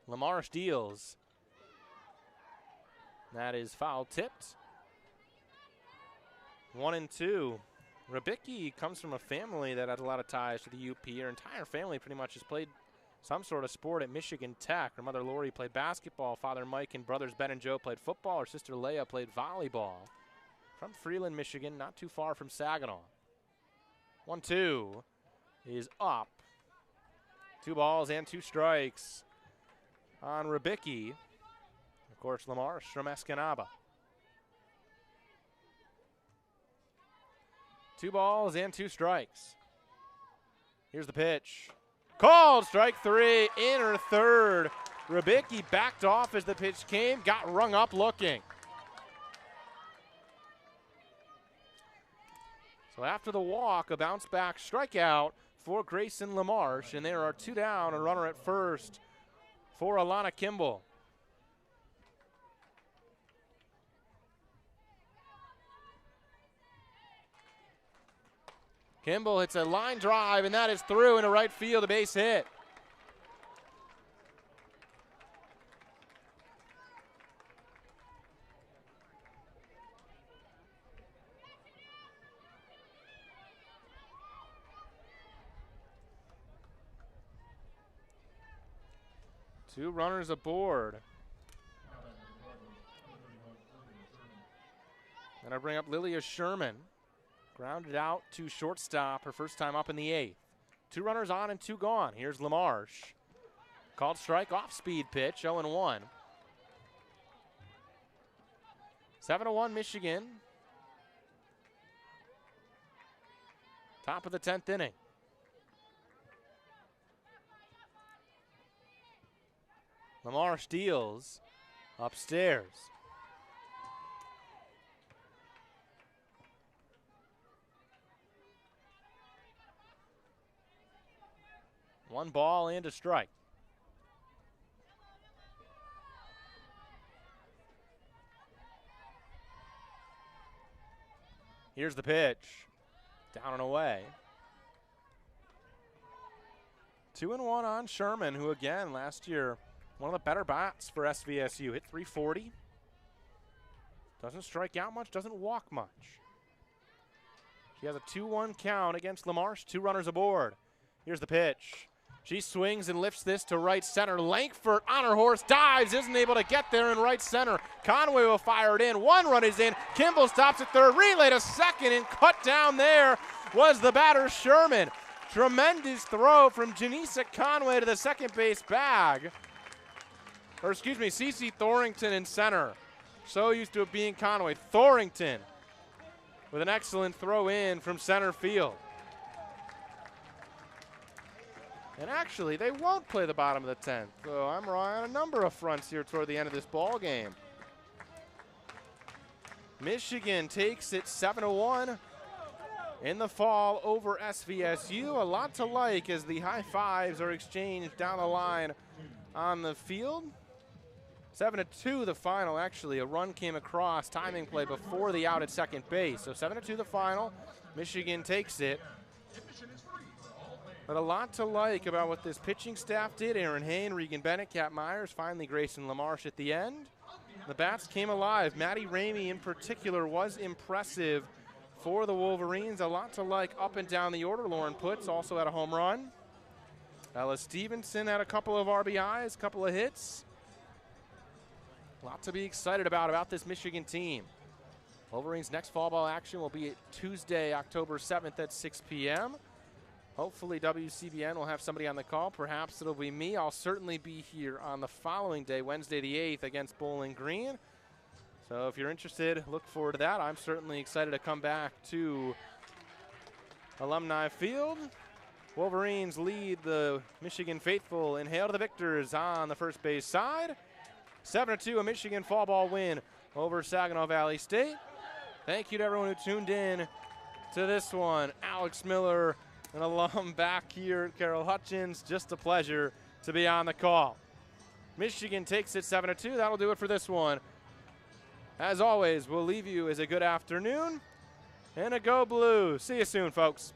Lamar deals. That is foul tipped. 1-2. Ribicki comes from a family that has a lot of ties to the UP. Her entire family pretty much has played some sort of sport at Michigan Tech. Her mother Lori played basketball. Father Mike and brothers Ben and Joe played football. Her sister Leah played volleyball. From Freeland, Michigan, not too far from Saginaw. 1-2 is up. 2 balls and 2 strikes on Ribicki. Of course, Lamar from Escanaba. 2 balls and 2 strikes. Here's the pitch. Called, strike 3, in her third. Ribicki backed off as the pitch came, got rung up looking. So after the walk, a bounce back strikeout for Grayson LaMarche, and there are 2 down, a runner at first for Aalana Kimble. Kimble hits a line drive, and that is through into right field, a base hit. Two runners aboard. And I bring up Lilia Sherman. Grounded out to shortstop, her first time up in the 8th. 2 runners on and 2 gone. Here's LaMarche. Called strike, off-speed pitch, 0-1. 7-1 Michigan. Top of the 10th inning. LaMarche deals upstairs. One ball and a strike. Here's the pitch. Down and away. 2-1 on Sherman, who again last year, one of the better bats for SVSU. Hit .340. Doesn't strike out much, doesn't walk much. She has a 2-1 count against LaMarche, 2 runners aboard. Here's the pitch. She swings and lifts this to right center. Lankford on her horse, dives, isn't able to get there in right center. Conway will fire it in. 1 run is in. Kimble stops at third. Relay to second, and cut down there was the batter Sherman. Tremendous throw from Janisa Conway to the second base bag. Or excuse me, Cece Thorington in center. So used to it being Conway. Thorington with an excellent throw in from center field. And actually, they won't play the bottom of the 10th. So I'm wrong on a number of fronts here toward the end of this ball game. Michigan takes it 7-1 in the fall over SVSU. A lot to like as the high fives are exchanged down the line on the field. 7-2 the final, actually. A run came across, timing play before the out at second base. So 7-2 the final. Michigan takes it. But a lot to like about what this pitching staff did. Aaron Hain, Regan Bennett, Kat Myers, finally Grayson LaMarche at the end. The bats came alive. Maddie Ramey in particular was impressive for the Wolverines. A lot to like up and down the order. Lauren Putz also had a home run. Ella Stevenson had a couple of RBIs, a couple of hits. A lot to be excited about this Michigan team. Wolverines' next fall ball action will be Tuesday, October 7th at 6 p.m. Hopefully WCBN will have somebody on the call. Perhaps it'll be me. I'll certainly be here on the following day, Wednesday the 8th, against Bowling Green. So if you're interested, look forward to that. I'm certainly excited to come back to Alumni Field. Wolverines lead the Michigan faithful and hail to the victors on the first base side. 7-2, a Michigan fall ball win over Saginaw Valley State. Thank you to everyone who tuned in to this one. Alex Miller, an alum back here at Carol Hutchins. Just a pleasure to be on the call. Michigan takes it 7-2. That'll do it for this one. As always, we'll leave you as a good afternoon and a go blue. See you soon, folks.